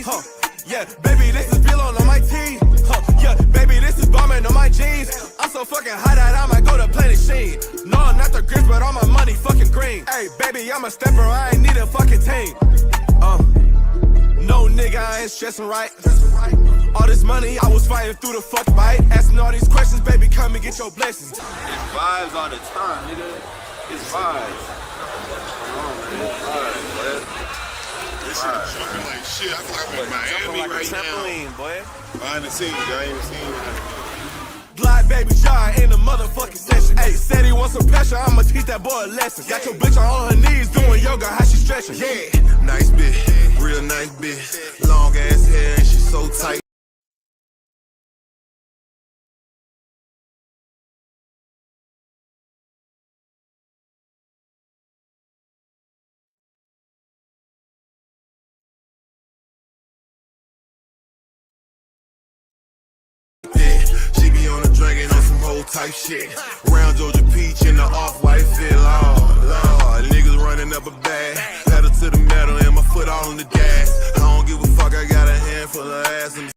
Huh. Yeah, baby, this is Bill on my team. Huh. Yeah, baby, this is bombing on my jeans. I'm so fucking hot that I might go to Planet Sheen. No, I'm not the grits, but all my money fucking green. Hey, baby, I'm a stepper, I ain't need a fucking team. No nigga, I ain't stressing right. All this money, I was fighting through the fuck fight. Asking all these questions, baby, come and get your blessings. It's vibes all the time, nigga. It's vibes. Come on, man. It's vibes, boy. This shit jumping like shit. I feel like I'm in Miami like right a trampoline, now. Boy. Behind the scenes, I ain't even seen it. Glide baby John in the motherfucking session. Hey, said he wants some pressure, I'ma teach that boy a lesson. Got your bitch on her knees doing yoga, how she stretching? Yeah, nice bitch, real nice bitch. Long ass hair and she so tight. She be on the dragon on some whole type shit. Round Georgia Peach in the off-white fit. Lord, niggas running up a bag. Pedal to the metal and my foot all on the gas. I don't give a fuck, I got a handful of ass. And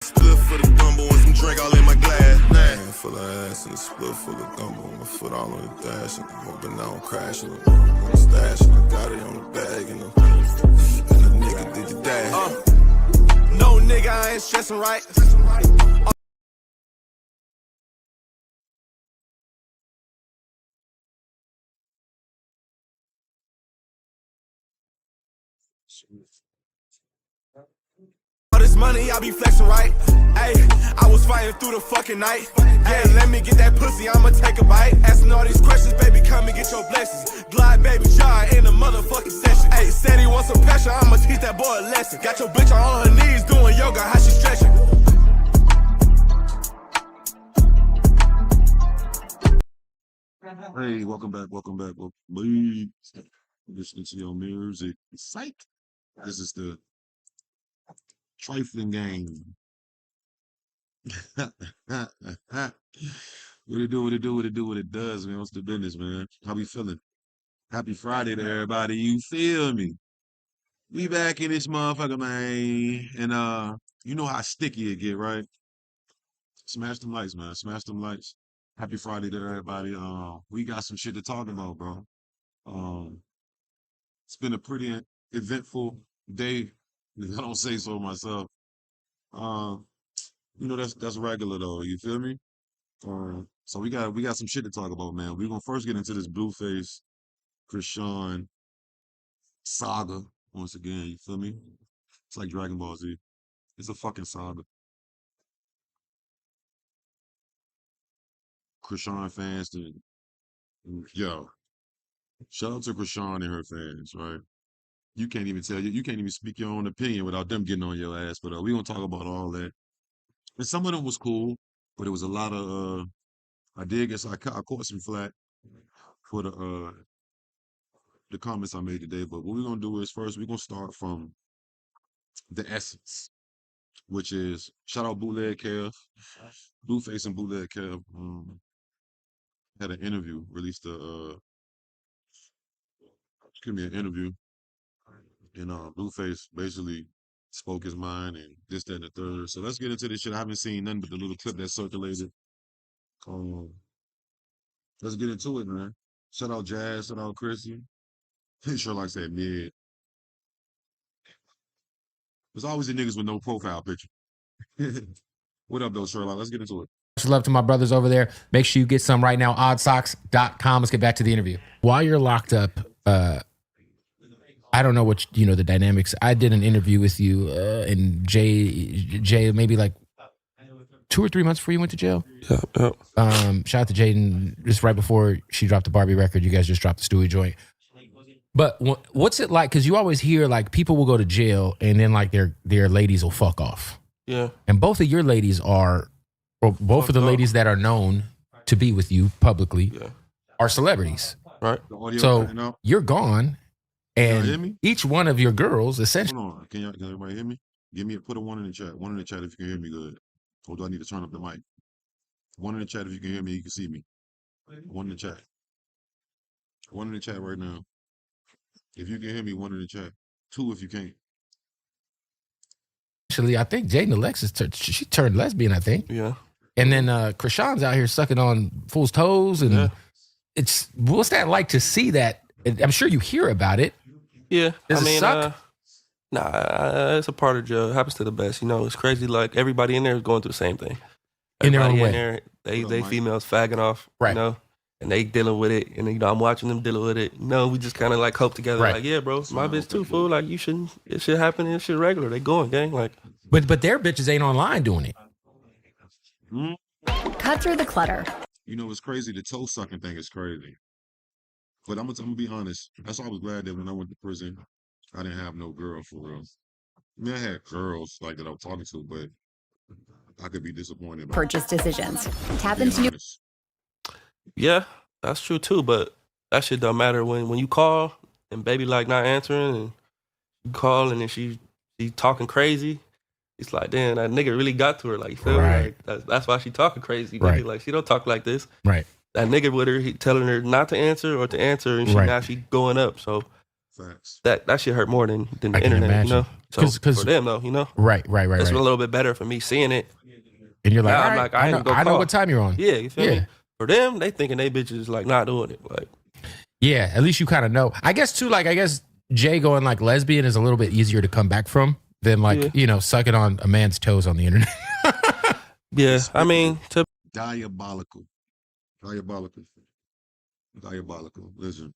split for the gumbo and some drink all in my glass. Man, full of ass and a split full of gumbo. My foot all on the dash. And I'm hoping I don't crash. And I'm on the stash. And I got it on the bag. And the nigga did the dash. No nigga, I ain't stressing right. All this money, I be flexing right. Ayy, I was fighting through the fucking night. Ayy, let me get that pussy, I'ma take a bite. Asking all these questions, baby, come and get your blessings. Glide baby John in the motherfucking session. Ayy, said he wants some pressure, I'ma teach that boy a lesson. Got your bitch on her knees doing yoga, how she stretching? Hey, welcome back. Listening to your music. Psych. This is the trifling game. What it does, man. What's the business, man? How we feeling? Happy Friday to everybody. You feel me? We back in this motherfucker, man. And you know how sticky it get, right? Smash them lights, man. Smash them lights. Happy Friday to everybody. We got some shit to talk about, bro. It's been a pretty eventful day. If I don't say so myself. That's regular though. You feel me? So we got some shit to talk about, man. We're gonna first get into this Blueface, Chrisean saga once again. You feel me? It's like Dragon Ball Z. It's a fucking saga. Chrisean fans, yo, shout out to Chrisean and her fans, right? You can't even speak your own opinion without them getting on your ass. But we gonna talk about all that. And some of them was cool, but it was a lot of I did guess I caught some flack for the comments I made today. But what we're gonna do is first we're gonna start from the essence, which is shout out Bootleg Kev, Blueface and Bootleg Kev had an interview, released an interview, and Blueface basically spoke his mind and this, that, and the third. So let's get into this shit. I haven't seen nothing but the little clip that circulated. Let's get into it, man. Shout out Jazz, shout out Chrisean. Sherlock said mid. There's always the niggas with no profile picture. What up, though, Sherlock? Let's get into it. Much love to my brothers over there. Make sure you get some right now. Oddsocks.com. Let's get back to the interview. While you're locked up, I don't know what the dynamics. I did an interview with you and Jay, maybe like 2 or 3 months before you went to jail. Yeah. Shout out to Jaden. Just right before she dropped the Barbie record, you guys just dropped the Stewie joint. But what's it like? Because you always hear like people will go to jail and then like their ladies will fuck off. Yeah. And both of your ladies are Well, both of the ladies that are known to be with you publicly are celebrities. Right. The audio So cutting out. you're gone, Y'all hear and me? each one of your girls essentially. Hold on. Can everybody hear me? Put a 1 in the chat. 1 in the chat if you can hear me good. Or do I need to turn up the mic? 1 in the chat if you can hear me, you can see me. 1 in the chat. 1 in the chat right now. If you can hear me, 1 in the chat. 2 if you can't. Actually, I think Jaden Alexis she turned lesbian. I think. Yeah. And then Chrisean's out here sucking on fools' toes, and it's what's that like to see that? I'm sure you hear about it. Yeah. Does it suck? Nah, it's a part of jail. It happens to the best. You know, it's crazy. Like everybody in there is going through the same thing. In their own Everybody way. There, they females fagging off. Right. You know, and they dealing with it, and you know I'm watching them dealing with it. You know, we just kind of like cope together. Right. Like, yeah, bro, my bitch too, fool. Like you shouldn't. It should happen. It should regular. They going, gang. Like, But their bitches ain't online doing it. Cut through the clutter. You know, it's crazy. The toe sucking thing is crazy. But I'm gonna be honest. That's why I was glad that when I went to prison, I didn't have no girl for real. I mean, I had girls like that I was talking to, but I could be disappointed. About Purchase decisions. Tap being into new honest. yeah, that's true too. But that shit don't matter when you call and baby like not answering, and you call and then she talking crazy. It's like, damn, that nigga really got to her. Like, you feel me? Right. Like, that's why she talking crazy. Right. Nigga. Like, she don't talk like this. Right. That nigga with her, he telling her not to answer or to answer, and Right. now she going up. So Facts. that shit hurt more than the I can internet, imagine. you know? So 'Cause- for them, though, you know? Right. It's a little bit better for me seeing it. And you're like, Now all I'm right, like, I ain't gonna I know call. what time you're on. Yeah, you feel Yeah. me? For them, they thinking they bitches like not doing it. Like, Yeah, at least you kind of know. I guess too, like Jay going like lesbian is a little bit easier to come back from than like, sucking on a man's toes on the internet. yeah, I mean, to Diabolical. Listen.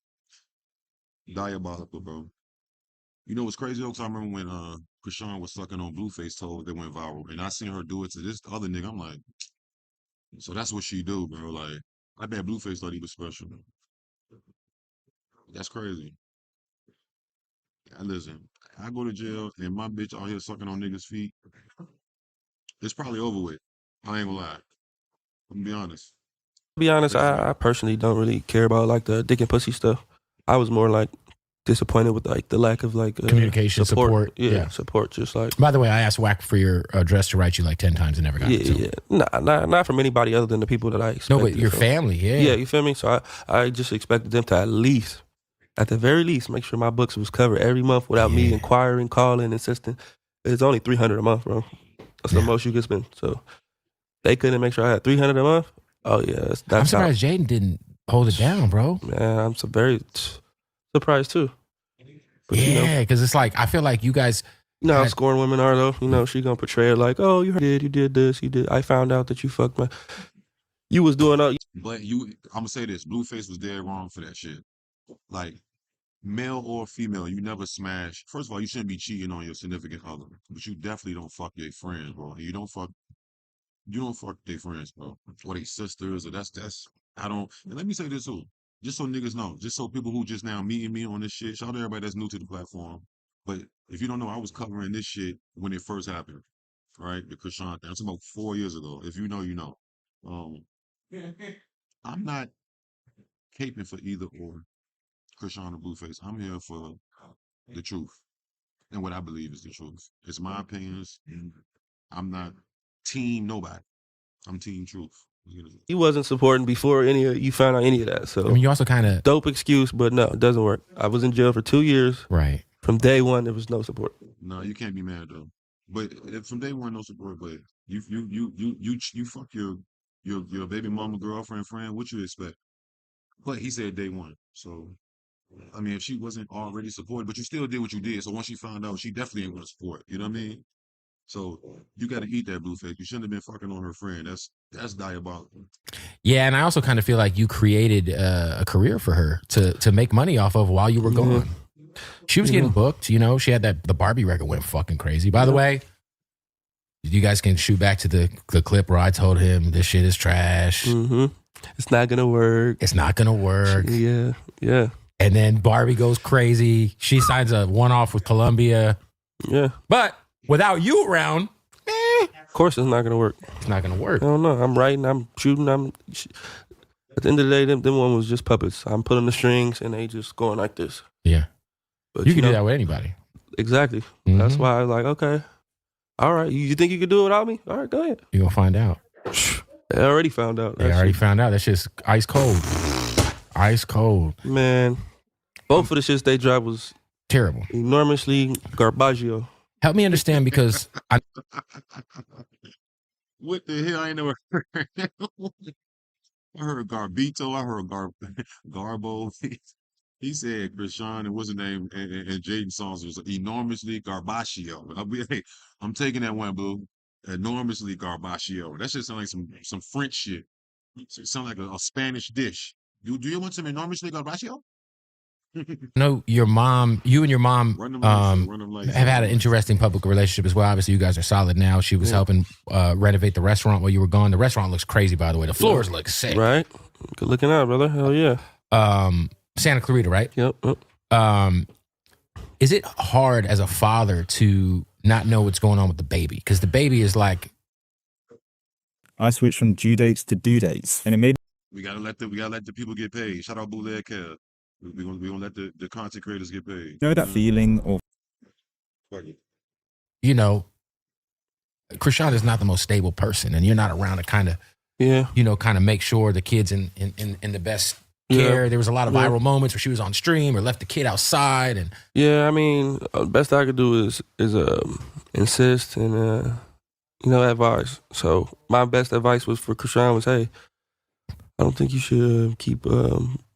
Diabolical, bro. You know what's crazy though? 'Cause I remember when Chrisean was sucking on Blueface toes that went viral. And I seen her do it to this other nigga. I'm like, so that's what she do, bro. Like, I bet Blueface thought he was special. That's crazy. And listen, I go to jail and my bitch out here sucking on niggas' feet. It's probably over with. I ain't gonna lie. I'm gonna be honest. be honest, I personally don't really care about like the dick and pussy stuff. I was more like disappointed with like the lack of like Communication, support. Yeah, support. Just like By the way, I asked Wack for your address to write you like 10 times and never got it. So. yeah. Not from anybody other than the people that I expected. No, but your so. family, Yeah, you feel me? So I just expected them to at the very least, make sure my books was covered every month without me inquiring, calling, insisting. It's only $300 a month, bro. That's the most you can spend. So they couldn't make sure I had $300 a month. Oh yeah, that's I'm surprised Jaden didn't hold it down, bro. Man, I'm so very surprised too. But, yeah, because it's like I feel like you guys. You know how scorned women are, though. You know, she gonna portray it like, "Oh, you did this, you did. I found out that you fucked my. You was doing all." But I'm gonna say this: Blueface was dead wrong for that shit. Like, male or female, you never smash. First of all, you shouldn't be cheating on your significant other, but you definitely don't fuck your friends, bro. You don't fuck their friends, bro, or their sisters, or that's. I don't. And let me say this too. Just so niggas know, just so people who just now meeting me on this shit, shout out to everybody that's new to the platform. But if you don't know, I was covering this shit when it first happened, right? The Chrisean thing. That's about 4 years ago. If you know, you know. I'm not caping for either or Chrisean or Blueface. I'm here for the truth and what I believe is the truth. It's my opinions. I'm not team nobody. I'm team truth. He wasn't supporting before you found out any of that. So I mean, you also kind of dope excuse, but no, it doesn't work. I was in jail for 2 years. Right. From day one, there was no support. No, you can't be mad though. But from day one, no support. But you fuck your baby mama, girlfriend, friend. What you expect? But he said day one. So I mean, if she wasn't already supported, but you still did what you did. So once she found out, she definitely ain't gonna support. You know what I mean? So you got to eat that Blueface. You shouldn't have been fucking on her friend. That's diabolical. Yeah, and I also kind of feel like you created a career for her to make money off of while you were gone. She was getting booked. You know, she had the Barbie record went fucking crazy. By the way, you guys can shoot back to the clip where I told him this shit is trash. It's not gonna work. It's not gonna work. Yeah. And then Barbie goes crazy. She signs a one-off with Columbia. Yeah. But without you around, course, it's not gonna work. It's not gonna work. I don't know. I'm writing. I'm shooting. At the end of the day, them one was just puppets. I'm pulling the strings, and they just going like this. Yeah, But you can do that with anybody. Exactly. Mhm. That's why I was like, okay, all right. You think you could do it without me? All right, go ahead. You're gonna find out. They already found out. They already found out. That shit's ice cold. Ice cold. Man, both of the shits they dropped was Terrible. enormously garbaggio. Help me understand, because I What the hell? I ain't never heard. I heard Garbito. I heard Garbo. He said Chrisean and what's his name and Jaden songs was enormously garbaccio. I'm taking that one, boo. Enormously garbaccio. That shit sound like some French shit. It sound like a Spanish dish. Do you want some enormously garbaccio? know you and your mom Run them lights, run them lights. have had an interesting public relationship as well. Obviously, you guys are solid now. She was helping renovate the restaurant while you were gone. The restaurant looks crazy, by the way. The floors look sick. Right? Good looking out, brother. Hell yeah. Santa Clarita, right? Yep. Is it hard as a father to not know what's going on with the baby? Because the baby is like, I switched from due dates to due dates, and it made We gotta let the people get paid. Shout out Bootleg Kev. We gonna let the content creators get paid. you know that feeling of Fuck it. you know, Chrisean is not the most stable person, and you're not around to kind of, Yeah. kind of make sure the kid's in the best care. Yeah. There was a lot of Yeah. viral moments where she was on stream or left the kid outside, and Yeah, I mean, best I could do is insist and advise. So my best advice was for Chrisean was, hey, I don't think you should keep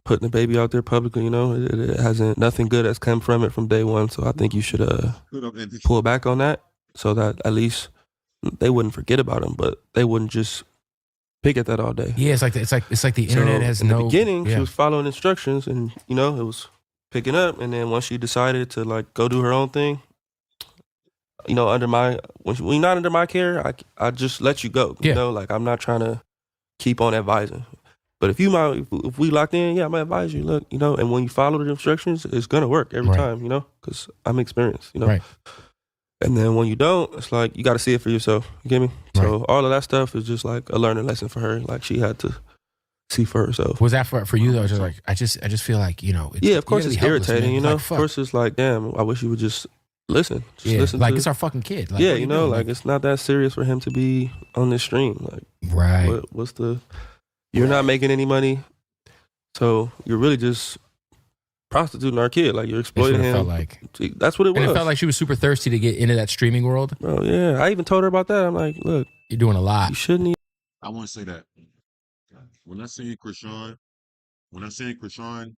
putting the baby out there publicly. It hasn't nothing good has come from it from day one. So I think you should Put up and pull back on that so that at least they wouldn't forget about him, but they wouldn't just pick at that all day. yeah, it's like the internet has in no the beginning, yeah. she was following instructions, and it was picking up. And then once she decided to like go do her own thing, when you're not under my care, I just let you go. Yeah. Like I'm not trying to keep on advising. But if we locked in, yeah, I'm gonna advise you. Look, and when you follow the instructions, it's gonna work every Right. time. Because I'm experienced. Right. And then when you don't, it's like you got to see it for yourself. You get me? So all of that stuff is just like a learning lesson for her. Like she had to see for herself. Was that for you though? Just like I just feel like it's, Yeah, of course you it's gotta be helpless, irritating. man. Like, Of fuck. course it's like, damn, I wish you would just listen. Just Yeah, listen. like to, it's our fucking kid. Like, yeah, what are doing? like it's not that serious for him to be on this stream. Like, right. what's the? You're not making any money, so you're really just prostituting our kid. Like you're That's what exploiting it him. felt like. That's what it was. And it felt like she was super thirsty to get into that streaming world. Bro, yeah. I even told her about that. I'm like, look, You're doing a lot. you shouldn't. I want to say that when I seen Chrisean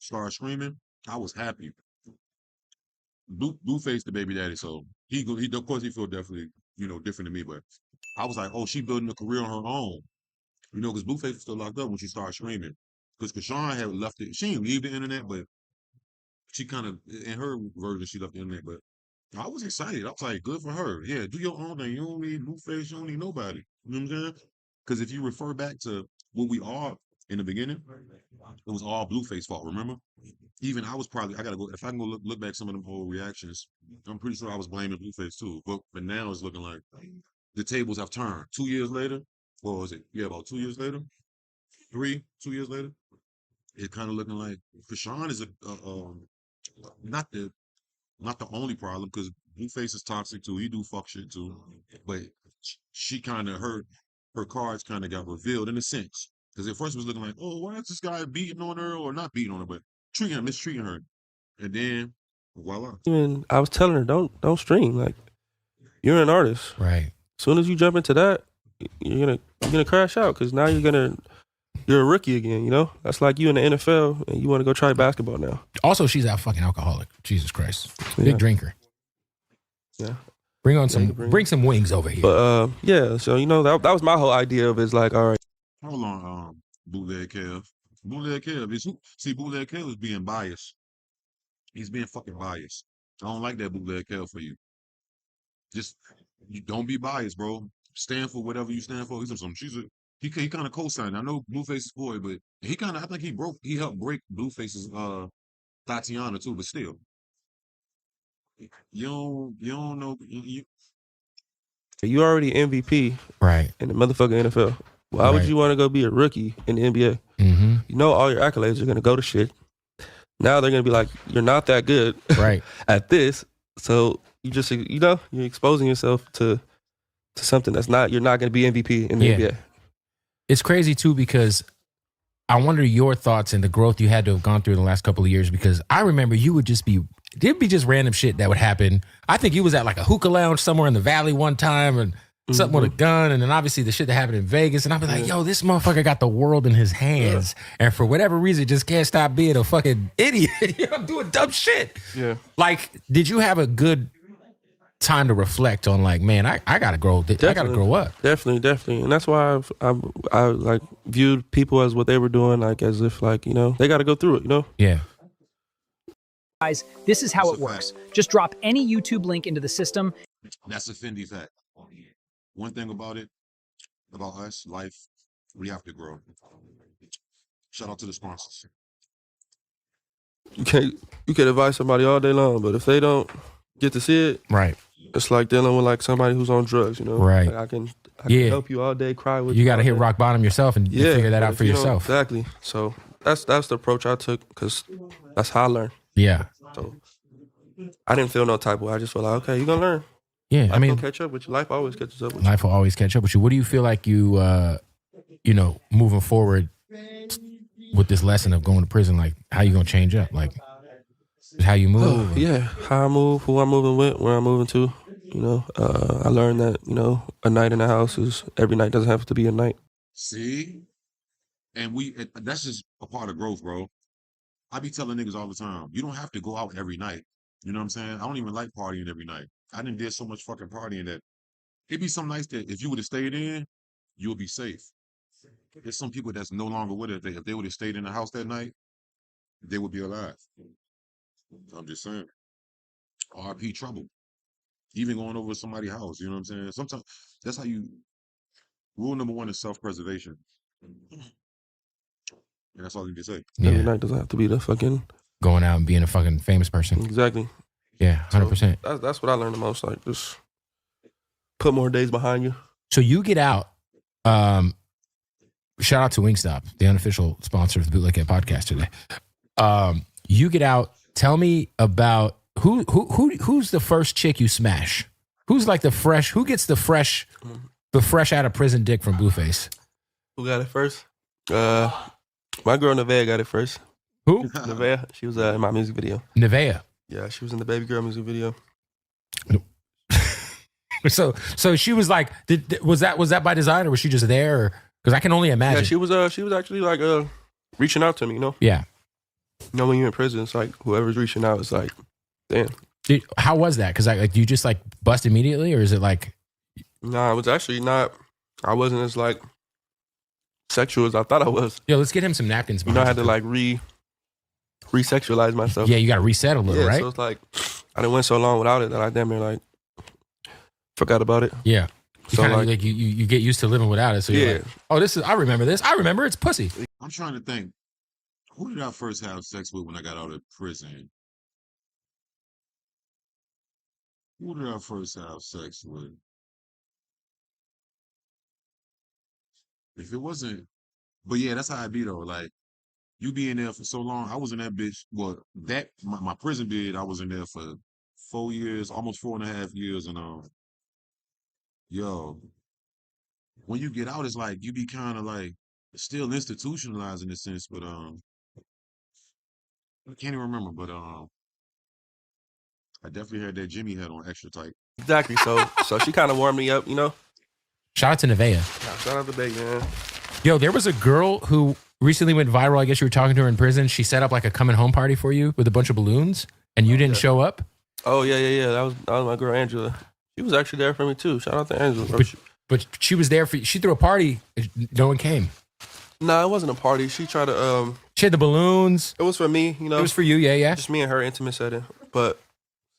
start screaming, I was happy. Blueface the baby daddy, so he of course he feel definitely different than me, but I was like, oh, she building a career on her own, because Blueface was still locked up when she started screaming. Because Chrisean had left it, she didn't leave the internet, but she kind of in her version she left the internet. But I was excited. I was like, good for her. Yeah, do your own thing. You don't need Blueface. You don't need nobody. You know what I'm saying? Because if you refer back to what we are in the beginning, it was all Blueface fault. Remember? Even I gotta go. If I can go look back some of them old reactions, I'm pretty sure I was blaming Blueface too. But now it's looking like the tables have turned. 2 years later, what was it? Yeah, about 2 years later, 2 years later, it's kind of looking like Chrisean is not the only problem, because Blueface is toxic too. He do fuck shit too. But she kind of her cards kind of got revealed in a sense. Because at first it was looking like, oh, why is this guy beating on her or not beating on her, but mistreating her. And then voila. Even I was telling her, don't stream. Like you're an artist. Right. As soon as you jump into that, you're gonna crash out because now you're a rookie again. That's like you in the NFL and you want to go try basketball now. Also, she's a fucking alcoholic. Jesus Christ. Yeah. Big drinker. Yeah. Bring some wings over here. But yeah. So that was my whole idea of it's like, all right. Hold on, Bootleg Kev. Bootleg Kev Bootleg Kev is being biased. He's being fucking biased. I don't like that Bootleg Kev for you. Just you don't be biased, bro. Stand for whatever you stand for. He kind of co-signed. I know Blueface's boy, but I think he helped break Blueface's Tatiana too, but still. You don't know You already MVP Right. in the motherfucking NFL. Why would Right. you want to go be a rookie in the NBA? Mm-hmm. You know all your accolades are going to go to shit. Now they're going to be like, you're not that good Right. at this. So you just, you're exposing yourself to something that's not, you're not going to be MVP in the Yeah. NBA. It's crazy too because I wonder your thoughts and the growth you had to have gone through in the last couple of years, because I remember you would just be, there'd be just random shit that would happen. I think you was at like a hookah lounge somewhere in the valley one time and something with a gun, and then obviously the shit that happened in Vegas, and I'd be like, yo, this motherfucker got the world in his hands, and for whatever reason just can't stop being a fucking idiot, doing dumb shit. Yeah. Like, did you have a good time to reflect on like, man, I gotta grow, I gotta grow up? Definitely. And that's why I like viewed people as what they were doing, like as if like, they got to go through it, Yeah. Guys, this is how That's it a works. fact. Just drop any YouTube link into the system. That's a Fendi fact. One thing about us, life, we have to grow. Shout out to the sponsors. you can advise somebody all day long, but if they don't get to see it, Right. it's like dealing with like somebody who's on drugs, Right. Like I can Yeah. help you all day, cry with You got to all hit day. rock bottom yourself and figure that but out if for you don't- yourself. Exactly. So that's the approach I took, because that's how I learned. Yeah. So I didn't feel no type of way. I just felt like, okay, you're gonna learn. Yeah. Life I mean, will catch up with you. Life always catches up with you. life will always catch up with you. What do you feel like you, moving forward with this lesson of going to prison? Like, how you gonna change up? Like, how you move? Yeah, how I move, who I'm moving with, where I'm moving to. I learned that a night in the house is every night doesn't have to be a night. See? And that's just a part of growth, bro. I be telling niggas all the time, you don't have to go out every night. You know what I'm saying? I don't even like partying every night. I done did so much fucking partying that it'd be some nights that if you would have stayed in, you would be safe. There's some people that's no longer with it. If they would have stayed in the house that night, they would be alive. I'm just saying. RP trouble. Even going over to somebody's house, you know what I'm saying? Sometimes that's how you, rule number one is self-preservation. And that's all you can say. Every Yeah. night doesn't have to be the fucking Going out and being a fucking famous person. exactly. Yeah, 100%. That's what I learned the most. Like just put more days behind you. So you get out. Shout out to Wingstop, the unofficial sponsor of the Bootleg Ed podcast today. You get out. Tell me about who's the first chick you smash? Who's like the fresh? Who gets the fresh out of prison dick from Blueface? Who got it first? My girl Nevaeh got it first. Who? Nevaeh. She was in my music video. Nevaeh. Yeah, she was in the Baby Girl music video. So she was like, was that by design or was she just there? Because I can only imagine. Yeah, she was actually like reaching out to me. Yeah. When you're in prison, it's like whoever's reaching out is like, damn. Dude, how was that? Because like you just like bust immediately, or is it like? Nah, it was actually not. I wasn't as like sexual as I thought I was. Yo, let's get him some napkins. I had to like re-sexualize myself. Yeah, you got to reset a little, Yeah, right? so it's like I didn't went so long without it that I damn near like forgot about it. Yeah. You So kind of like, like you get used to living without it. So you're yeah. like, oh, this is, I remember this. I remember it's pussy. I'm trying to think. Who did I first have sex with when I got out of prison? Who did I first have sex with? If it wasn't, but yeah, that's how I be though. Like, you be in there for so long. I was in that bitch. Well, my prison bid, I was in there for 4 years, almost 4.5 years, and yo, when you get out, it's like you be kind of like still institutionalized in a sense, but I can't even remember, but I definitely had that Jimmy hat on extra tight. Exactly. So she kind of warmed me up, Shout out to Nevaeh. Shout out to Baby, man. Yo, there was a girl who recently went viral. I guess you were talking to her in prison. She set up like a coming home party for you with a bunch of balloons, and you didn't show up. Oh yeah. That was my girl Angela. She was actually there for me too. Shout out to Angela. Bro. But she was there for you. She threw a party. No one came. Nah, it wasn't a party. She tried to She had the balloons. it was for me, It was for you. Yeah. just me and her intimate setting. But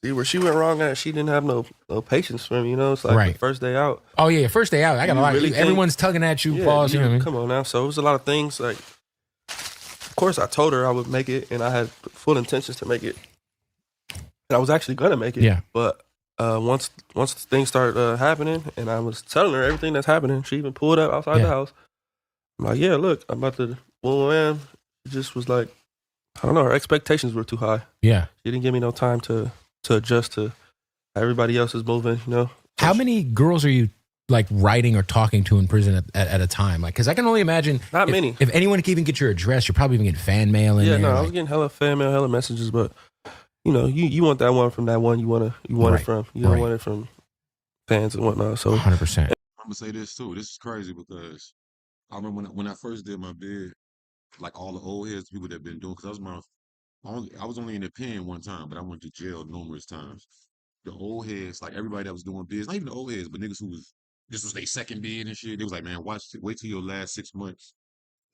see, where she went wrong at, she didn't have no patience for me, It's like Right. the first day out. Oh yeah, first day out. I got a You lot. really think- Everyone's tugging at you. Yeah, Pause. You know what I mean? come on now. So it was a lot of things. Like, of course, I told her I would make it, and I had full intentions to make it. And I was actually gonna make it. Yeah. But once things start happening, and I was telling her everything that's happening, she even pulled up outside the house. I'm like, yeah, look, I'm about to boom. It just was like, I don't know, her expectations were too high. Yeah. She didn't give me no time to adjust to how everybody else is moving, you know. How many girls are you like writing or talking to in prison at a time? Like, because I can only imagine Not many. If anyone can even get your address, you're probably even getting fan mail in Yeah, there. no, I like, was getting hella fan mail, hella messages, but you know, you want that one from that one you want Right. it from. You don't Right. want it from fans and whatnot. So 100%. I'm gonna say this too. This is crazy because I remember when I first did my bid, like all the old heads, people that been doing, because I was only in the pen one time, but I went to jail numerous times. The old heads, like everybody that was doing bids, not even the old heads, but niggas who was this was their second bid and shit. They was like, man, wait till your last 6 months.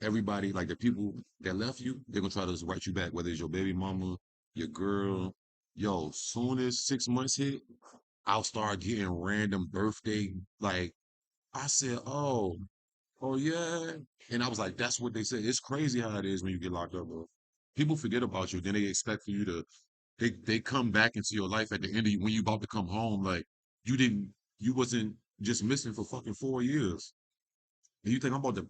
Everybody, like the people that left you, they're gonna try to write you back, whether it's your baby mama, your girl. Yo, soon as 6 months hit, I'll start getting random birthday. Like I said, oh yeah. And I was like, that's what they said. It's crazy how it is when you get locked up, bro. People forget about you, then they expect for you to they come back into your life at the end of when you about to come home. Like you wasn't just missing for fucking 4 years. And you think I'm about to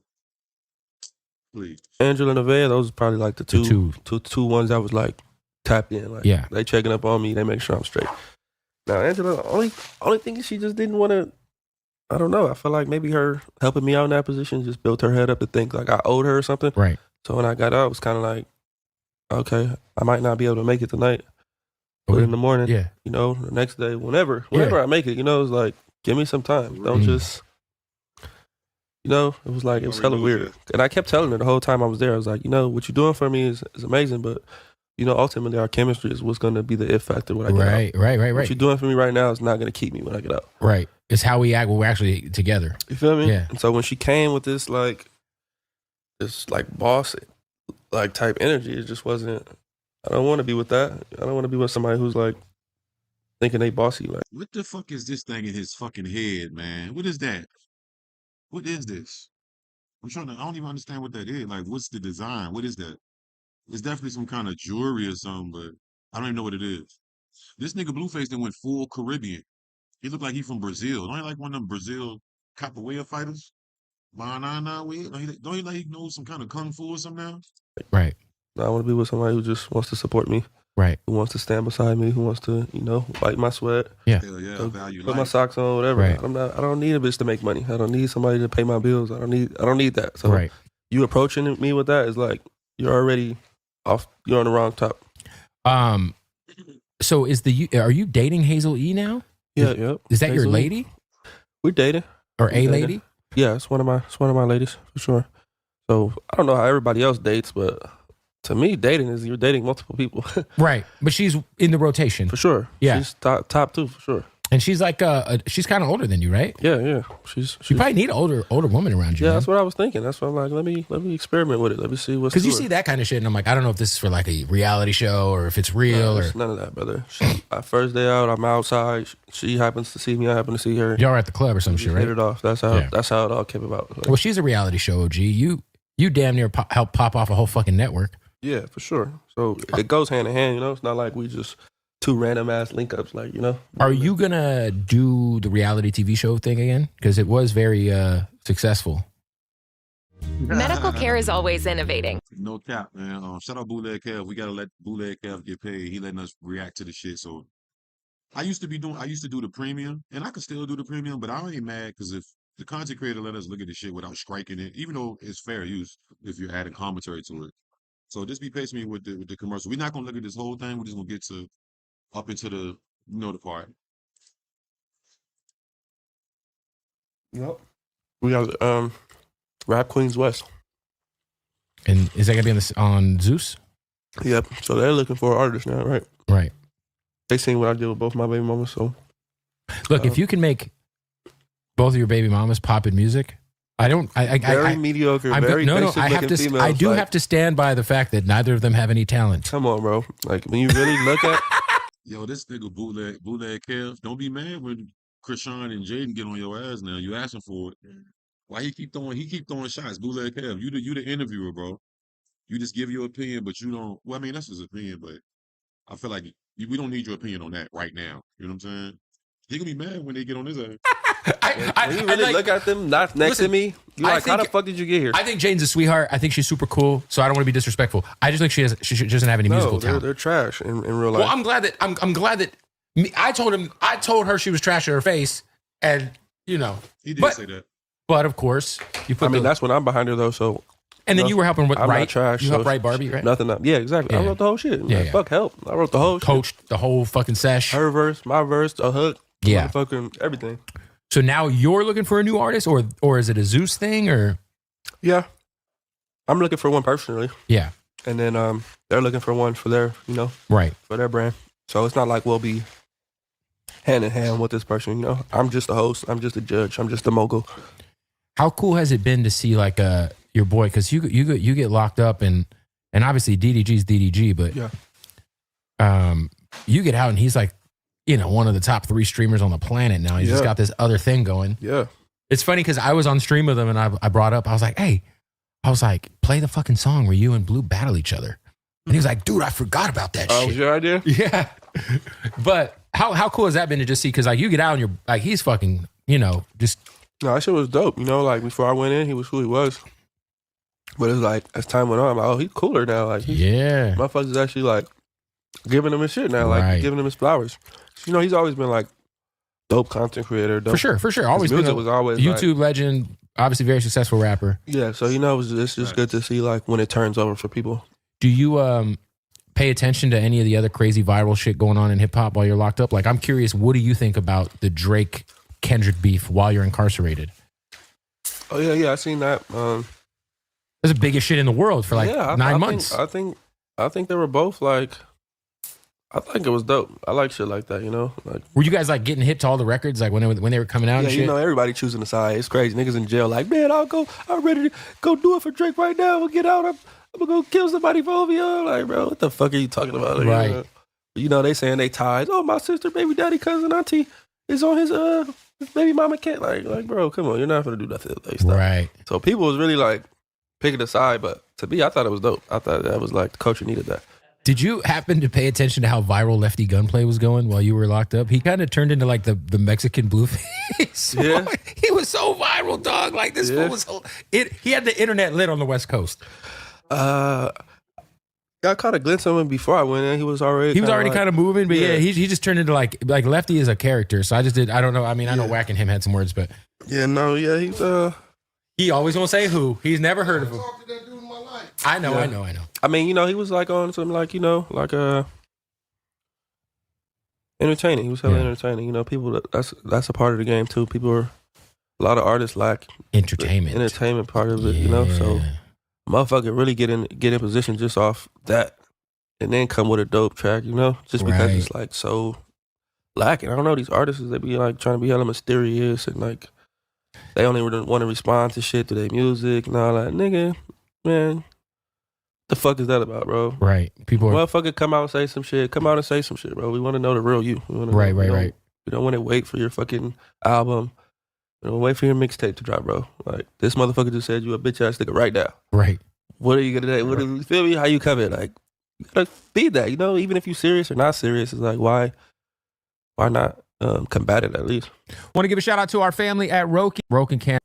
please. Angela and Nevaeh, those are probably like the two. two ones that was like tapped in. Like, Yeah. they checking up on me. They make sure I'm straight. Now Angela, the only thing is she just didn't want to. I don't know. I feel like maybe her helping me out in that position just built her head up to think like I owed her or something. Right. So when I got out, it was kind of like, okay, I might not be able to make it tonight, but in the morning, Yeah. you know, the next day, whenever I make it, you know, it's like, give me some time. Don't just, you know, it was like, it was hella weird. And I kept telling her the whole time I was there, I was like, you know, what you're doing for me is amazing, but, you know, ultimately our chemistry is what's going to be the if factor when I get out. Right. What you're doing for me right now is not going to keep me when I get out. Right. It's how we act when we're actually together. You feel me? Yeah. And so when she came with this boss like type energy, it just wasn't. I don't want to be with that. I don't want to be with somebody who's like thinking they bossy. Like, What the fuck is this thing in his fucking head, man? What is that? What is this? I don't even understand what that is. Like, what's the design? What is that? It's definitely some kind of jewelry or something, but I don't even know what it is. This nigga Blueface then went full Caribbean. He looked like he from Brazil. Don't he like one of them Brazil capoeira fighters? Banana way? Don't he like he knows some kind of kung fu or something now? Right. I want to be with somebody who just wants to support me, Right. who wants to stand beside me, who wants to, you know, wipe my sweat, Hell yeah, value put my life. socks on, whatever. Right. I don't need a bitch to make money. I don't need somebody to pay my bills. I don't need that. So Right. you approaching me with that is like you're already off. You're on the wrong top. So are you dating Hazel E now? Yeah, yeah. Is that your Hazel, lady we're dating. or We a dating. lady? Yeah, it's one of my ladies for sure. So I don't know how everybody else dates, but to me, dating is you're dating multiple people Right. But she's in the rotation. for sure. Yeah. She's top two for sure. And she's like she's kind of older than you, right? Yeah. She's You probably need an older woman around you. yeah. man. That's what I was thinking. That's why I'm like, let me experiment with it. Let me see what's Because you to see it. that kind of shit, and I'm like, I don't know if this is for like a reality show or if it's real No, or it's none of that, brother. First day out, I'm outside. She happens to see me. I happen to see her. y'all are at the club or some We shit, hit right? it off. That's how it all came about. Like, Well, she's a reality show OG. You damn near help pop off a whole fucking network. yeah, for sure. So it goes hand in hand. You know, it's not like we just two random ass link ups. Like, you know. Are you gonna do the reality TV show thing again? Because it was very successful. Medical care is always innovating. No cap, man. Shout out Bootleg Kev. We gotta let Bootleg Kev get paid. He letting us react to the shit. So I used to do the premium, and I could still do the premium, but I ain't mad because if the content creator let us look at the shit without striking it, even though it's fair use if you're adding commentary to it. So just be patient with the commercial. We're not gonna look at this whole thing. We're just gonna get to up into the the part. Yep. We got Rap Queens West. And is that gonna be on Zeus? Yep. So they're looking for an artist now, right? Right. They seen what I did with both my baby mamas. So Look, if you can make both of your baby mamas pop in music, very mediocre, very basic looking females. I do like, have to stand by the fact that neither of them have any talent. Come on, bro. Like when you really look at. Yo, this nigga bootleg Kev. Don't be mad when Chrisean and Jaden get on your ass now. You asking for it. Why he keep throwing shots? Bootleg Kev. You the interviewer, bro. You just give your opinion, but you don't. Well, I mean that's his opinion, but I feel like we don't need your opinion on that right now. You know what I'm saying? He gonna be mad when they get on his ass. When you really look at them, not next to me, you like, how the fuck did you get here? I think Jane's a sweetheart. I think she's super cool. So I don't want to be disrespectful. I just think she doesn't have any musical talent. They're trash in real life. Well, I'm glad that I told her she was trash to her face, and He did say that. But of course, you put. That's when I'm behind her though. So. And then you were helping with I'm write. not trash. You helped write Barbie, right? Nothing. Yeah, exactly. Yeah. I wrote the whole shit. Yeah. Fuck help. I wrote the whole shit. Coached the whole fucking sesh. Her verse, my verse, a hook. Yeah. Fucking everything. So now you're looking for a new artist, or is it a Zeus thing, or? Yeah. I'm looking for one personally. Yeah. And then they're looking for one for their, right, for their brand. So it's not like we'll be hand in hand with this person. I'm just a host. I'm just a judge. I'm just a mogul. How cool has it been to see like your boy? Because you get locked up and obviously DDG's DDG, but you get out and he's like, one of the top 3 streamers on the planet now. He's just got this other thing going. Yeah. It's funny because I was on stream with him and I brought up, I was like, play the fucking song where you and Blue battle each other. And he was like, dude, I forgot about that shit. Oh, was your idea? Yeah. But how cool has that been to just see? Because like you get out and you're like, he's fucking, just. No, that shit was dope. Like before I went in, he was who he was. But it's like, as time went on, I'm like, oh, he's cooler now. Like, motherfuckers actually like giving him his shit now, like giving him his flowers. He's always been like dope content creator. Dope. For sure. Always been was always YouTube legend, obviously very successful rapper. Yeah, so it's just good to see like when it turns over for people. Do you pay attention to any of the other crazy viral shit going on in hip hop while you're locked up? Like, I'm curious, what do you think about the Drake Kendrick beef while you're incarcerated? Oh yeah, I seen that. That's the biggest shit in the world for like 9 months. I think they were both like. I think it was dope. I like shit like that, Like, were you guys like getting hit to all the records like when they were coming out? Yeah, and shit? Everybody choosing a side. It's crazy. Niggas in jail like, man, I'm ready to go do it for Drake right now. We'll get out. I'm gonna go kill somebody for OVO. Like, bro, what the fuck are you talking about? Like, right. They saying they tied. Oh, my sister, baby daddy, cousin, auntie is on his baby mama cat. Like, bro, come on, you're not gonna do nothing. Like, stop. Right. So people was really like picking a side, but to me, I thought it was dope. I thought that was like the culture needed that. Did you happen to pay attention to how viral Lefty Gunplay was going while you were locked up? He kind of turned into like the Mexican Blueface. Yeah. He was so viral, dog. Like this fool was he had the internet lit on the West Coast. I caught a glimpse of him before I went in. He was already kind of moving, but he just turned into like Lefty is a character. So I don't know. I mean, I know Wack and him had some words, but he's he always gonna say who. He's never heard of him. I know. I mean, he was like on some like, entertaining. He was hella entertaining. People that's a part of the game too. A lot of artists lack entertainment part of it, so motherfucker really get in position just off that and then come with a dope track, just because it's like so lacking. I don't know, these artists, they be like trying to be hella mysterious and like they only want to respond to shit to their music and all that. Nigga, man, the fuck is that about, bro? Right. People are... Motherfucker, come out and say some shit. Come out and say some shit, bro. We want to know the real you. Right. We don't want to wait for your fucking album. We don't wait for your mixtape to drop, bro. Like, this motherfucker just said you a bitch ass nigga right now. Right. What are you gonna do? What do you feel me? How you cover it? Like, you gotta feed that, even if you serious or not serious, it's like, why not combat it at least? Want to give a shout out to our family at Roken Camp.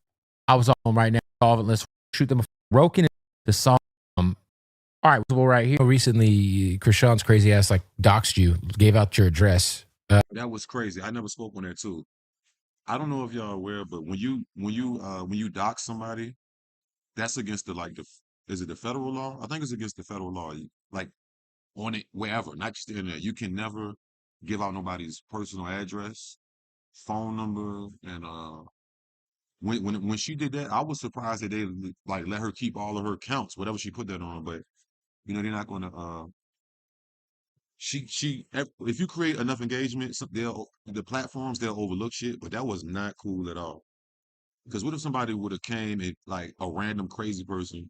I was on right now. Let's shoot them. Roken is the song. All right, well, right here. Recently, Chrisean's crazy ass like doxed you, gave out your address. That was crazy. I never spoke on that too. I don't know if y'all are aware, but when you dox somebody, that's against is it the federal law? I think it's against the federal law. Like on it, wherever, not just the internet. You can never give out nobody's personal address, phone number, and when she did that, I was surprised that they like let her keep all of her accounts, whatever she put that on, but. They're not going to. If you create enough engagement, the platforms they'll overlook shit. But that was not cool at all. Because what if somebody would have came and like a random crazy person,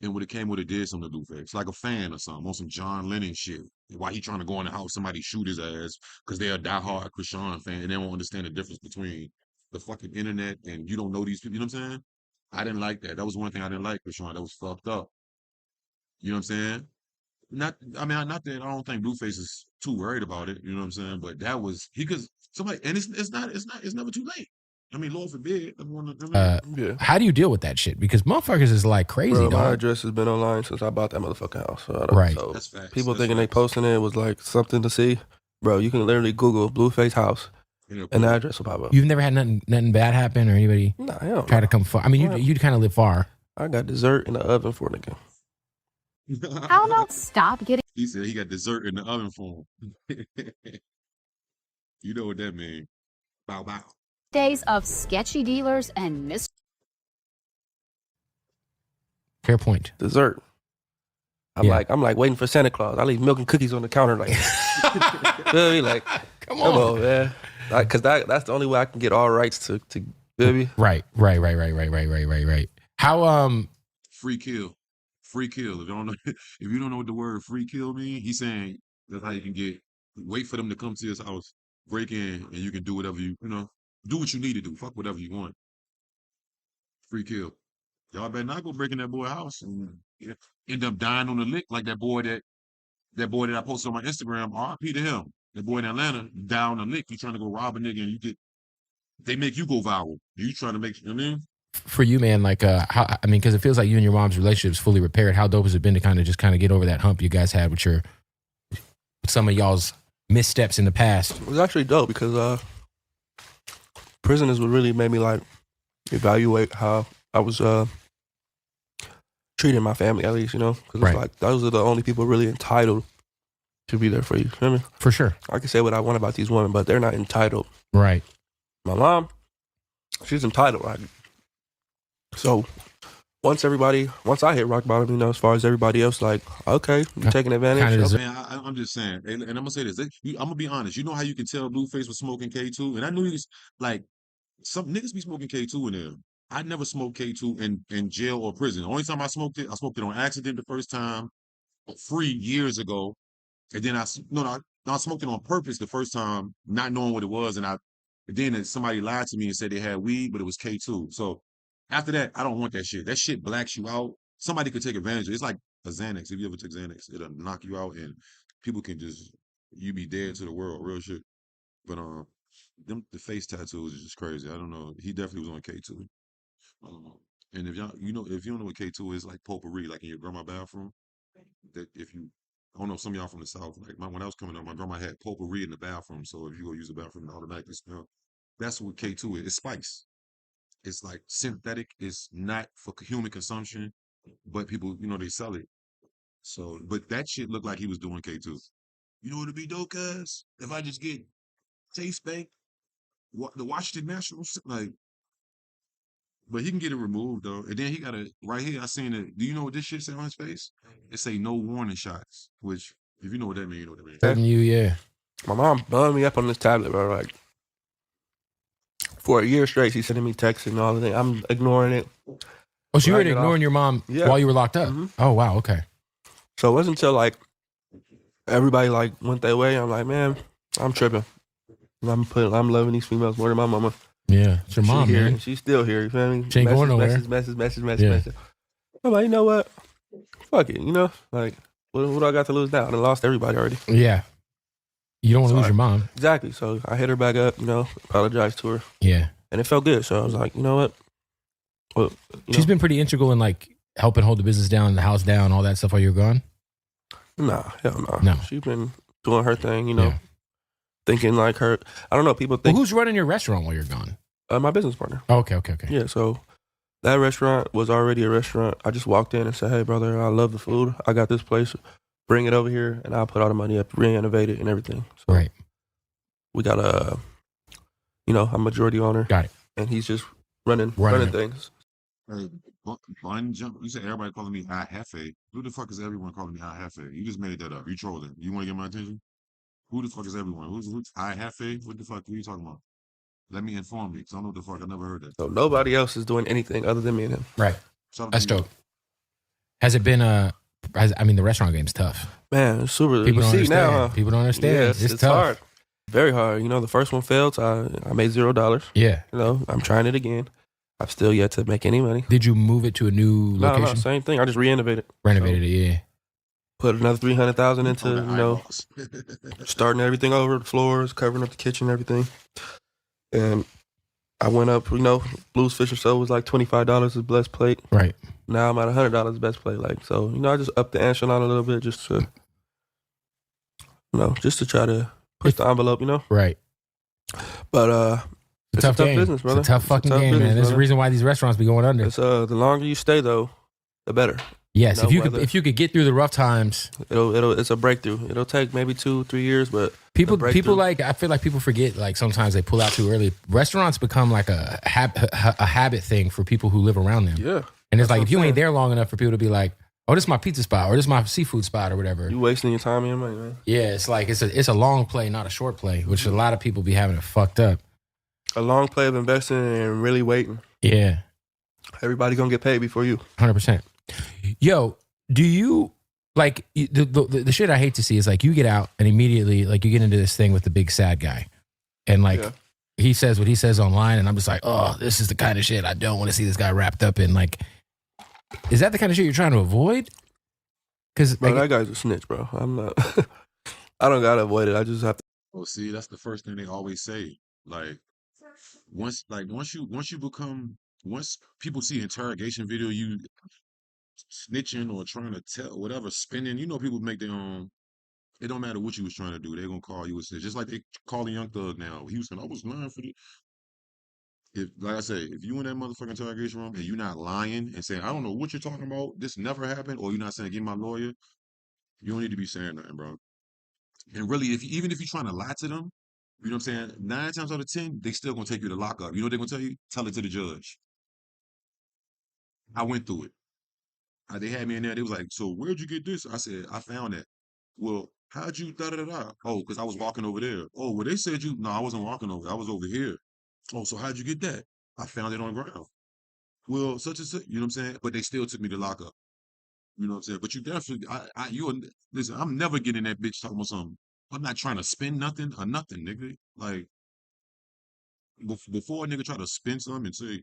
and would have did something to Blueface, like a fan or something, on some John Lennon shit. Why he trying to go in the house, somebody shoot his ass because they're a diehard Chrisean fan and they won't understand the difference between the fucking internet and you don't know these people. You know what I'm saying? I didn't like that. That was one thing I didn't like, Chrisean. That was fucked up. You know what I'm saying? not I mean not that I don't think Blueface is too worried about it, you know what I'm saying? But that was he could somebody and it's never too late. I mean, Lord forbid. Yeah. How do you deal with that shit? Because motherfuckers is like crazy, Bro, my dog. address has been online since I bought that motherfucking house. So I don't, Right. So That's facts. people That's thinking they facts. posting it was like something to see. Bro, you can literally Google Blueface house and the address will pop up. You've never had nothing bad happen or anybody Nah, hell try no. to come far? I mean, you kind of live far. I got dessert in the oven for the nigga. How about stop getting He said he got dessert in the oven for him. You know what that means. Bow bow. days of sketchy dealers and Fair point. Dessert. I'm Yeah. like waiting for Santa Claus. I leave milk and cookies on the counter like, feel me? Like, Come come on, man. Like, cause that's the only way I can get all rights to feel me? Right. How Free kill. Free kill. If you don't know what the word free kill means, he's saying that's how you can wait for them to come to his house, break in, and you can do whatever you do what you need to do. Fuck whatever you want. Free kill. Y'all better not go breaking that boy's house and end up dying on the lick like that boy that I posted on my Instagram. RP to him. That boy in Atlanta died on the lick. You trying to go rob a nigga and they make you go viral. You trying to make, you know what I mean? for you, man? Like, because it feels like you and your mom's relationship is fully repaired. How dope has it been to kind of get over that hump you guys had with some of y'all's missteps in the past? It was actually dope because prison is what really made me like evaluate how I was treating my family, at least, because Right. it's like those are the only people really entitled to be there for you. You feel me? For sure. I can say what I want about these women, but they're not entitled. Right. My mom, she's entitled. Like, so once I hit rock bottom, as far as everybody else, like, okay, you're taking advantage. Man, I'm just saying, and I'm gonna say this. I'm gonna be honest. You know how you can tell Blueface was smoking K2, and I knew he was like some niggas be smoking K2 in there. I never smoked K2 in jail or prison. The only time I smoked it on accident the first time, free years ago, and then I smoked it on purpose the first time, not knowing what it was, and then somebody lied to me and said they had weed, but it was K2. So after that, I don't want that shit. That shit blacks you out. Somebody could take advantage of it. It's like a Xanax. If you ever took Xanax, it'll knock you out and people can you be dead to the world, real shit. But the face tattoos is just crazy. I don't know. He definitely was on K2. And if you don't know what K2 is, like potpourri, like in your grandma bathroom, that I don't know, some of y'all from the South, like when I was coming up, my grandma had potpourri in the bathroom. So if you go use the bathroom, it automatically smell. That's what K2 is. It's spice. It's like synthetic. It's not for human consumption, but people, they sell it. So, but that shit looked like he was doing K2. You know what would be dope, cuz? If I just get Taste Bank, the Washington Nationals, like, but he can get it removed though. And then he got right here, I seen it. Do you know what this shit say on his face? It say no warning shots, which, if you know what that means, you know what that means. Telling you, yeah. My mom bummed me up on this tablet, bro. Like, for a year straight, she's sending me texts and all the things. I'm ignoring it. Oh, so you were ignoring your mom while you were locked up? Mm-hmm. Oh, wow, okay. So it wasn't until like everybody like went their way. I'm like, man, I'm tripping. I'm loving these females more than my mama. Yeah, it's your mom, here, man. She's still here. You feel me? She ain't going nowhere. Message. I'm like, you know what? Fuck it. Like, what do I got to lose now? I done lost everybody already. Yeah. You don't want to lose your mom. Exactly. So I hit her back up. Apologized to her. Yeah. And it felt good. So I was like, you know what? Well, She's been pretty integral in like helping hold the business down, the house down, all that stuff while you were gone. Nah, hell no. No. She's been doing her thing. Thinking like her. I don't know. People think. Well, who's running your restaurant while you're gone? My business partner. Oh, okay. Yeah. So that restaurant was already a restaurant. I just walked in and said, "Hey, brother, I love the food. I got this place. Bring it over here, and I'll put all the money up, renovate it, and everything." So right. We got a majority owner. Got it. And he's just running things. Hey, Bun jump. You said everybody calling me Hefe. Who the fuck is everyone calling me Hefe? You just made that up. You trolling. You want to get my attention? Who the fuck is everyone? Who's Hefe? What the fuck are you talking about? Let me inform you, because I don't know what the fuck. I never heard that. So nobody else is doing anything other than me and him. Right. That's dope. Has it been the restaurant game's tough. Man, it's super. People don't understand. Now, People don't understand. Yes, it's tough. Hard. Very hard. The first one failed. So I made $0. Yeah. I'm trying it again. I've still yet to make any money. Did you move it to a new location? No, same thing. I just renovated. Renovated it, yeah. put another 300,000 into, Oh, the eyeballs. starting everything over, the floors, covering up the kitchen, everything. And I went up, Blues Fish or So was like $25 as best plate. Right. Now I'm at $100 best plate. Like, so, I just upped the echelon a little bit just to, just to try to push the envelope, Right. But It's a tough game. business, brother. It's a tough fucking game, business, man. There's a brother. reason why these restaurants be going under. It's the longer you stay though, the better. Yes, if you could get through the rough times, it's a breakthrough. It'll take maybe 2-3 years, but people I feel like people forget, like sometimes they pull out too early. Restaurants become like a habit thing for people who live around them. Yeah. And it's like if you ain't there long enough for people to be like, oh, this is my pizza spot or this is my seafood spot or whatever. You wasting your time and your money, man. Yeah, it's like it's a long play, not a short play, which a lot of people be having it fucked up. A long play of investing and really waiting. Yeah. Everybody gonna get paid before you. 100%. Yo, do you like the shit I hate to see is like you get out and immediately like you get into this thing with the big sad guy, and like he says what he says online, and I'm just like, oh, this is the kind of shit I don't want to see this guy wrapped up in. Like, is that the kind of shit you're trying to avoid? Because that guy's a snitch, bro. I'm not. I don't gotta avoid it. I just have to. Oh, see, that's the first thing they always say. Like, once people see interrogation video, you snitching or trying to tell whatever, spinning, people make their own. It don't matter what you was trying to do, they're gonna call you a snitch. Just like they calling Young Thug now. He was saying, I was lying for you. If, like I say, if you in that motherfucking interrogation room and you're not lying and saying, I don't know what you're talking about, this never happened, or you're not saying, get my lawyer, you don't need to be saying nothing, bro. And really, even if you're trying to lie to them, you know what I'm saying? 9 times out of 10, they still gonna take you to lockup. You know what they're gonna tell you? Tell it to the judge. I went through it. They had me in there. They was like, so where'd you get this? I said, I found that. Well, how'd you da-da-da-da? Oh, because I was walking over there. Oh, well, they said no, I wasn't walking over there. I was over here. Oh, so how'd you get that? I found it on the ground. Well, such and such, you know what I'm saying? But they still took me to lockup. You know what I'm saying? But you definitely, listen, I'm never getting that bitch talking about something. I'm not trying to spin nothing or nothing, nigga. Like, before a nigga try to spin something and say,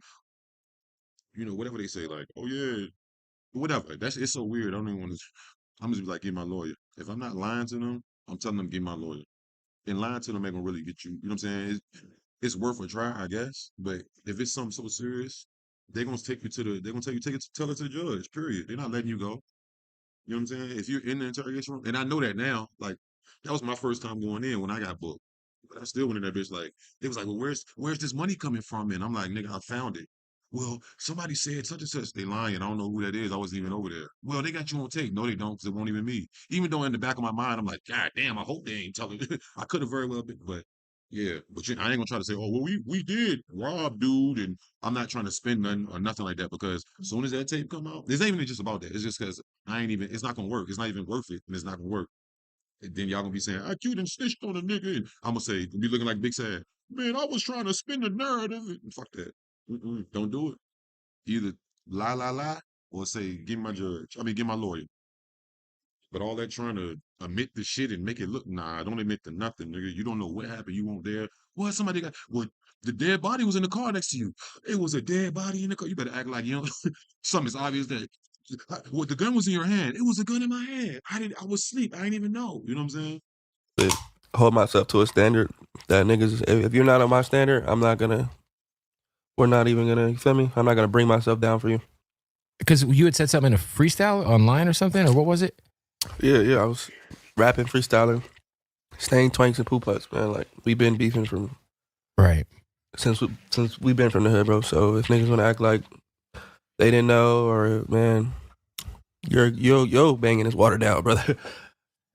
whatever they say, like, oh yeah, whatever. It's so weird. I don't even want to. I'm just be like, get my lawyer. If I'm not lying to them, I'm telling them get my lawyer. And lying to them ain't gonna really get you. You know what I'm saying? It's worth a try, I guess. But if it's something so serious, they're gonna take you to the. They're gonna tell it to the judge. Period. They're not letting you go. You know what I'm saying? If you're in the interrogation room, and I know that now, like that was my first time going in when I got booked. But I still went in that bitch like they was like, well, where's this money coming from? And I'm like, nigga, I found it. Well, somebody said such and such. They lying. I don't know who that is. I wasn't even over there. Well, they got you on tape. No, they don't, because it won't even me. Even though in the back of my mind, I'm like, God damn, I hope they ain't telling. I could have very well been, but yeah. But I ain't gonna try to say, oh, well, we did rob dude, and I'm not trying to spend nothing or nothing like that, because as soon as that tape come out, it's not even just about that. It's just because it's not gonna work. It's not even worth it, and it's not gonna work. And then y'all gonna be saying, IQ done snitched on a nigga, and I'm gonna say, be looking like Big Sad. Man, I was trying to spin the narrative. Fuck that. Don't do it. Either lie, or say, give my judge. Give my lawyer. But all that trying to admit the shit and make it look, nah, don't admit to nothing, nigga. You don't know what happened. You weren't there. Well, somebody got, well, the dead body was in the car next to you. It was a dead body in the car. You better act like, something's obvious that, well, the gun was in your hand. It was a gun in my hand. I was asleep. I didn't even know. You know what I'm saying? Hold myself to a standard that niggas, if you're not on my standard, we're not even gonna, you feel me? I'm not gonna bring myself down for you. Because you had said something in a freestyle online or something, or what was it? Yeah, I was rapping, freestyling, staying twanks and poo-putts, man. Like, we've been beefing from right since we've been from the hood, bro. So if niggas wanna act like they didn't know, or man, yo banging is watered down, brother.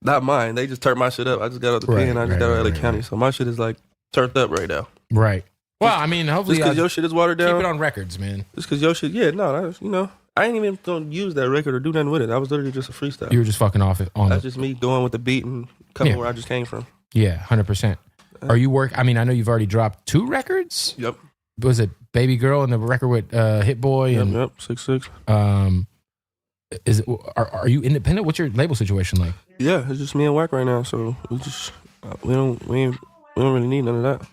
Not mine. They just turned my shit up. I just got out the pen. I just got out of the county, so my shit is like turned up right now. Right. Well, hopefully, just because your shit is watered down, keep it on records, man. Just because your shit, I ain't even gonna use that record or do nothing with it. I was literally just a freestyle. You were just fucking off it on. That's just me going with the beat and coming where I just came from. Yeah, 100%. Are you I know you've already dropped 2 records. Yep. Was it Baby Girl and the record with Hit Boy? Yep, and 6'6". Are you independent? What's your label situation like? Yeah, it's just me and Wack right now. So we don't really need none of that.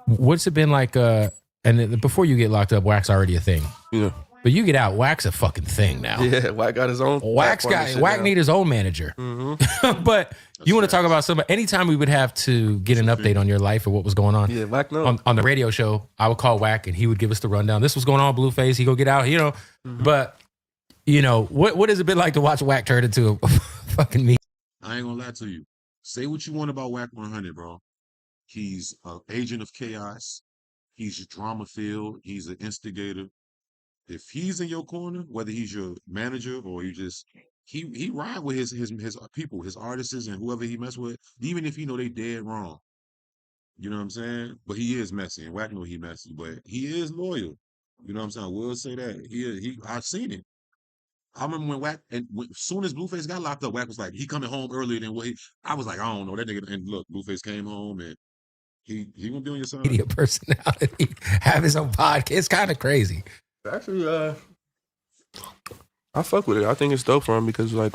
What's it been like? And before you get locked up, Wack's already a thing. Yeah. But you get out, Wack's a fucking thing now. Yeah, Wack got his own. Wack need his own manager. But you want to talk about somebody? Anytime we would have to get an update on your life or what was going on, Yeah, Wack knows. on the radio show, I would call Wack and he would give us the rundown. This was going on, Blueface. He go get out, you know. But you know what has it been like to watch Wack turn into a fucking me? I ain't gonna lie to you. Say what you want about Whack 100, bro. He's an agent of chaos. He's drama filled. He's an instigator. If he's in your corner, whether he's your manager or you just he ride with his people, his artists and whoever he mess with, even if you know they dead wrong. You know what I'm saying? But he is messy, and Wack know he messy, but he is loyal. You know what I'm saying? I will say that. I've seen it. I remember when Wack, and as soon as Blueface got locked up, Wack was like, he coming home earlier than what I was like, I don't know, that nigga, and look, Blueface came home, and he gonna be on your side. Media personality, have his own podcast. It's kind of crazy. Actually, I fuck with it. I think it's dope for him because like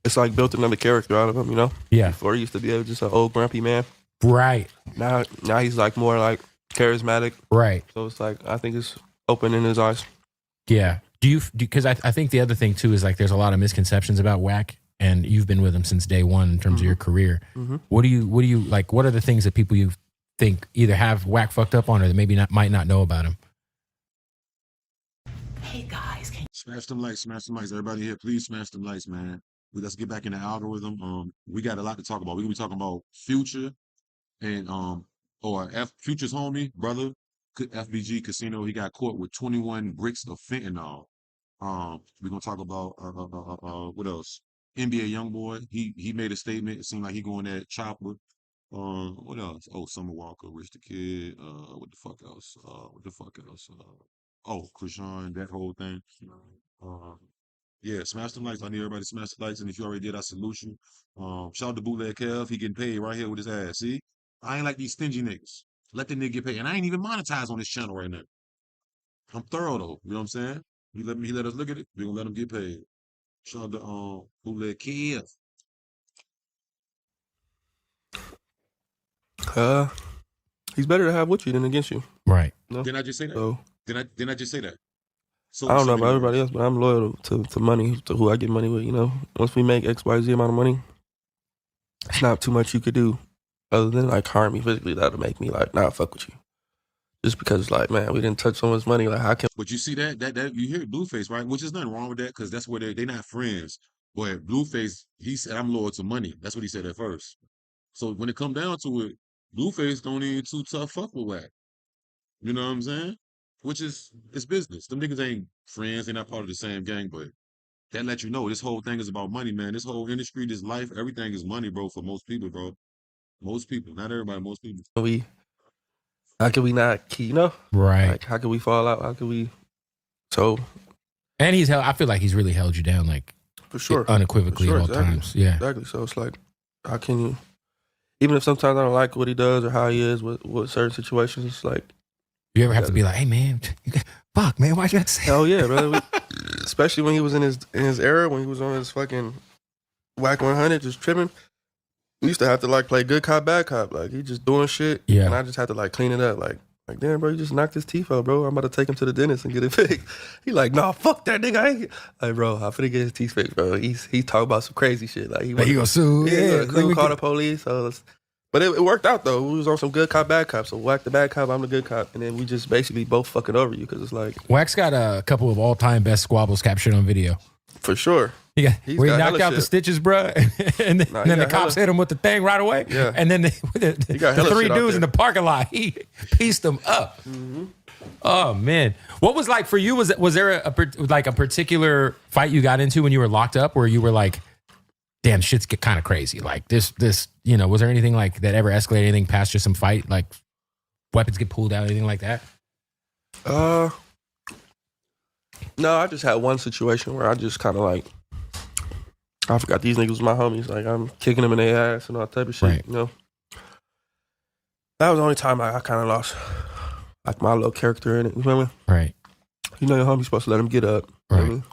it's like built another character out of him, you know? Yeah. Before he used to be just an old grumpy man. Right. Now he's like more like charismatic. Right. So it's like I think it's opening his eyes. Yeah. Because I think the other thing too is like there's a lot of misconceptions about Wack, and you've been with him since day one in terms of your career. What do you like? What are the things that people you think either have Wack fucked up on or that maybe might not know about him? Hey guys, Smash them lights, everybody here, please smash them lights, man. Let's get back in the algorithm. We got a lot to talk about. We're gonna be talking about Future and Future's homie, brother, FBG Casino. He got caught with 21 bricks of fentanyl. We're gonna talk about what else? NBA YoungBoy. He made a statement. It seemed like he going at Chopper. What else? Oh, Summer Walker, Rich the Kid. What the fuck else? Chrisean, that whole thing. Yeah, smash them lights. I need everybody to smash the lights. And if you already did, I salute you. Shout out to Bootleg Kev. He getting paid right here with his ass. See? I ain't like these stingy niggas. Let the nigga get paid. And I ain't even monetized on this channel right now. I'm thorough though. You know what I'm saying? He let us look at it. We gonna let him get paid. Shout out to Bootleg Kev. He's better to have with you than against you. Right. No? Didn't I just say that? So, Didn't I just say that? So, I don't know about everybody else, but I'm loyal to money, to who I get money with. You know, once we make XYZ amount of money, it's not too much you could do other than like harm me physically. That'll make me like, nah, fuck with you. Just because like, man, we didn't touch someone's money. Like, how can? But you see that you hear Blueface, right? Which is nothing wrong with that because that's where they're not friends. But Blueface, he said, I'm loyal to money. That's what he said at first. So when it come down to it, Blueface don't even too tough fuck with Wack. You know what I'm saying? Which is, it's business. Them niggas ain't friends. They're not part of the same gang, but that let you know this whole thing is about money, man. This whole industry, this life, everything is money, bro, for most people, bro. Most people. Not everybody, most people. How can we not, you know? Right. Like, how can we fall out? How can we? So. And I feel like he's really held you down, like, for sure. Unequivocally for sure, at all times. Yeah. Exactly. So it's like, how can you, even if sometimes I don't like what he does or how he is with certain situations, it's like. You ever have to be like, hey, man, fuck, man, why'd you have to say hell yeah, brother. Especially when he was in his era, when he was on his fucking Wack 100, just tripping. We used to have to like play good cop, bad cop. Like he just doing shit. Yeah. And I just had to like clean it up. Like damn, bro, you just knocked his teeth out, bro. I'm about to take him to the dentist and get it fixed. He like, nah, fuck that nigga. I ain't. Like, bro, I'm finna get his teeth fixed, bro. He's talking about some crazy shit. Like he gonna sue. Yeah, call the police. So but it worked out though. We was on some good cop, bad cop. So Wack the bad cop, I'm the good cop, and then we just basically both fucking over you because it's like Wack's got a couple of all-time best squabbles captured on video. For sure. Where he knocked knocked out the stitches, bro, and then the cops hit him with the thing right away. Yeah. And then the three dudes in the parking lot, he pieced them up. Mm-hmm. Oh man, what was like for you? Was there a particular fight you got into when you were locked up where you were like, damn, shit's get kind of crazy? Like this, you know, was there anything like that ever escalated anything past just some fight, like weapons get pulled out, anything like that? No, I just had one situation where I just kind of like, I forgot these niggas was my homies. Like I'm kicking them in their ass and all type of shit. Right. You know, that was the only time I kind of lost like my little character in it. You feel me? Right. You know, your homie's supposed to let him get up. Right. You know what I mean?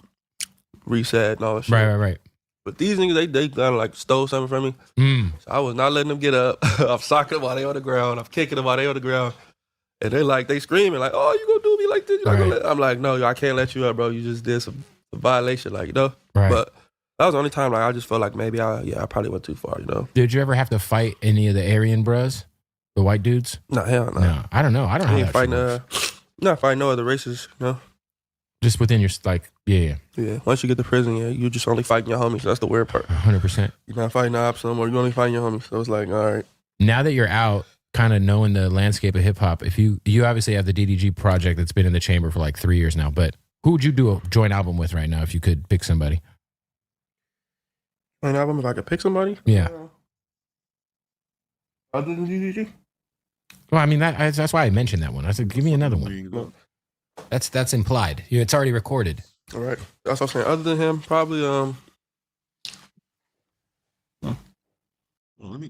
Reset and all that shit. Right. But these niggas, they kind of like stole something from me. So I was not letting them get up. I'm socking them while they on the ground. I'm kicking them while they on the ground. And they screaming like, oh, you gonna do me like this. I'm like, no, I can't let you up, bro. You just did some violation, like, you know. Right. But that was the only time like I just felt like maybe I probably went too far, you know. Did you ever have to fight any of the Aryan bros, the white dudes? No, hell no. No, I don't know. I don't know. I ain't fighting. Not fighting no other races, you know. Just within your like, yeah. Once you get to prison, you just only fighting your homies. That's the weird part. 100%. You're not fighting the ops no more. You only fighting your homies. So it's like, all right. Now that you're out, kind of knowing the landscape of hip hop, if you obviously have the DDG project that's been in the chamber for like 3 years now, but who would you do a joint album with right now if you could pick somebody? An album if I could pick somebody? Yeah. Other than DDG? Well, I mean that's why I mentioned that one. I said, give me another one. That's implied. It's already recorded. All right. That's what I'm saying. Other than him, probably Well, let me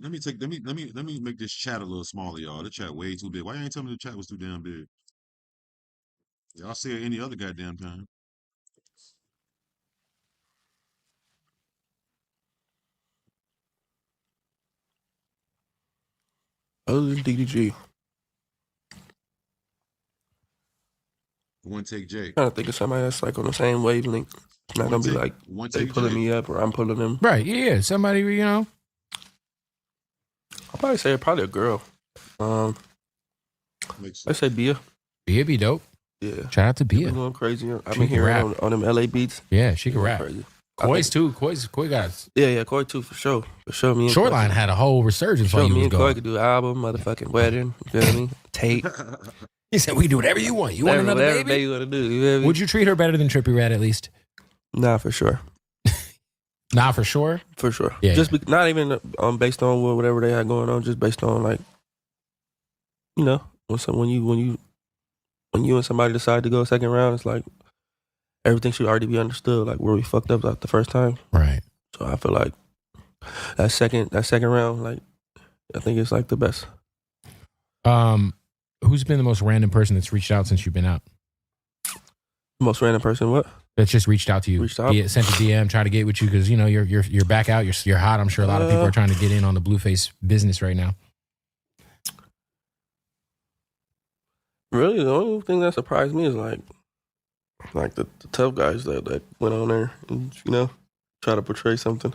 make this chat a little smaller, y'all. The chat way too big. Why you ain't telling me the chat was too damn big? Y'all say it any other goddamn time. other than DDG. One take Jake. Trying to think of somebody that's like on the same wavelength. It's not gonna be like they pulling me up or I'm pulling them. Right, yeah. Somebody, I'll probably say probably a girl. Let's say Bia. Bia be dope. Yeah. Shout out to Been Bia. going crazy. I've She been can hearing rap. on them LA beats. Yeah, she can Going rap. crazy. Koi's too. Koi got Yeah, Koi too for sure. For sure. Me and Shoreline Koi, had a whole resurgence for while sure, you me was and Koi going. could do an album, motherfucking wedding. You feel me? Tape. He said, "We do whatever you want. You want another whatever baby? you want to do. You feel me? Would you treat her better than Trippie Redd at least?" Nah, for sure. Nah, for sure. For sure. Yeah. Just not even based on whatever they had going on. Just based on like, you know, when you and somebody decide to go second round, it's like everything should already be understood. Like where we fucked up like the first time. Right. So I feel like that second round, like I think it's like the best. Who's been the most random person that's reached out since you've been out? Most random person, what? That's just reached out to you. Reached out? Sent a DM, try to get with you because you know you're back out. You're hot. I'm sure a lot of people are trying to get in on the Blueface business right now. Really, the only thing that surprised me is like the tough guys that went on there and, you know, try to portray something.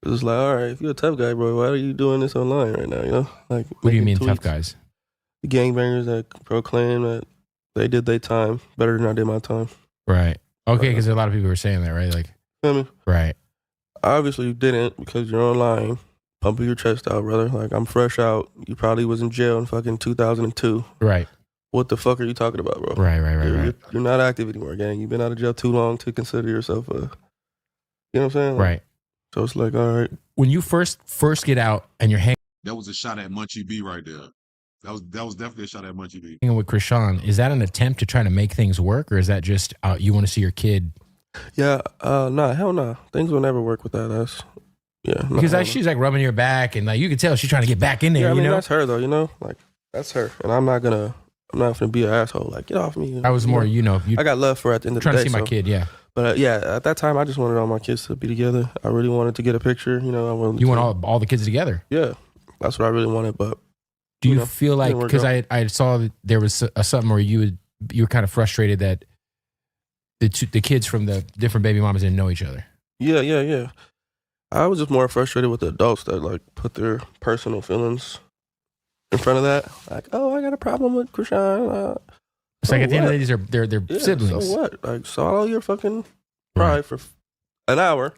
It was like, all right, if you're a tough guy, bro, why are you doing this online right now? You know, like What do you mean, tweets. tough guys? The gangbangers that proclaim that they did their time better than I did my time. Right. Okay, because a lot of people were saying that, right? Like, Feel me? right. Obviously, you didn't because you're online, pumping your chest out, brother. Like, I'm fresh out. You probably was in jail in fucking 2002. Right. What the fuck are you talking about, bro? Right. You're not active anymore, gang. You've been out of jail too long to consider yourself a, you know what I'm saying? Like, Right. So it's like, all right. When you first get out and you're hanging That was a shot at Munchie B right there. That was definitely a shot at Munchie B. with Chrisean, is that an attempt to try to make things work, or is that just you want to see your kid? Yeah, nah, hell nah. Things will never work with that. That's, yeah. Because she's like rubbing your back, and like you can tell she's trying to get back in there. Yeah, I mean, you know, that's her though, you know? Like, that's her. And I'm not gonna be an asshole. Like, get off me. I was more, you I got love for her at the end of the trying day. to see my so- kid. Yeah. But yeah, at that time, I just wanted all my kids to be together. I really wanted to get a picture. You know, I wanted You to, want all the kids together. Yeah, that's what I really wanted. But Do you know, feel like, didn't work because out. I saw that there was something where you were kind of frustrated that the kids from the different baby mamas didn't know each other. yeah. I was just more frustrated with the adults that like put their personal feelings in front of that. Like, oh, I got a problem with Chrisean. It's like so at the end of what? the day, they're Yeah, siblings. So what? Like, swallow your fucking pride for an hour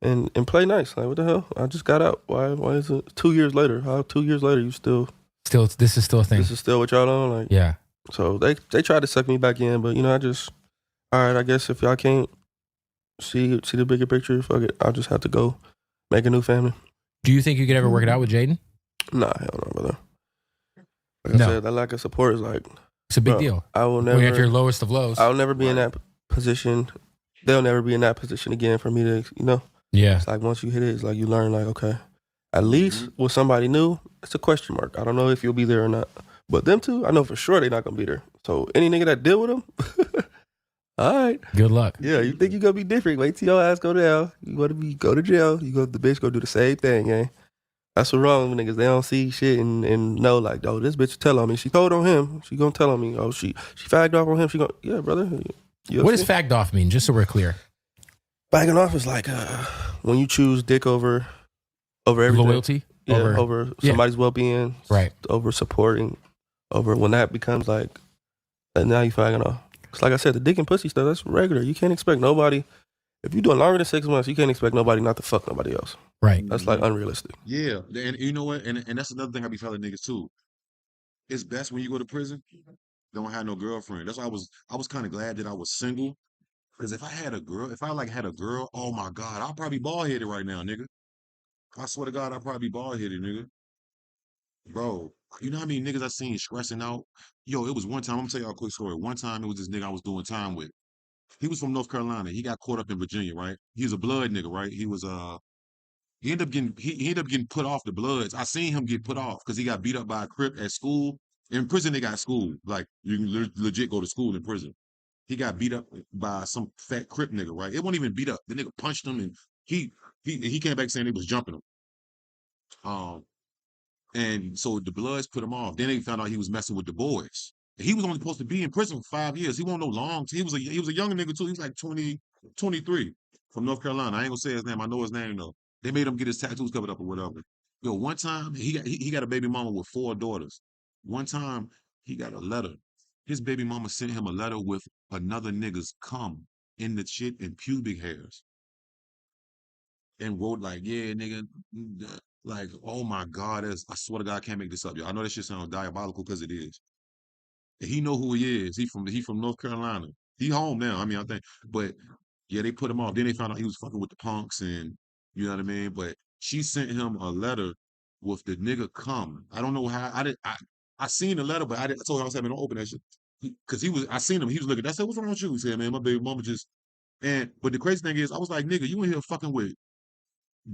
and play nice. Like, what the hell? I just got out. Why is it 2 years later? How 2 years later you still This is still a thing. this is still what y'all on? Like, Yeah. so they tried to suck me back in, but you know, I just, all right, I guess if y'all can't see the bigger picture, fuck it. I'll just have to go make a new family. Do you think you could ever work it out with Jaden? Nah, hell no, brother. Like No. I said, that lack of support is like, It's a big bro, deal. I will When you're at never, your lowest of lows. I'll never be in that position. They'll never be in that position again for me to, you know. Yeah. It's like once you hit it, it's like you learn, like, okay, at least with somebody new, it's a question mark. I don't know if you'll be there or not. But them two, I know for sure they're not going to be there. So any nigga that deal with them, all right. Good luck. Yeah, you think you're going to be different. Wait till your ass go down. You want to go to jail. You go, the bitch go do the same thing, eh? That's what wrong with niggas. They don't see shit and know like, oh, this bitch tell on me. She told on him. She gonna tell on me. Oh, she fagged off on him. She gonna, yeah, brother. What does fagged off mean? Just so we're clear. Fagging off is like when you choose dick over everything. Loyalty? Yeah, over somebody's well-being. Right. Over supporting. Over when that becomes like, and now you fagging off. Cause like I said, the dick and pussy stuff, that's regular. You can't expect nobody, if you're doing longer than 6 months, you can't expect nobody not to fuck nobody else. Right. That's like unrealistic. Yeah, and you know what? And that's another thing I be telling niggas too. It's best when you go to prison, don't have no girlfriend. That's why I was kind of glad that I was single. Because if I had a girl, oh my God, I'll probably bald headed right now, nigga. I swear to God, I'll probably be bald headed, nigga. Bro, you know how many niggas I seen stressing out? Yo, it was one time, I'm gonna tell y'all a quick story. One time it was this nigga I was doing time with. He was from North Carolina. He got caught up in Virginia, right? He was a blood nigga, right? He ended up getting put off the Bloods. I seen him get put off because he got beat up by a Crip at school. In prison, they got school. Like you can legit go to school in prison. He got beat up by some fat Crip nigga, right? It wasn't even beat up. The nigga punched him and he came back saying he was jumping him. Um, and so the Bloods put him off. Then they found out he was messing with the boys. He was only supposed to be in prison for 5 years. He wasn't no long. He was a younger nigga too. He was like 20, 23 from North Carolina. I ain't gonna say his name. I know his name though. They made him get his tattoos covered up or whatever. Yo, one time he got a baby mama with 4 daughters. One time he got a letter. His baby mama sent him a letter with another nigga's cum in the shit and pubic hairs. And wrote like, yeah, nigga, like, oh my God, I swear to God, I can't make this up, yo. I know that shit sounds diabolical because it is. And he know who he is. He from North Carolina. He home now. I mean, I think, but yeah, they put him off. Then they found out he was fucking with the punks, and you know what I mean. But she sent him a letter with the nigga cum. I don't know how. I seen the letter, but I told him I was having to open that shit because I seen him. He was looking. I said, "What's wrong with you?" He said, "Man, my baby mama just." But the crazy thing is, I was like, "Nigga, you in here fucking with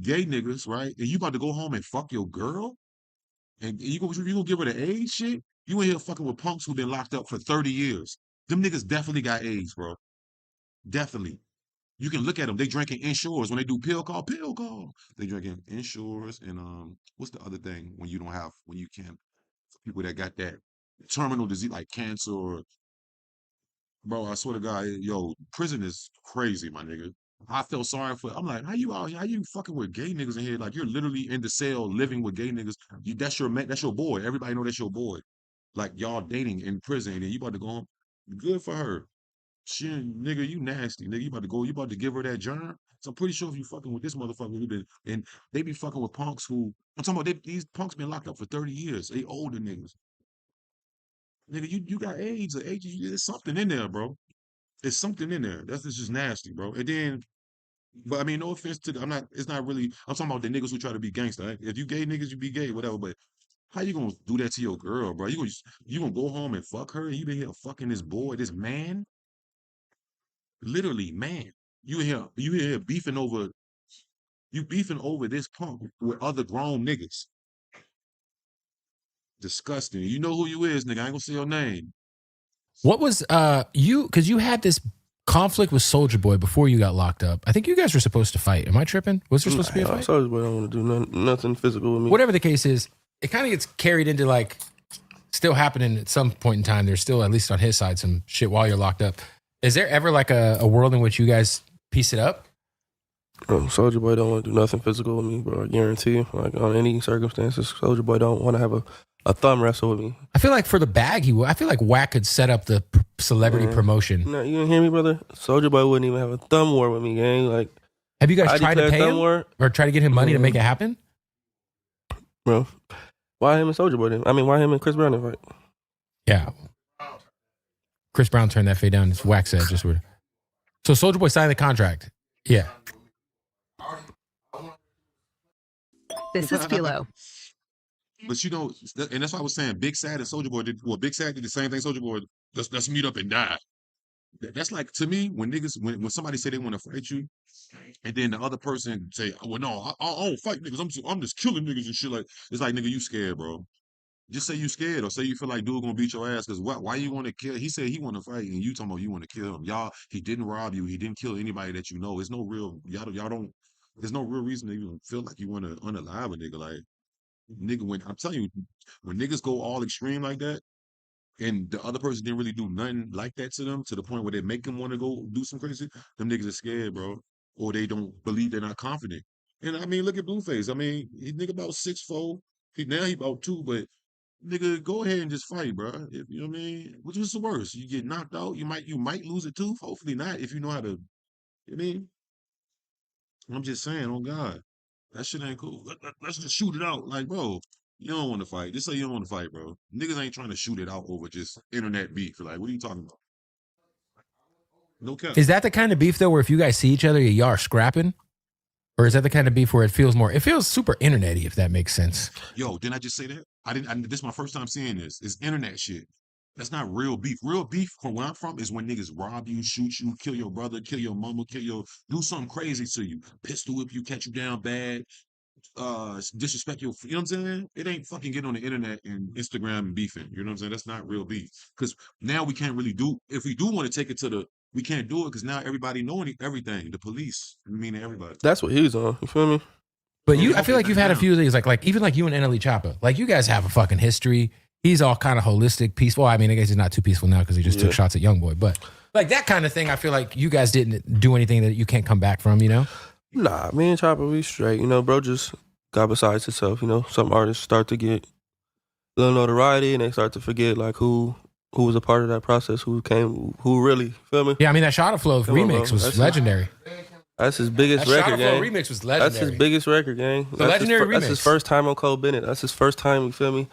gay niggas, right? And you about to go home and fuck your girl, and you gonna give her the AIDS shit? You in here fucking with punks who been locked up for 30 years. Them niggas definitely got AIDS, bro. Definitely. You can look at them. They drinking Insurers when they do pill call. Pill call. They drinking Insurers and what's the other thing when you can't, for people that got that terminal disease like cancer or, bro, I swear to God, yo, prison is crazy, my nigga. I feel sorry for. I'm like, how you out here? How you fucking with gay niggas in here? Like you're literally in the cell living with gay niggas. That's your man. That's your boy. Everybody know that's your boy. Like y'all dating in prison, and then you about to go home. Good for her. Shit, nigga, you nasty, nigga. You about to go. You about to give her that germ. So I'm pretty sure if you fucking with this motherfucker who been and they be fucking with punks who I'm talking about. These punks been locked up for 30 years. They older niggas. Nigga, you got AIDS or AIDS. There's something in there, bro. There's something in there. That's just nasty, bro. And then, but I mean, no offense to I'm not. It's not really. I'm talking about the niggas who try to be gangster. Right? If you gay niggas, you be gay, whatever. But how you gonna do that to your girl, bro? You gonna go home and fuck her? And you been here fucking this boy, this man, literally man. You here beefing over this punk with other grown niggas. Disgusting. You know who you is, nigga. I ain't gonna say your name. What was you? Because you had this conflict with Soldier Boy before you got locked up. I think you guys were supposed to fight. Am I tripping? Was there supposed to be a fight? Soldier Boy don't want to do nothing physical with me. Whatever the case is, it kind of gets carried into like still happening at some point in time. There's still, at least on his side, some shit while you're locked up. Is there ever like a world in which you guys piece it up? Soldier Boy don't want to do nothing physical with me, bro. I guarantee you. Like on any circumstances, Soldier Boy don't want to have a thumb wrestle with me. I feel like for the bag, I feel like Wack could set up the celebrity promotion. No, you didn't hear me, brother? Soldier Boy wouldn't even have a thumb war with me, gang. Like, have you guys tried to pay him or try to get him money to make it happen? Bro, why him and Soldier Boy then? I mean, why him and Chris Brown then fight? Yeah. Chris Brown turned that fade down. It's Wack said just weird. So Soldier Boy signed the contract. Yeah. This is Philo. But you know, and that's why I was saying Big Sad and Soldier Boy Big Sad did the same thing Soldier Boy. Let's meet up and die. That's like, to me, when when somebody say they want to fight you, and then the other person say, well, no, I don't fight niggas. I'm just killing niggas and shit. Like, it's like, nigga, you scared, bro. Just say you scared or say you feel like dude gonna beat your ass because why you want to kill? He said he want to fight and you talking about you want to kill him. Y'all, he didn't rob you. He didn't kill anybody that you know. It's no real, y'all don't, there's no real reason to even feel like you want to unalive a nigga. Like, Nigga, when I'm telling you, when niggas go all extreme like that, and the other person didn't really do nothing like that to them to the point where they make them want to go do some crazy, them niggas are scared, bro. Or they don't believe they're not confident. And I mean, look at Blueface. I mean, he nigga about 6'4". Now he about 2, but nigga, go ahead and just fight, bro. You know what I mean? Which is the worst? You get knocked out, you might lose a tooth. Hopefully not, if you know how to. You know what I mean? I'm just saying, oh God, that shit ain't cool. Let's just shoot it out. Like, bro, you don't want to fight. Just say you don't want to fight, bro. Niggas ain't trying to shoot it out over just internet beef. Like, what are you talking about? No cap. Is that the kind of beef though, where if you guys see each other, y'all are scrapping? Or is that the kind of beef where it feels super internet-y, if that makes sense? Yo, didn't I just say that? This is my first time seeing this. It's internet shit. That's not real beef. Real beef from where I'm from is when niggas rob you, shoot you, kill your brother, kill your mama, do something crazy to you. Pistol whip you, catch you down bad, disrespect your, you know what I'm saying? It ain't fucking get on the internet and Instagram and beefing. You know what I'm saying? That's not real beef. Because now we can't really do, if we do want to take it to the, we can't do it because now everybody knowing everything. The police, I mean everybody. That's what he was on. You feel me? But I feel like you've had a few of these, like even like you and NLE Choppa. Like you guys have a fucking history. He's all kind of holistic, peaceful. I mean, I guess he's not too peaceful now because he just took shots at Youngboy. But like that kind of thing, I feel like you guys didn't do anything that you can't come back from, you know? Nah, me and Chopper, we straight. You know, bro just got besides himself. You know, some artists start to get a little notoriety and they start to forget like who was a part of that process, who really, feel me? Yeah, I mean, that Shot of Flow remix was legendary. That's his biggest record, gang. Remix was legendary. That's his biggest record, gang. The legendary remix. That's his first time on Cole Bennett. That's his first time, you feel me?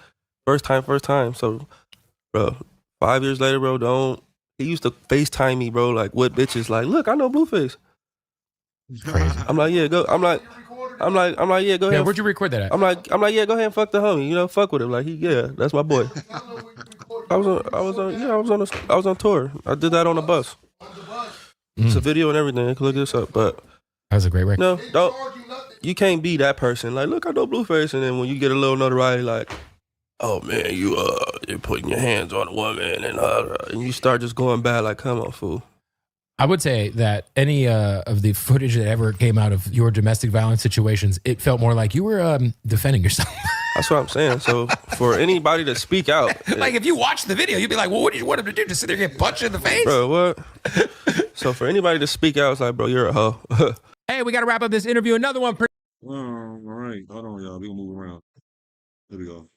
First time. So, bro, 5 years later, bro, he used to FaceTime me, bro, like, what bitches? Like, look, I know Blueface. Crazy. I'm like, yeah, go. I'm like, yeah, go ahead. Yeah, where'd you record that at? I'm like, yeah, go ahead and fuck the homie. You know, fuck with him. Like, that's my boy. I was on tour. I did that on a bus. It's a video and everything. You can look this up, but that was a great record. No, you can't be that person. Like, look, I know Blueface, and then when you get a little notoriety, like, oh man, you're putting your hands on a woman, and you start just going bad. Like, come on, fool. I would say that any of the footage that ever came out of your domestic violence situations, it felt more like you were defending yourself. That's what I'm saying. So for anybody to speak out, like if you watch the video, you'd be like, well, what did you want him to do? Just sit there and get punched in the face? Bro, what? So for anybody to speak out, it's like, bro, you're a hoe. Hey, we got to wrap up this interview. Another one. All right. Hold on, y'all. We gonna move around. There we go.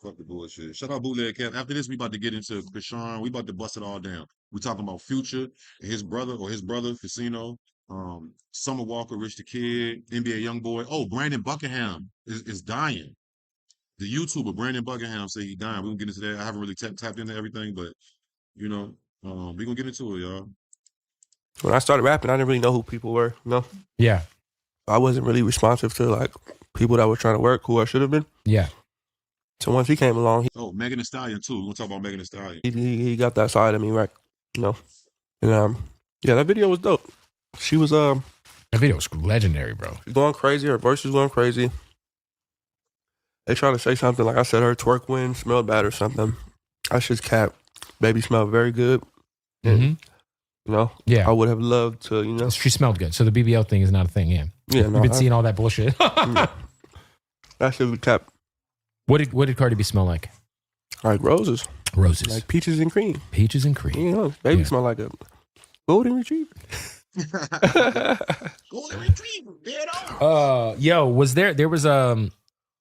Fuck the bullshit. Shout out Bootleg Cap. After this, we about to get into Chrisean. We about to bust it all down. We talking about Future and his brother Casino, Summer Walker, Rich the Kid, NBA Youngboy. Oh, Brandon Buckingham is dying. The YouTuber Brandon Buckingham say he dying. We gonna get into that. I haven't really tapped into everything, but you know, we gonna get into it, y'all. When I started rapping, I didn't really know who people were. You know? Yeah. I wasn't really responsive to like people that were trying to work, who I should have been. Yeah. So once he came along, Megan Thee Stallion too. We're gonna talk about Megan Thee Stallion. He got that side of me, right? You know, and yeah, that video was dope. She was that video was legendary, bro. She's going crazy. Her voice was going crazy. They try to say something like I said her twerk win smelled bad or something. I just cap. Baby smelled very good. Mm-hmm. You know, yeah. I would have loved to. You know, she smelled good. So the BBL thing is not a thing. Yeah. Yeah. You've been seeing all that bullshit. That should be cap. What did Cardi B smell like? Like roses. Roses. Like peaches and cream. Peaches and cream. You know, baby smell like a golden retriever. Golden retriever. Dead on. Yo,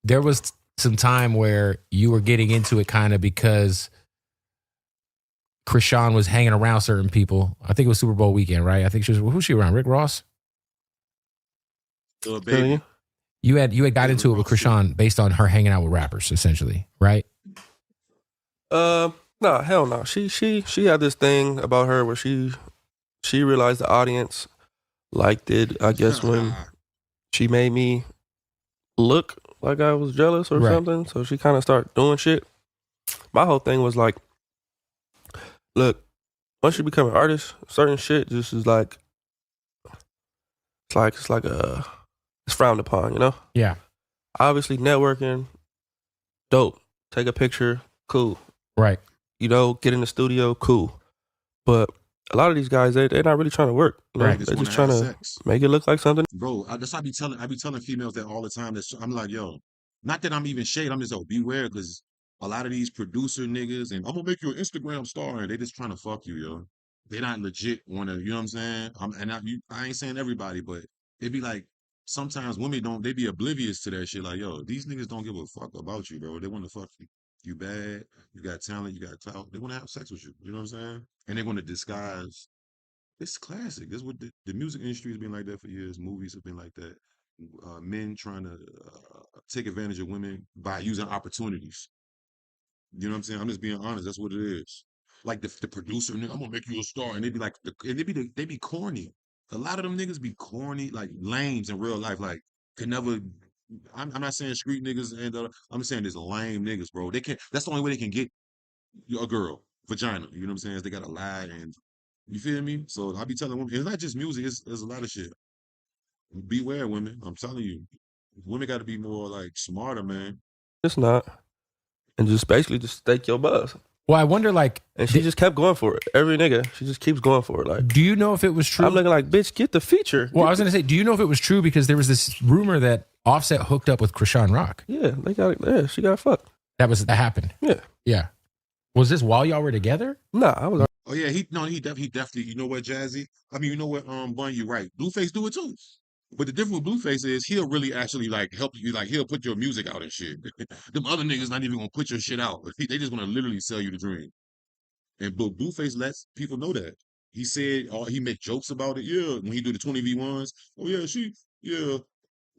there was some time where you were getting into it kind of because Chrisean was hanging around certain people. I think it was Super Bowl weekend, right? I think who's she around? Rick Ross? Baby. You had got into it with Chrisean based on her hanging out with rappers, essentially, right? No, hell no. She had this thing about her where she realized the audience liked it, I guess, when she made me look like I was jealous or something. So she kind of started doing shit. My whole thing was like, look, once you become an artist, certain shit just is like, it's frowned upon, you know? Yeah. Obviously, networking, dope. Take a picture, cool. Right. You know, get in the studio, cool. But a lot of these guys, they're not really trying to work. You know? Right. They're just trying to make it look like something. Bro, I be telling females that all the time. I'm like, yo, Not that I'm even shade. I'm just beware because a lot of these producer niggas and I'm gonna make you an Instagram star and they just trying to fuck you, yo. They not legit wanna, you know what I'm saying? I ain't saying everybody, but it be like sometimes women don't they be oblivious to that shit. Like, yo, these niggas don't give a fuck about you, bro. They want to fuck you. You bad, you got talent, you got clout. They want to have sex with you. You know what I'm saying? And they're gonna disguise. It's classic. This is what the music industry has been like that for years. Movies have been like that. Men trying to take advantage of women by using opportunities. You know what I'm saying? I'm just being honest. That's what it is. Like the producer, nigga, I'm gonna make you a star, and they be like, they be corny. A lot of them niggas be corny, like lames in real life. Like could never. I'm not saying street niggas, and I'm saying there's lame niggas, bro. They can't. That's the only way they can get a girl vagina. You know what I'm saying? Is they gotta lie and you feel me? So I be telling women, it's not just music. It's a lot of shit. Beware, women. I'm telling you, women got to be more like smarter, man. It's not. And just basically just stake your buzz. Well, I wonder, like, and she just kept going for it. Every nigga, she just keeps going for it. Like, do you know if it was true? I'm looking like, bitch, get the feature. Well, I was gonna say, do you know if it was true? Because there was this rumor that Offset hooked up with Chrisean Rock. Yeah, they got. Yeah, she got fucked. That happened. Yeah, yeah. Was this while y'all were together? Nah, I was. Oh yeah, he definitely. You know what, Jazzy? I mean, you know what, Bun, you're right. Blueface do it too. But the difference with Blueface is he'll really actually like help you, like he'll put your music out and shit. Them other niggas not even gonna put your shit out. They just gonna literally sell you the dream. And Blueface lets people know that. He said he make jokes about it. Yeah, when he do the 20v1s. Oh yeah, yeah.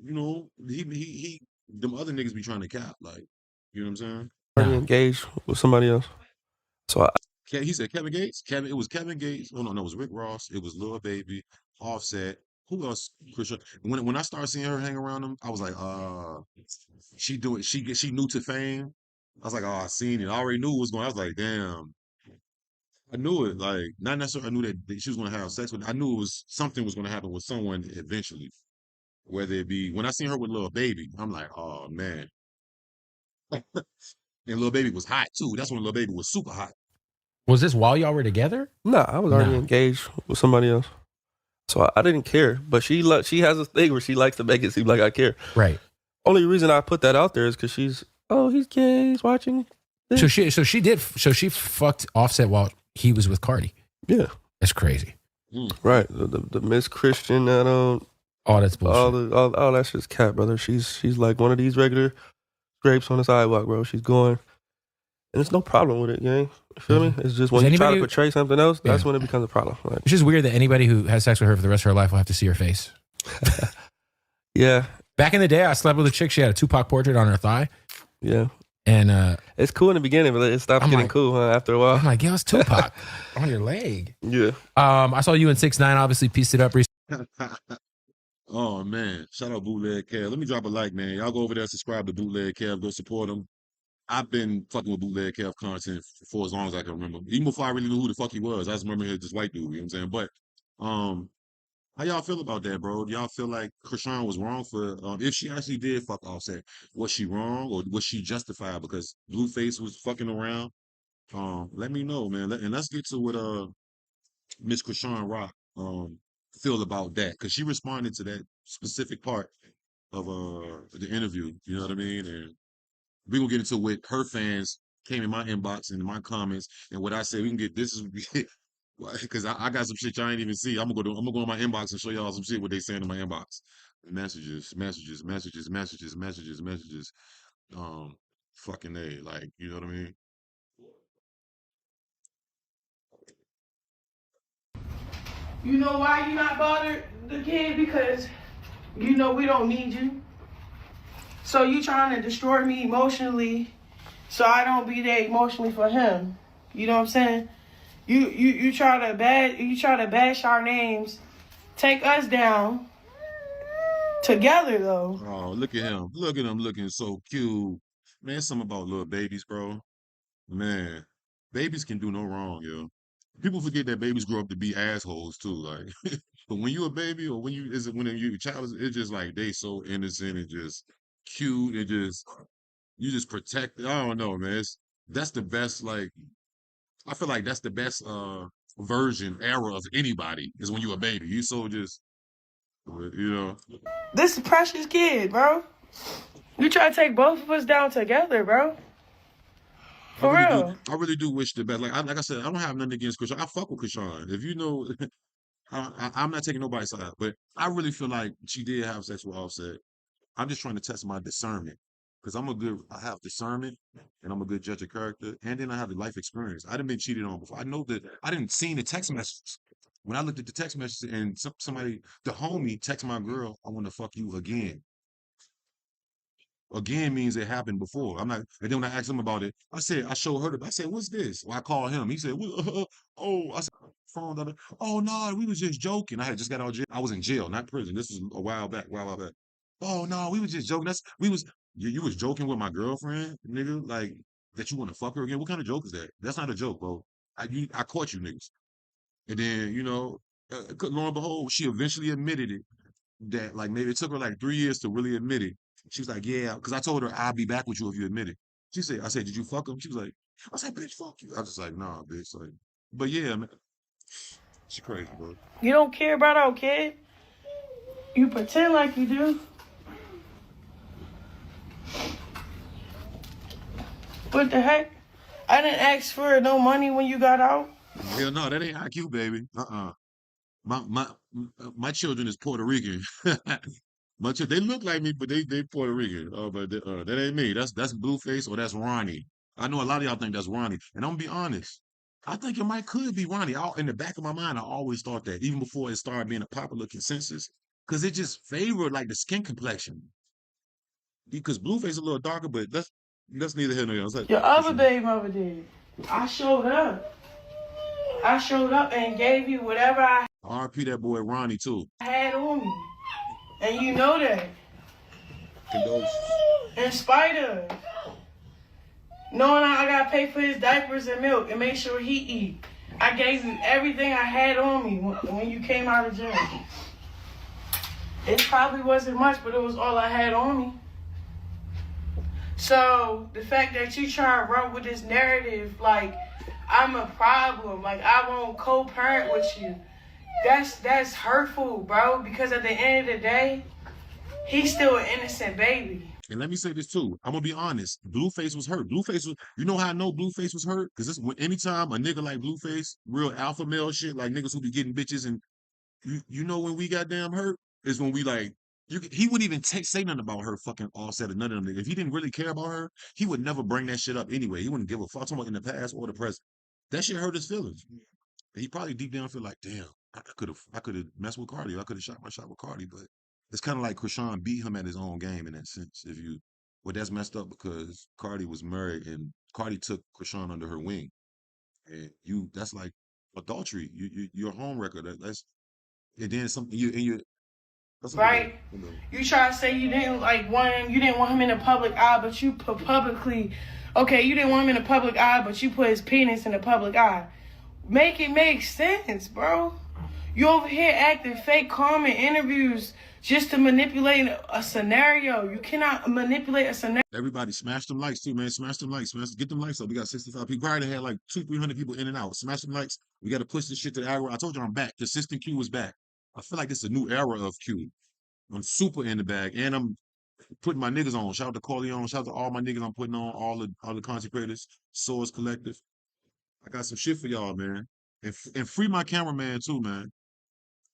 You know, he them other niggas be trying to cap, like, you know what I'm saying? Already engaged with somebody else. So he said Kevin Gates. It was Kevin Gates. Oh no, it was Rick Ross. It was Lil Baby, Offset. Who else? Chrisean. When I started seeing her hang around them, I was like, she new to fame. I was like, I seen it. I already knew what was going on. I was like, damn. I knew it. Like, not necessarily I knew that she was gonna have sex with. I knew it was something was gonna happen with someone eventually. Whether it be when I seen her with Lil Baby, I'm like, oh man. And Lil Baby was hot too. That's when Lil Baby was super hot. Was this while y'all were together? Nah, I was already engaged with somebody else. So I didn't care. But she has a thing where she likes to make it seem like I care. Right. Only reason I put that out there is because he's gay, he's watching. So she fucked Offset while he was with Cardi. Yeah. That's crazy. Right. The Miss Chrisean that all that's bullshit. All that shit's cat, brother. She's like one of these regular grapes on the sidewalk, bro. She's going. And there's no problem with it, gang. You feel me? It's just when you try to portray something else, that's when it becomes a problem. Like, it's just weird that anybody who has sex with her for the rest of her life will have to see her face. Yeah. Back in the day, I slept with a chick. She had a Tupac portrait on her thigh. Yeah. And it's cool in the beginning, but it stops getting cool after a while. I'm like, yo, it's Tupac on your leg. Yeah. I saw you in 6ix9ine, obviously pieced it up recently. Oh man, shout out Bootleg Kev. Let me drop a like, man. Y'all go over there, subscribe to Bootleg Kev, go support him. I've been fucking with Bootleg Kev content for as long as I can remember. Even before I really knew who the fuck he was. I just remember he was this white dude, you know what I'm saying? But how y'all feel about that, bro? Do y'all feel like Chrisean was wrong for if she actually did fuck Offset? Was she wrong or was she justified because Blueface was fucking around? Let me know, man. And let's get to what Miss Chrisean Rock feel about that, because she responded to that specific part of the interview. You know what I mean? And we gonna get into what her fans came in my inbox and in my comments and what I said. We can get this is because I got some shit y'all ain't even see. I'm gonna go in my inbox and show y'all some shit what they saying in my inbox. Messages. Fucking A, like, you know what I mean? You know why you not bothered, the kid? Because you know we don't need you. So you trying to destroy me emotionally so I don't be there emotionally for him. You know what I'm saying? You try to bash our names, take us down together though. Oh, look at him. Look at him looking so cute. Man, it's something about little babies, bro. Man, babies can do no wrong, yo. People forget that babies grow up to be assholes too. Like, but when you a baby or when you a child, it's just like they so innocent and just cute and just you just protect. I don't know, man. That's the best. Like, I feel like that's the best era of anybody is when you a baby. You so just, you know. This is precious kid, bro. You try to take both of us down together, bro. For real. I really do wish the best. Like I said, I don't have nothing against Chrisean. I fuck with Chrisean. If you know, I'm not taking nobody's side, but I really feel like she did have sex with Offset. I'm just trying to test my discernment because I have discernment and I'm a good judge of character. And then I have the life experience. I done been cheated on before. I know that I didn't see the text messages. When I looked at the text messages and somebody, the homie, text my girl, I want to fuck you again. Again means it happened before. I'm not, and then when I asked him about it, I showed her I said, what's this? Well, I called him. He said, oh, I said, phone, oh, no, we was just joking. I had just got out of jail. I was in jail, not prison. This was a while back. Oh, no, we was just joking. You was joking with my girlfriend, nigga, like that you want to fuck her again. What kind of joke is that? That's not a joke, bro. I caught you niggas. And then, lo and behold, she eventually admitted it that like maybe it took her like 3 years to really admit it. She was like, yeah, because I told her I'll be back with you if you admit it. I said, did you fuck him? She was like, I said, bitch, fuck you. I was just like, nah, bitch. Like, but yeah, man, she crazy, bro. You don't care about our kid. You pretend like you do. What the heck? I didn't ask for no money when you got out. Hell no, that ain't EyeQ, baby. My children is Puerto Rican. They look like me, but they Puerto Rican. But that ain't me. That's Blueface or that's Ronnie. I know a lot of y'all think that's Ronnie, and I'm gonna be honest. I think it could be Ronnie. In the back of my mind, I always thought that, even before it started being a popular consensus, because it just favored like the skin complexion. Because Blueface a little darker, but that's neither here nor there. Like, your other baby mother did. I showed up. I showed up and gave you whatever I RP that boy Ronnie too. had on me. And you know that. Condolences. In spite of knowing I gotta pay for his diapers and milk and make sure he eat. I gave you everything I had on me when you came out of jail. It probably wasn't much, but it was all I had on me. So the fact that you try to run with this narrative, like I'm a problem, like I won't co-parent with you, that's hurtful, bro. Because at the end of the day, he's still an innocent baby. And let me say this too. I'm gonna be honest. Blueface was hurt. You know how I know Blueface was hurt? Because anytime a nigga like Blueface, real alpha male shit, like niggas who be getting bitches, and you know when we got damn hurt is when we like. He wouldn't even say nothing about her fucking Offset or none of them. If he didn't really care about her, he would never bring that shit up anyway. He wouldn't give a fuck about in the past or the present. That shit hurt his feelings. He probably deep down feel like, damn, I could have messed with Cardi. I could have shot my shot with Cardi, but it's kind of like Chrisean beat him at his own game in that sense. But that's messed up because Cardi was married and Cardi took Chrisean under her wing, and that's like adultery. You're a home wrecker. That's and then something you. Right? You try to say you didn't want him in the public eye, but you put publicly. Okay, you didn't want him in the public eye, but you put his penis in the public eye. Make it make sense, bro. You over here acting fake calm in interviews just to manipulate a scenario. You cannot manipulate a scenario. Everybody smash them likes too, man. Smash them likes. Get them likes up. We got 65 people. Probably had like 200-300 people in and out. Smash them likes. We got to push this shit to the era. I told you I'm back. The Consistent Q is back. I feel like this is a new era of Q. I'm super in the bag, and I'm putting my niggas on. Shout out to Corleone. Shout out to all my niggas I'm putting on, all the content creators, Source Collective. I got some shit for y'all, man. And free my cameraman too, man.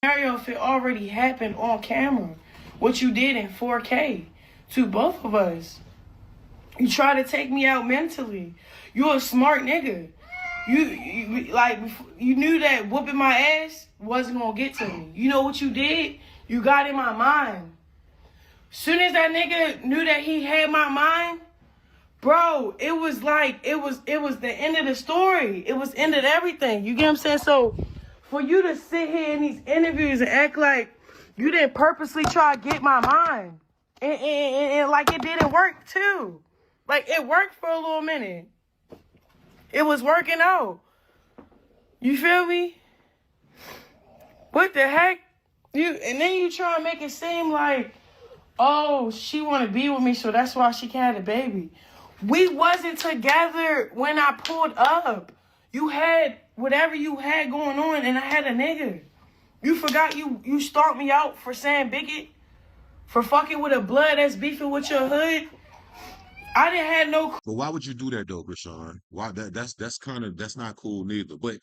Scenario if it already happened on camera. What you did in 4K to both of us. You try to take me out mentally. You a smart nigga. You knew that whooping my ass wasn't gonna get to me. You know what you did? You got in my mind. Soon as that nigga knew that he had my mind, bro, it was the end of the story. It was ended everything. You get what I'm saying? So for you to sit here in these interviews and act like you didn't purposely try to get my mind, and like it didn't work too. Like it worked for a little minute. It was working out. You feel me? What the heck? And then you try to make it seem like, oh, she want to be with me, so that's why she can't have a baby. We wasn't together when I pulled up. You had whatever you had going on, and I had a nigga. You forgot you stalked me out for saying bigot? for fucking with a blood that's beefing with your hood. I didn't have no. But why would you do that though, Chrisean? Why that's not cool neither. But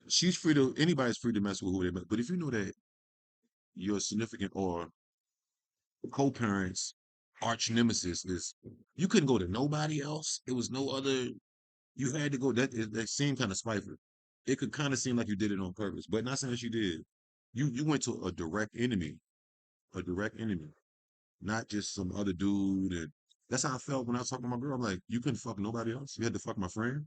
she's free to anybody's free to mess with who they mess. But if you know that your significant or co-parents arch nemesis is, you couldn't go to nobody else. It was no other. You had to go. That seemed kind of spiteful. It could kind of seem like you did it on purpose, but not saying that you did. You went to a direct enemy, not just some other dude. And that's how I felt when I was talking to my girl. I'm like, you couldn't fuck nobody else. You had to fuck my friend.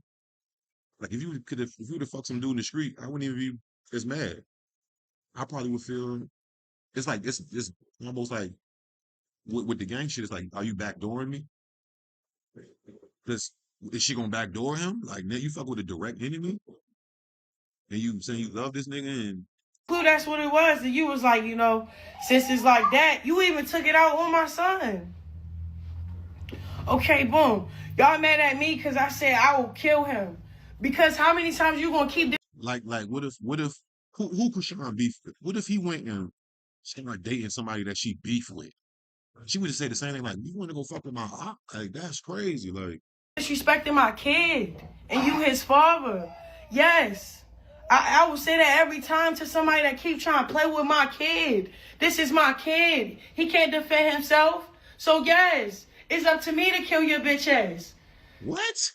Like if you would have fucked some dude in the street, I wouldn't even be as mad. I probably would feel it's like it's almost like with the gang shit. It's like, are you backdooring me? Because is she gonna backdoor him? Like, now you fuck with a direct enemy, and you saying you love this nigga, and Clue, that's what it was. And you was like, you know, since it's like that, you even took it out on my son. Okay, boom. Y'all mad at me because I said I will kill him. Because how many times you gonna keep this? like what if who Chrisean beef with? What if he went and started dating somebody that she beef with? She would just say the same thing, like, you want to go fuck with my op? Like, that's crazy. Like, Disrespecting my kid and you his father. Yes. I will say that every time to somebody that keep trying to play with my kid. This is my kid. He can't defend himself. So yes, it's up to me to kill your bitch ass. what?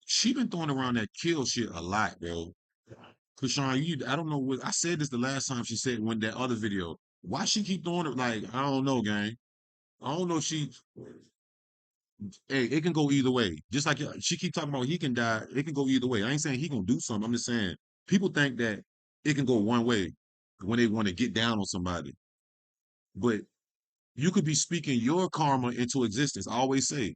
She been throwing around that kill shit a lot, bro. Chrisean, I don't know what I said this the last time she said when that other video. Why she keep throwing it? Like, I don't know, gang. I don't know if she. Hey, it can go either way. Just like she keep talking about he can die. It can go either way. I ain't saying he gonna do something. I'm just saying people think that it can go one way when they want to get down on somebody. But you could be speaking your karma into existence. I always say,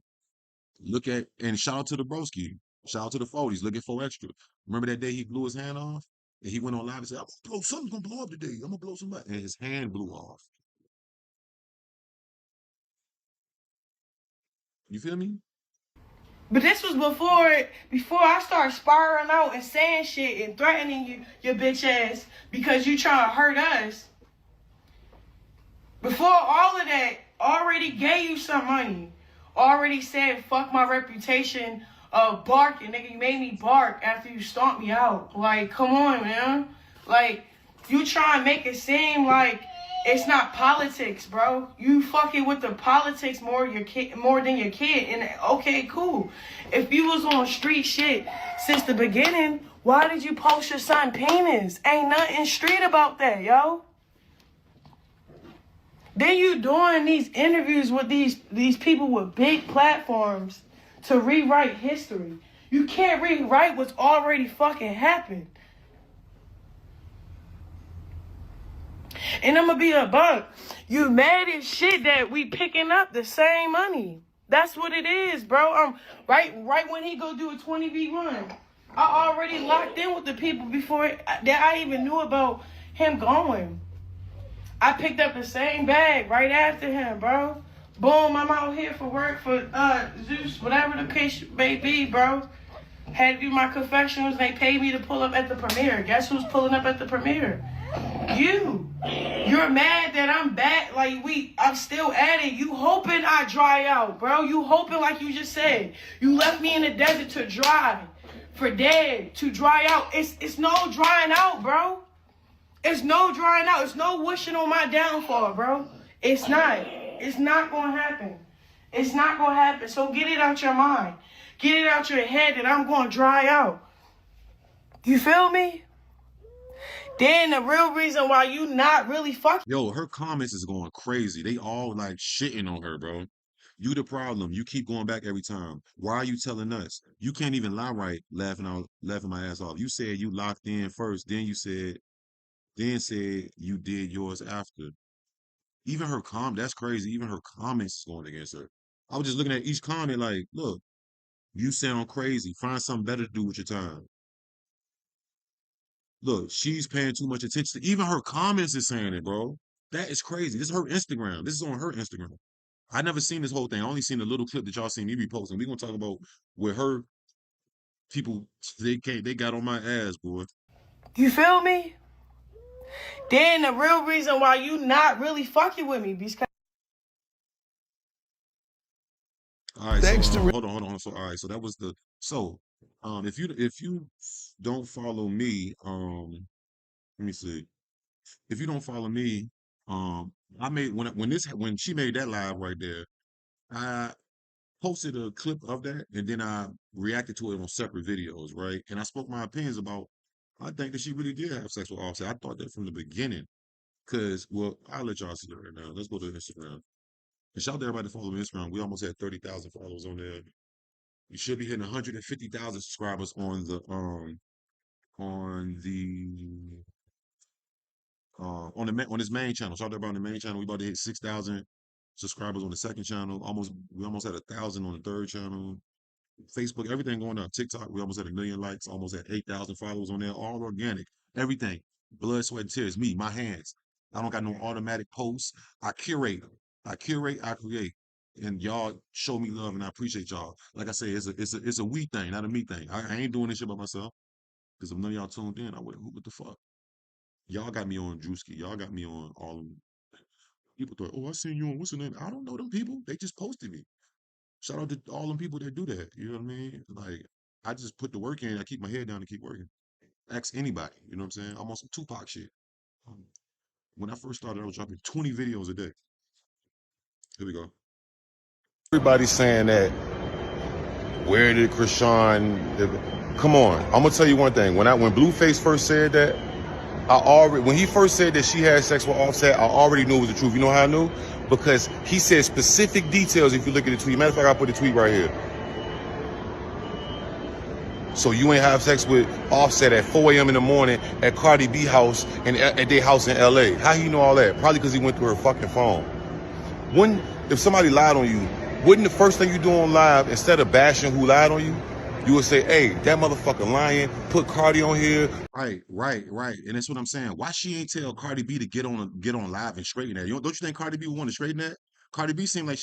look at and shout out to the broski. Shout out to the 40s. Look at 4Extra. Remember that day he blew his hand off? And he went on live and said, I'm gonna blow, something's gonna blow up today. I'm gonna blow somebody. And his hand blew off. You feel me? But this was before I started spiraling out and saying shit and threatening you, your bitch ass, because you trying to hurt us. Before all of that, already gave you some money. Already said, fuck my reputation of barking. Nigga, you made me bark after you stomped me out. Like, come on, man. Like, you try and make it seem like it's not politics, bro. You fucking with the politics more than your kid. And okay, cool. If you was on street shit since the beginning, why did you post your son penis? Ain't nothing street about that, yo. Then you doing these interviews with these people with big platforms to rewrite history. You can't rewrite what's already fucking happened. And I'm gonna be a buck. You mad as shit that we picking up the same money. That's what it is, bro. Right when he go do a 20v1, I already locked in with the people before that I even knew about him going. I picked up the same bag right after him, bro. Boom, I'm out here for work for Zeus, whatever the case may be, bro. Had to do my confessionals. They paid me to pull up at the premiere. Guess who's pulling up at the premiere? You. You're mad that I'm back. Like, I'm still at it. You hoping I dry out, bro. You hoping, like you just said. You left me in the desert to dry. For dead. To dry out. It's no drying out, bro. It's no drying out. It's no wishing on my downfall, bro. It's not. It's not going to happen. It's not going to happen. So get it out your mind. Get it out your head that I'm going to dry out. You feel me? Then the real reason why you not really fucking. Yo, her comments is going crazy. They all like shitting on her, bro. You the problem. You keep going back every time. Why are you telling us? You can't even lie right, laughing my ass off. You said you locked in first, then said you did yours after. Even her that's crazy. Even her comments is going against her. I was just looking at each comment like, look, you sound crazy. Find something better to do with your time. Look, she's paying too much attention. Even her comments is saying it, bro. That is crazy. This is her Instagram. This is on her Instagram. I never seen this whole thing. I only seen a little clip that y'all seen me be posting. We're gonna talk about where her people they got on my ass, boy. You feel me? Then the real reason why you not really fucking with me because. All right, so hold on. So all right, so that was the if you don't follow me, let me see. If you don't follow me, I made when she made that live right there, I posted a clip of that and then I reacted to it on separate videos, right? And I spoke my opinions about I think that she really did have sex with Offset. I thought that from the beginning. Cause well, I'll let y'all see that right now. Let's go to Instagram. And shout out to everybody to follow me on Instagram. We almost had 30,000 followers on there. We should be hitting 150,000 subscribers on the on his main channel. Shout out to everybody on the main channel. We about to hit 6,000 subscribers on the second channel. We almost had 1,000 on the third channel. Facebook, everything going up. TikTok, we almost had 1 million likes, almost had 8,000 followers on there. All organic, everything. Blood, sweat, and tears. Me, my hands. I don't got no automatic posts. I curate, I create, and y'all show me love, and I appreciate y'all. Like I say, it's a we thing, not a me thing. I ain't doing this shit by myself because if none of y'all tuned in, I would. What the fuck? Y'all got me on Drewski. Y'all got me on all of them. People thought, oh, I seen you on what's the name? I don't know them people. They just posted me. Shout out to all them people that do that. You know what I mean? Like, I just put the work in. I keep my head down and keep working. Ask anybody. You know what I'm saying? I'm on some Tupac shit. When I first started, I was dropping 20 videos a day. Here we go. Everybody's saying that. Where did Chrisean? Come on. I'm gonna tell you one thing. When Blueface first said that, when he first said that she had sex with Offset, I already knew it was the truth. You know how I knew? Because he said specific details if you look at the tweet. Matter of fact, I put the tweet right here. So you ain't have sex with Offset at 4 a.m. in the morning at Cardi B house and at their house in LA. How he know all that? Probably because he went through her fucking phone. If somebody lied on you, wouldn't the first thing you do on live, instead of bashing who lied on you, you would say, hey, that motherfucker lying, put Cardi on here. Right. And that's what I'm saying. Why she ain't tell Cardi B to get on live and straighten that? Don't you think Cardi B would want to straighten that? Cardi B seemed like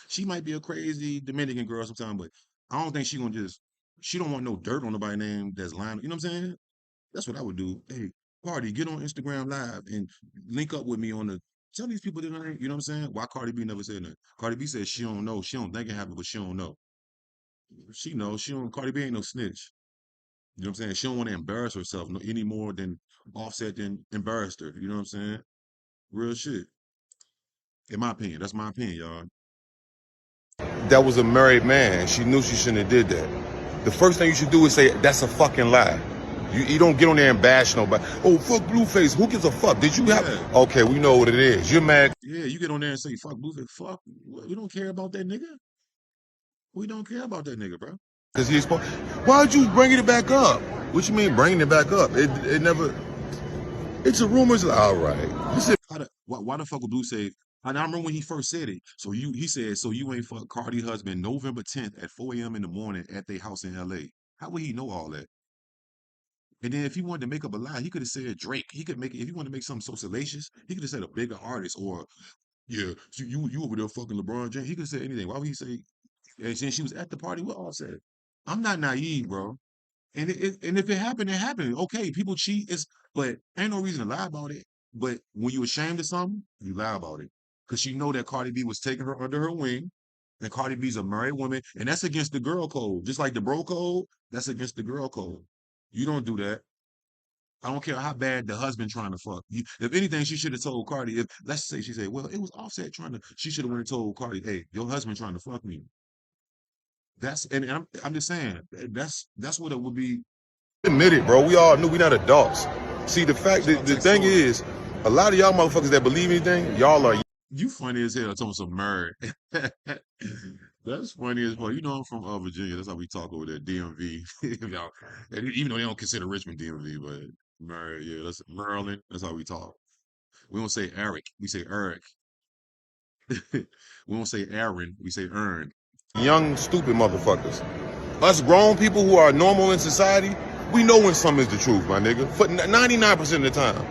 she might be a crazy Dominican girl sometimes, but I don't think she don't want no dirt on nobody's name that's lying. You know what I'm saying? That's what I would do. Hey, Cardi, get on Instagram live and link up with me tell these people that I ain't, you know what I'm saying? Why Cardi B never said that? Cardi B said she don't know. She don't think it happened, but she don't know. She knows. Cardi B ain't no snitch. You know what I'm saying? She don't want to embarrass herself any more than Offset than embarrassed her. You know what I'm saying? Real shit. In my opinion. That's my opinion, y'all. That was a married man. She knew she shouldn't have did that. The first thing you should do is say, that's a fucking lie. You don't get on there and bash nobody. Oh, fuck Blueface. Who gives a fuck? Did you have... Yeah. Okay, we know what it is. You're mad. Yeah, you get on there and say, fuck Blueface. Fuck. We don't care about that nigga. We don't care about that nigga, bro. Why'd you bring it back up? What you mean bringing it back up? It never... It's a rumor. All right. Why the fuck would Blue say... I remember when he first said it. He said, so you ain't fuck Cardi husband November 10th at 4 a.m. in the morning at their house in LA. How would he know all that? And then if he wanted to make up a lie, he could have said Drake. He could make it, if he wanted to make something so salacious, he could have said a bigger artist or, yeah, so you over there fucking LeBron James. He could have said anything. Why would he say, and since she was at the party with Offset? I'm not naive, bro. And if it happened, it happened. Okay, people cheat, but ain't no reason to lie about it. But when you ashamed of something, you lie about it. Because you know that Cardi B was taking her under her wing, and Cardi B's a married woman, and that's against the girl code. Just like the bro code, that's against the girl code. You don't do that. I don't care how bad the husband trying to fuck. If anything, she should have told Cardi. Let's say she said, well, it was Offset she should have went and told Cardi, hey, your husband trying to fuck me. I'm just saying, that's what it would be. Admit it, bro. We all knew we're not adults. See, the thing is, a lot of y'all motherfuckers that believe anything, y'all are. You funny as hell, talking some married. That's funny as well. You know I'm from Virginia. That's how we talk over there, DMV. Even though they don't consider Richmond DMV, but married, yeah, that's Maryland. That's how we talk. We don't say Eric. We say Eric. We don't say Aaron. We say Ern. Young, stupid motherfuckers. Us grown people who are normal in society, we know when something is the truth, my nigga. For 99% of the time.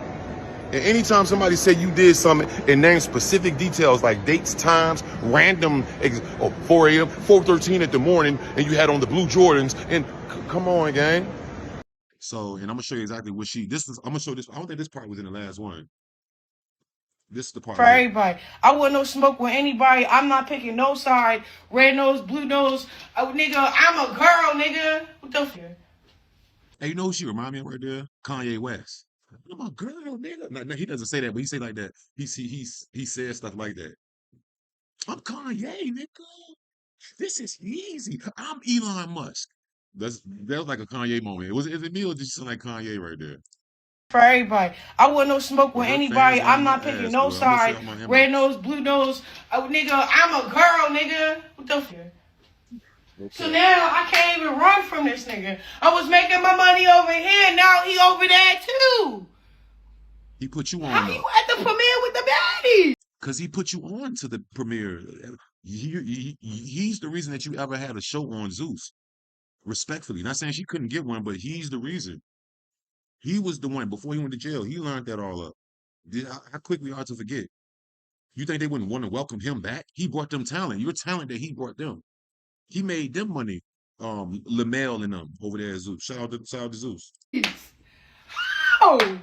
And anytime somebody say you did something and name specific details like dates, times, random, 4 a.m., 4:13 in the morning, and you had on the blue Jordans, and come on, gang. So, and I'm gonna show you exactly what I'm gonna show this. I don't think this part was in the last one. This is the part For right here. everybody. I want no smoke with anybody. I'm not picking no side. Red nose, blue nose. Nigga, I'm a girl, nigga. What the fuck? Hey, you know who she remind me of right there? Kanye West. I'm a girl, nigga. No, he doesn't say that, but he say like that. He says stuff like that. I'm Kanye, nigga. This is easy. I'm Elon Musk. That was like a Kanye moment. Is it me or did you sound like Kanye right there? For everybody. I want no smoke with Her anybody. fans are on I'm my not picking ass, no bro. I'm gonna side. say I'm on him. Red nose, blue nose. Nigga, I'm a girl, nigga. What the fuck? Okay. So now I can't even run from this nigga. I was making my money over here. Now he over there too. He put you on. How you at the premiere with the baddies? Because he put you on to the premiere. He's the reason that you ever had a show on Zeus. Respectfully. Not saying she couldn't get one, but he's the reason. He was the one before he went to jail. He learned that all up. How quick we are to forget. You think they wouldn't want to welcome him back? He brought them talent. Your talent that he brought them. He made them money. Lamel and them over there at Zeus. Shout out to Zeus. How? You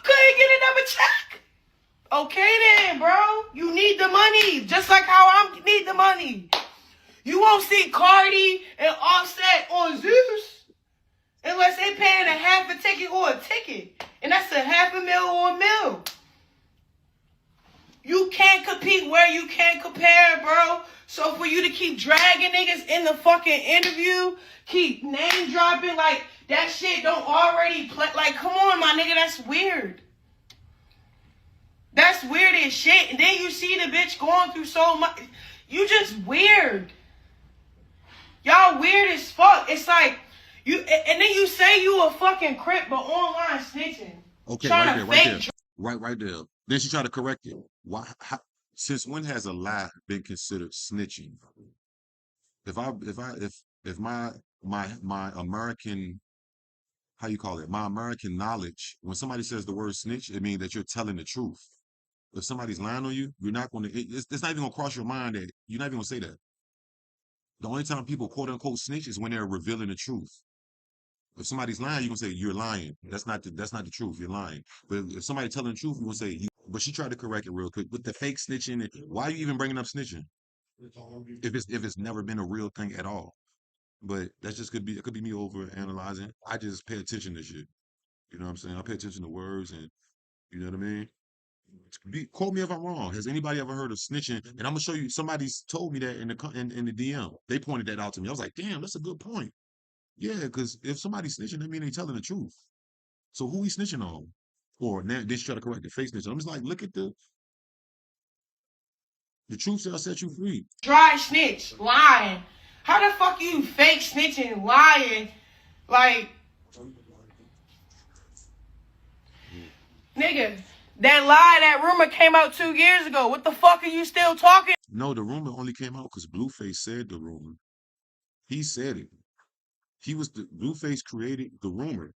couldn't get another check? Okay then, bro. You need the money. Just like how I need the money. You won't see Cardi and Offset on Zeus unless they paying a half a ticket or a ticket. And that's a $500,000 or $1 million. You can't compete where you can't compare, bro. So for you to keep dragging niggas in the fucking interview, keep name dropping like that shit don't already play. Like, come on, my nigga, that's weird. That's weird as shit. And then you see the bitch going through so much. You just weird. Y'all weird as fuck. It's like you, and then you say you a fucking crip, but online snitching. Okay, right there. Then she tried to correct it. Why? Since when has a lie been considered snitching? If my American, how you call it, my American knowledge, when somebody says the word snitch, it means that you're telling the truth. If somebody's lying on you, you're not going to. It's not even going to cross your mind that you're not even going to say that. The only time people quote unquote snitch is when they're revealing the truth. If somebody's lying, you're gonna say you're lying. That's not the truth. You're lying. But if somebody telling the truth, you're gonna say you. But she tried to correct it real quick with the fake snitching. And why are you even bringing up snitching if it's never been a real thing at all? But that just could be me over analyzing. I just pay attention to shit. You know what I'm saying? I pay attention to words and you know what I mean. Quote me if I'm wrong. Has anybody ever heard of snitching? And I'm gonna show you. Somebody's told me that in the DM. They pointed that out to me. I was like, damn, that's a good point. Yeah, because if somebody's snitching, that mean they telling the truth. So who he snitching on? Or now they try to correct the fake snitching. I'm just like, look at the truth shall set you free. Dry snitch, lying. How the fuck you fake snitching, lying? Like, nigga, that rumor came out 2 years ago. What the fuck are you still talking? No, the rumor only came out because Blueface said the rumor. He said it. Blueface created the rumor.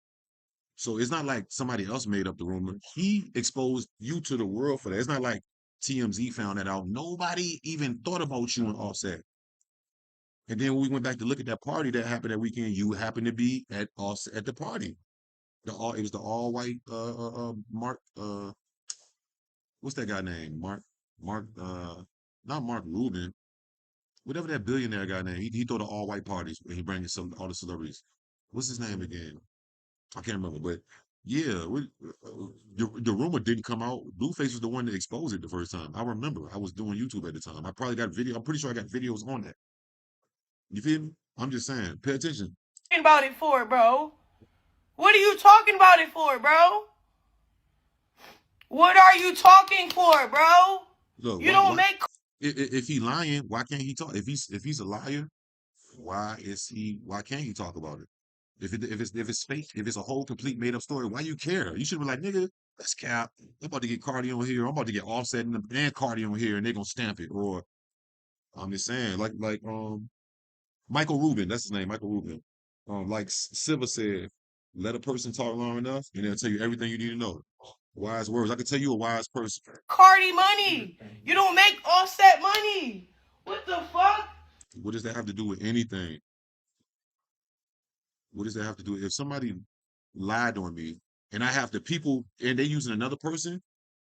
So it's not like somebody else made up the rumor. He exposed you to the world for that. It's not like TMZ found that out. Nobody even thought about you and Offset. And then when we went back to look at that party that happened that weekend, you happened to be at Offset at the party. It was the all white Mark what's that guy name? Mark not Mark Rubin. Whatever that billionaire guy name. He throw the all white parties and he bring all the celebrities. What's his name again? I can't remember, but yeah, the rumor didn't come out. Blueface was the one that exposed it the first time. I remember I was doing YouTube at the time. I probably got video. I'm pretty sure I got videos on that. You feel me? I'm just saying, pay attention. About it for, bro? What are you talking about it for, bro? What are you talking for, bro? Look, you don't make. If he lying, why can't he talk? If he's a liar, why can't he talk about it? If it's fake, if it's a whole complete made up story, why you care? You should be like, nigga, that's cap. I'm about to get Cardi on here. I'm about to get Offset and Cardi on here, and they're gonna stamp it. Or I'm just saying, like Michael Rubin, that's his name, Michael Rubin. Like Silva said, let a person talk long enough, and they'll tell you everything you need to know. Wise words. I can tell you a wise person. Cardi money. You don't make Offset money. What the fuck? What does that have to do with anything? What does that have to do? If somebody lied on me, and I have the people, and they using another person,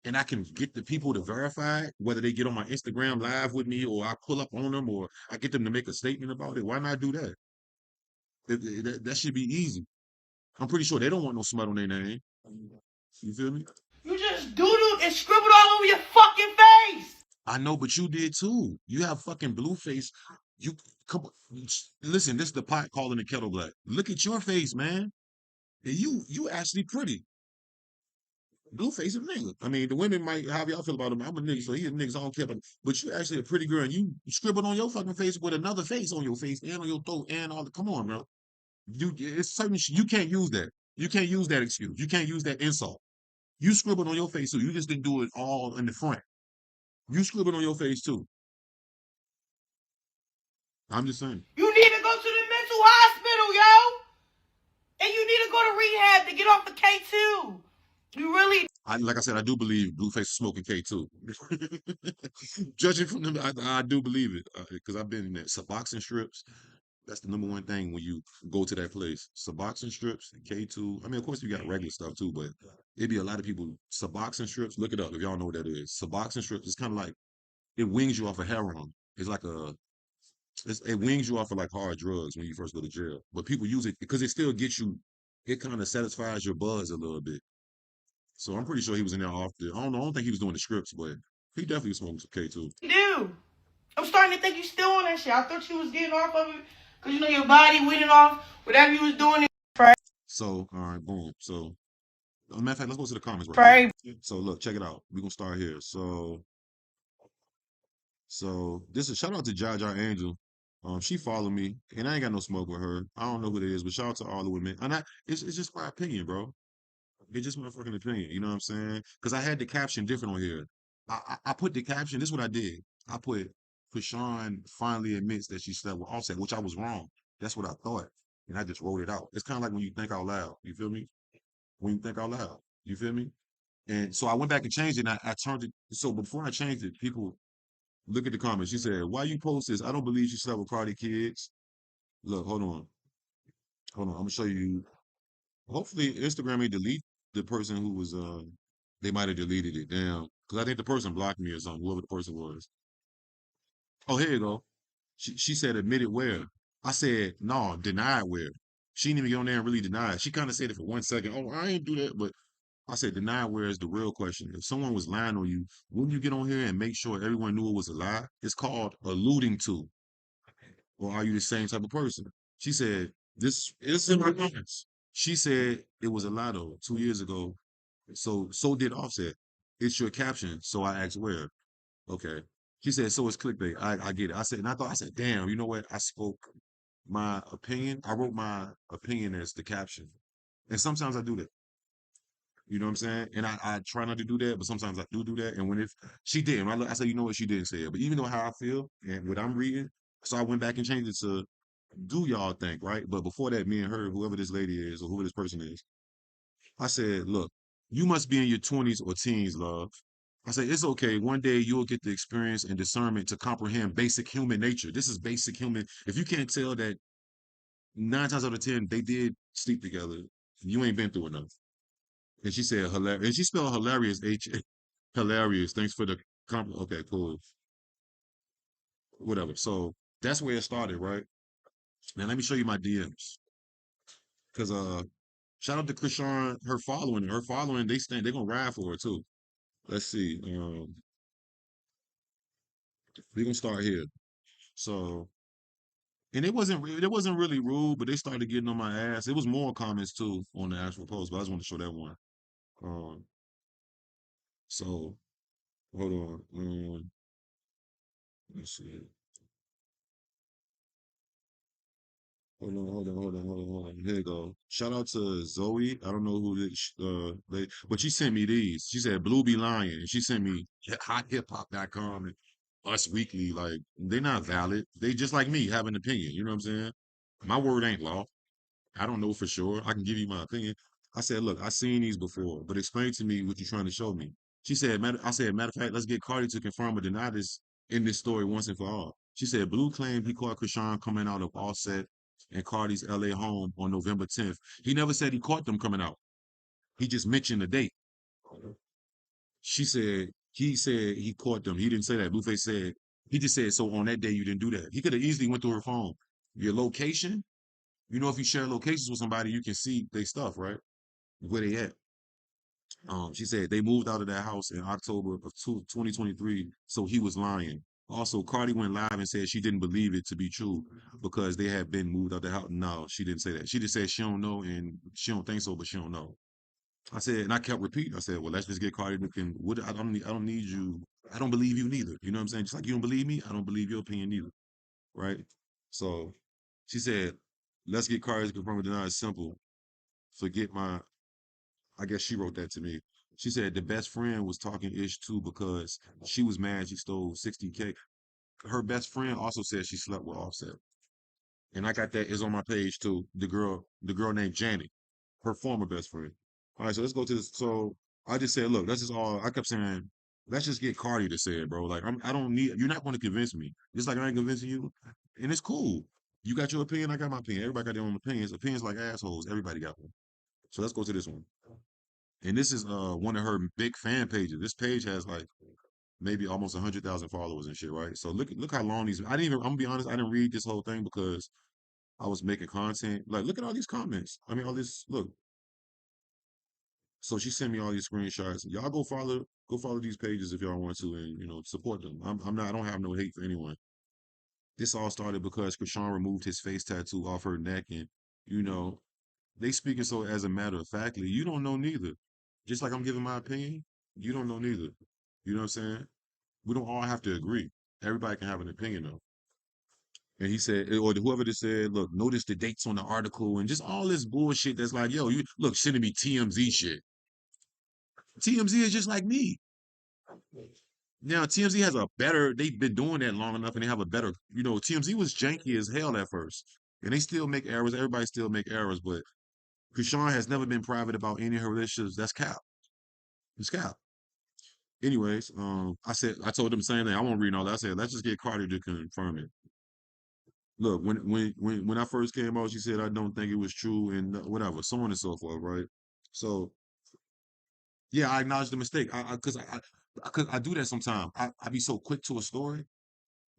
and I can get the people to verify it, whether they get on my Instagram live with me, or I pull up on them, or I get them to make a statement about it. Why not do that? That should be easy. I'm pretty sure they don't want no smut on their name. You feel me? You just doodled and scribbled all over your fucking face. I know, but you did too. You have fucking Blueface. You come listen, this is the pot calling the kettle black. Look at your face, man. And you actually pretty. Blueface a nigga. I mean, the women might, however y'all feel about him. I'm a nigga, so he a nigga, so I don't care. But you actually a pretty girl, and you scribbled on your fucking face with another face on your face and on your throat and all the. Come on, bro. It's certain you can't use that. You can't use that excuse. You can't use that insult. You scribbled on your face too. You just didn't do it all in the front. You scribbled on your face too. I'm just saying. You need to go to the mental hospital, yo. And you need to go to rehab to get off the K2. You really. Like I said, I do believe Blueface is smoking K2. Judging from them, I do believe it because I've been in there. Suboxone strips. That's the number one thing when you go to that place. Suboxone strips, K2. I mean, of course, you got regular stuff too, but it'd be a lot of people. Suboxone strips. Look it up if y'all know what that is. Suboxone strips is kind of like it wings you off of heroin. It's like it wings you off of like hard drugs when you first go to jail. But people use it because it still gets you. It kind of satisfies your buzz a little bit. So I'm pretty sure he was in there off the. I don't know. I don't think he was doing the scripts, but he definitely was smoking some K2. Do. I'm starting to think you still on that shit. I thought you was getting off of it because you know your body winning off whatever you was doing. So all right, boom. So as a matter of fact, let's go to the comments right quick. So look, check it out. We're gonna start here. So this is shout out to Jaja Angel. She followed me, and I ain't got no smoke with her. I don't know who it is, but shout out to all the women. And it's just my opinion, bro. It's just my fucking opinion. You know what I'm saying? Because I had the caption different on here. I put the caption. This is what I did. I put Chrisean finally admits that she slept with Offset, which I was wrong. That's what I thought, and I just wrote it out. It's kind of like when you think out loud. You feel me? When you think out loud. You feel me? And so I went back and changed it. And I turned it. So before I changed it, people look at the comments. She said, "Why you post this? I don't believe she slept with Cardi kids." Look, hold on. I'm gonna show you. Hopefully, Instagram may delete the person who was they might have deleted it. Damn, because I think the person blocked me or something. Whoever the person was. Oh, here you go. She said admit it where. I said no, deny it where. She didn't even get on there and really deny it. She kind of said it for 1 second. Oh, I ain't do that, but I said deny it where is the real question. If someone was lying on you, wouldn't you get on here and make sure everyone knew it was a lie? It's called alluding to. Or are you the same type of person? She said, this is in my comments. She said it was a lie though, 2 years ago. So did Offset. It's your caption. So I asked where. Okay. She said, so it's clickbait. I get it. I said, damn, you know what? I spoke my opinion. I wrote my opinion as the caption. And sometimes I do that. You know what I'm saying? And I try not to do that, but sometimes I do that. And when if she didn't, I said, you know what, she didn't say it. But even though how I feel and what I'm reading, so I went back and changed it to do y'all think, right? But before that, me and her, whoever this lady is or whoever this person is, I said, look, you must be in your 20s or teens, love. I said, it's okay. One day you'll get the experience and discernment to comprehend basic human nature. This is basic human. If you can't tell that 9 times out of 10, they did sleep together, you ain't been through enough. And she said, hilarious. And she spelled hilarious, hilarious. Thanks for the compliment. Okay, cool. Whatever. So that's where it started, right? Now let me show you my DMs. Because shout out to Chrisean, her following, they're gonna ride for her too. Let's see. We're gonna start here. So and it wasn't really rude, but they started getting on my ass. It was more comments too on the actual post, but I just want to show that one. So hold on. Let's see. Hold on. Here you go. Shout out to Zoe. I don't know who this, but she sent me these. She said Blue be lying. And she sent me hothiphop.com and Us Weekly. Like, they're not valid. They just like me, have an opinion. You know what I'm saying? My word ain't law. I don't know for sure. I can give you my opinion. I said, look, I've seen these before, but explain to me what you're trying to show me. She said, I said, matter of fact, let's get Cardi to confirm or deny this in this story once and for all. She said, Blue claimed he caught Chrisean coming out of Offset in Cardi's LA home on November 10th. He never said he caught them coming out. He just mentioned the date. He said he caught them. He didn't say that. Blueface said, he just said, so on that day you didn't do that. He could have easily went through her phone. Your location, if you share locations with somebody, you can see their stuff, right? Where they at. She said they moved out of that house in October of 2023, so he was lying. Also, Cardi went live and said she didn't believe it to be true because they had been moved out the house. No, she didn't say that. She just said she don't know and she don't think so, but she don't know. I said, and I kept repeating. I said, well, let's just get Cardi looking. What I don't need you. I don't believe you neither. You know what I'm saying? Just like you don't believe me, I don't believe your opinion neither. Right? So she said, let's get Cardi to confirm or deny. It's simple. Forget my I guess she wrote that to me. She said the best friend was talking ish too because she was mad she stole 60K. Her best friend also said she slept with Offset. And I got that is on my page too. The girl named Janet, her former best friend. All right, so let's go to this. So I just said, look, that's just all I kept saying, let's just get Cardi to say it, bro. Like I don't need you're not going to convince me. Just like I ain't convincing you. And it's cool. You got your opinion, I got my opinion. Everybody got their own opinions. Opinions like assholes. Everybody got one. So let's go to this one. And this is one of her big fan pages. This page has like maybe almost 100,000 followers and shit, right? So look how long these. I didn't even. I'm gonna be honest. I didn't read this whole thing because I was making content. Like, look at all these comments. I mean, all this. Look. So she sent me all these screenshots. Y'all go follow these pages if y'all want to, and support them. I'm not. I don't have no hate for anyone. This all started because Chrisean removed his face tattoo off her neck, and you know they speaking so as a matter of factly. You don't know neither. Just like I'm giving my opinion, you don't know neither. You know what I'm saying? We don't all have to agree. Everybody can have an opinion though. And he said, or whoever just said, look, notice the dates on the article and just all this bullshit that's like, yo, you look, sending me TMZ shit. TMZ is just like me. Now, TMZ has they've been doing that long enough and they have a better, TMZ was janky as hell at first. And they still make errors. Everybody still make errors, but Chrisean has never been private about any of her relationships. That's cap. It's cap. Anyways, I told them the same thing. I won't read all that. I said, let's just get Cardi to confirm it. Look, when I first came out, she said I don't think it was true and whatever, so on and so forth, right? So yeah, I acknowledge the mistake. Cause I do that sometimes. I be so quick to a story.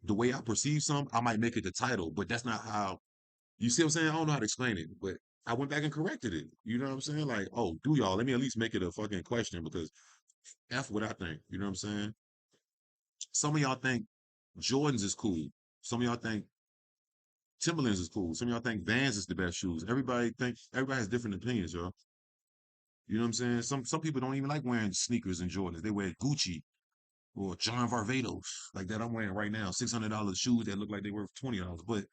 The way I perceive something, I might make it the title, but that's not how you see what I'm saying? I don't know how to explain it, but I went back and corrected it. You know what I'm saying? Like, oh, do y'all? Let me at least make it a fucking question because F what I think. You know what I'm saying? Some of y'all think Jordans is cool. Some of y'all think Timberlands is cool. Some of y'all think Vans is the best shoes. Everybody has different opinions, y'all. You know what I'm saying? Some people don't even like wearing sneakers and Jordans. They wear Gucci or John Varvatos like that I'm wearing right now. $600 shoes that look like they worth $20. But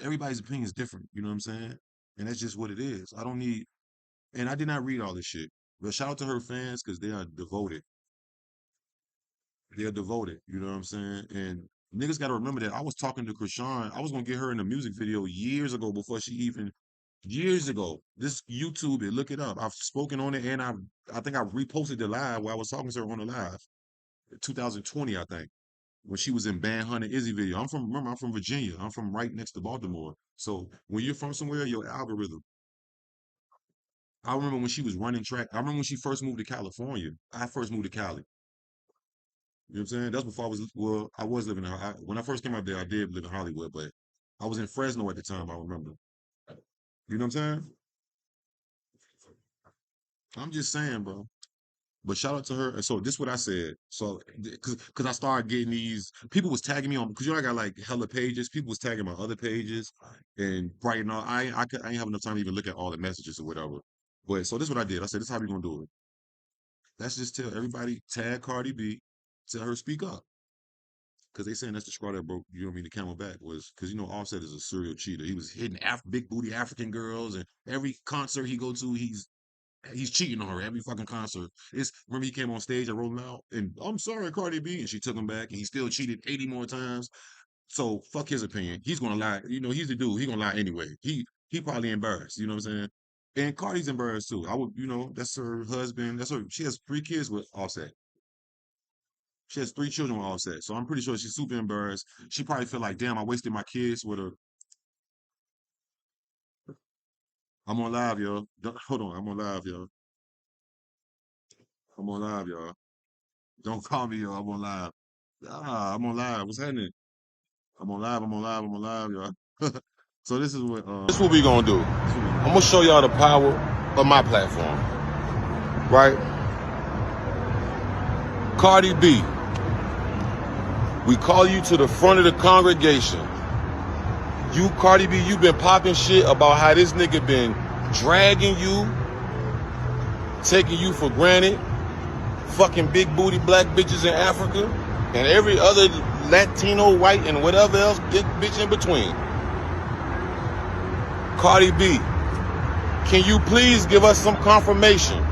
everybody's opinion is different. You know what I'm saying? And that's just what it is. I don't need. And I did not read all this shit. But shout out to her fans because they are devoted. They're devoted. You know what I'm saying? And niggas got to remember that I was talking to Chrisean. I was gonna get her in a music video years ago before she even years ago. This YouTube it, look it up. I've spoken on it and I think I reposted the live where I was talking to her on the live. 2020, I think, when she was in Band Hunter Izzy video. I'm from Virginia. I'm from right next to Baltimore. So when you're from somewhere, your algorithm. I remember when she was running track. I remember when she first moved to California. I first moved to Cali. You know what I'm saying? That's before I was living in, when I first came out there, I did live in Hollywood, but I was in Fresno at the time, I remember. You know what I'm saying? I'm just saying, bro. But shout out to her. And so this what I said. So cause I started getting these people was tagging me on because I got like hella pages. People was tagging my other pages and writing all I ain't have enough time to even look at all the messages or whatever. But so this is what I did. I said, this is how we gonna do it. Let's just tell everybody, tag Cardi B, tell her speak up. Because they saying that's the straw that broke, the camel back was because Offset is a serial cheater. He was hitting big booty African girls, and every concert he go to, he's cheating on her every fucking concert. Remember he came on stage at Rolling Out, and I'm sorry, Cardi B, and she took him back, and he still cheated 80 more times. So fuck his opinion. He's gonna lie. He's the dude. He gonna lie anyway. He probably embarrassed. You know what I'm saying? And Cardi's embarrassed too. I would, that's her husband. That's her. She has 3 kids with Offset. She has 3 children with Offset, so I'm pretty sure she's super embarrassed. She probably feel like, damn, I wasted my kids with her. I'm on live, y'all. Hold on, I'm on live, y'all. I'm on live, y'all. Don't call me, y'all. I'm on live. Ah, I'm on live. What's happening? I'm on live. I'm on live. I'm on live, y'all. So this is what This is what we gonna do. I'm gonna show y'all the power of my platform. Right? Cardi B, we call you to the front of the congregation. You, Cardi B, you been popping shit about how this nigga been dragging you, taking you for granted, fucking big booty black bitches in Africa, and every other Latino, white, and whatever else bitch in between. Cardi B, can you please give us some confirmation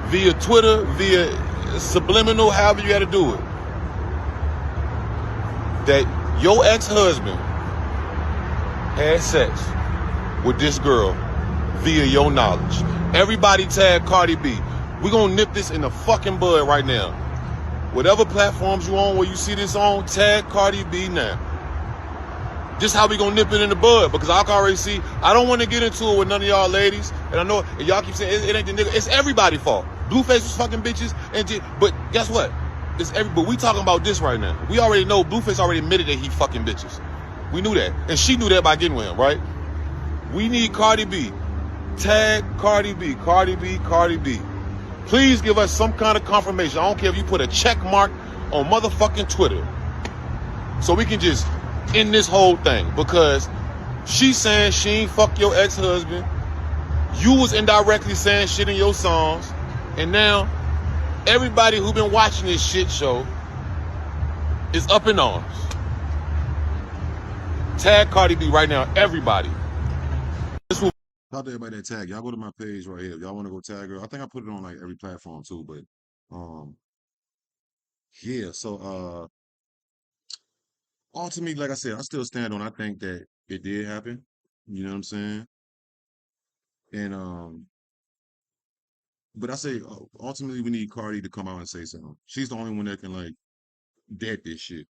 via Twitter, via subliminal, however you got to do it, that your ex-husband had sex with this girl via your knowledge? Everybody tag Cardi B. We're gonna nip this in the fucking bud right now. Whatever platforms you on where you see this on, tag Cardi B now. This how we gonna nip it in the bud, because I can already see, I don't want to get into it with none of y'all ladies, and I know, and y'all keep saying it ain't the nigga, it's everybody's fault. Blueface was fucking bitches, but guess what? But we talking about this right now. We already know Blueface already admitted that he fucking bitches. We knew that, and she knew that by getting with him, right? We need Cardi B. Tag Cardi B, Cardi B, Cardi B. Please give us some kind of confirmation. I don't care if you put a check mark on motherfucking Twitter, so we can just end this whole thing, because she's saying she ain't fuck your ex-husband. You was indirectly saying shit in your songs, and now everybody who been watching this shit show is up in arms. Tag Cardi B right now, everybody. Shout out to everybody that tag. Y'all go to my page right here. If y'all want to go tag her, I think I put it on like every platform too. But yeah. So ultimately, like I said, I still stand on. I think that it did happen. You know what I'm saying? And but I say ultimately we need Cardi to come out and say something. She's the only one that can like dead this shit,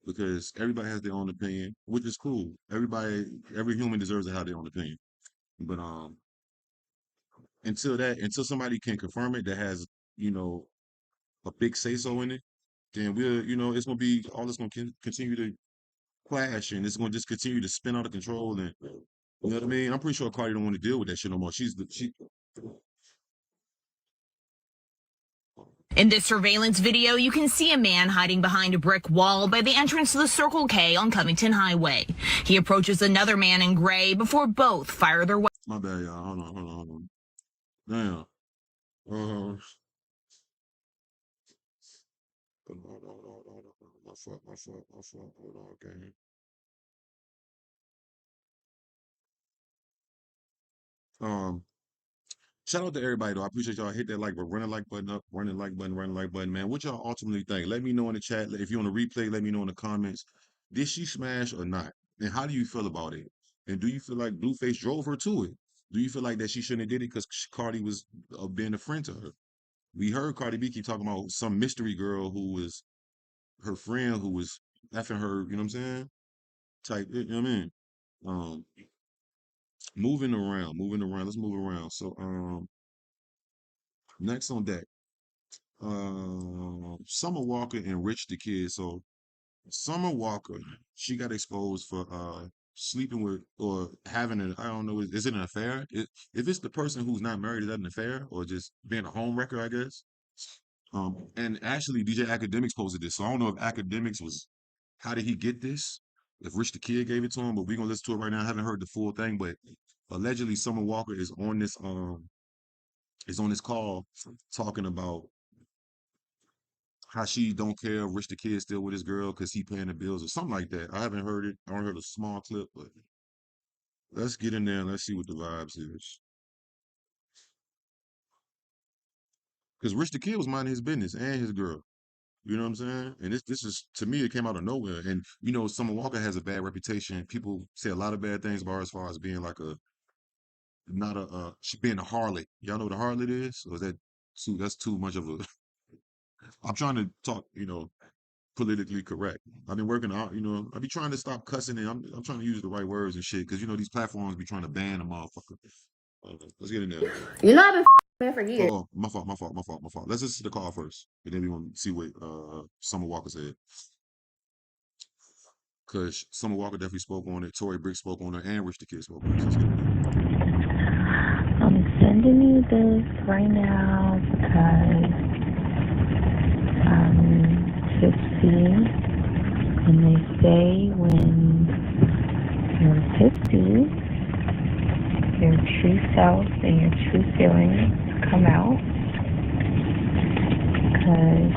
because everybody has their own opinion, which is cool. Every human deserves to have their own opinion. But until somebody can confirm it that has, you know, a big say so in it, then it's gonna be all it's gonna continue to clash, and it's gonna just continue to spin out of control. And you know what I mean? I'm pretty sure Cardi don't want to deal with that shit no more. She. In this surveillance video, you can see a man hiding behind a brick wall by the entrance to the Circle K on Covington Highway. He approaches another man in gray before both fire their weapons. My bad, y'all. Hold on. Damn. Uh, hold on. My fault. Hold on, okay. Shout out to everybody though. I appreciate y'all. Hit that like button, running like button up, running like button, man. What y'all ultimately think? Let me know in the chat. If you want to replay, let me know in the comments. Did she smash or not? And how do you feel about it? And do you feel like Blueface drove her to it? Do you feel like that she shouldn't have did it because Cardi was being a friend to her? We heard Cardi B keep talking about some mystery girl who was her friend who was effing her, you know what I'm saying? Type, you know what I mean? Um, moving around. Let's move around. So, next on deck, Summer Walker and Rich the Kid. So, Summer Walker, she got exposed for sleeping with or having I don't know, is it an affair? If it's the person who's not married, is that an affair or just being a home wrecker, I guess? And actually, DJ Academics posted this, so I don't know if Academics was, how did he get this? If Rich the Kid gave it to him, but we're gonna listen to it right now. I haven't heard the full thing, but allegedly Summer Walker is on this call talking about how she don't care if Rich the Kid still with his girl because he paying the bills or something like that. I haven't heard it. I only heard a small clip, but let's get in there and let's see what the vibes is. Because Rich the Kid was minding his business and his girl. You know what I'm saying? And this is, to me, it came out of nowhere. And you know, Summer Walker has a bad reputation. People say a lot of bad things about her as far as being like not a she being a harlot. Y'all know what a harlot is? Or is that that's too much of a I'm trying to talk, politically correct. I've been working out, I be trying to stop cussing and I'm trying to use the right words and shit because these platforms be trying to ban a motherfucker. Let's get in there. I've been for years. Oh, my fault. Let's listen to the call first, and then we gonna see what Summer Walker said. Cause Summer Walker definitely spoke on it. Tory Brick spoke on it, and Rich the Kid spoke on it. So let's get in there. I'm sending you this right now because I'm 15, and they say when you're 50, your true self and your true feelings come out. Because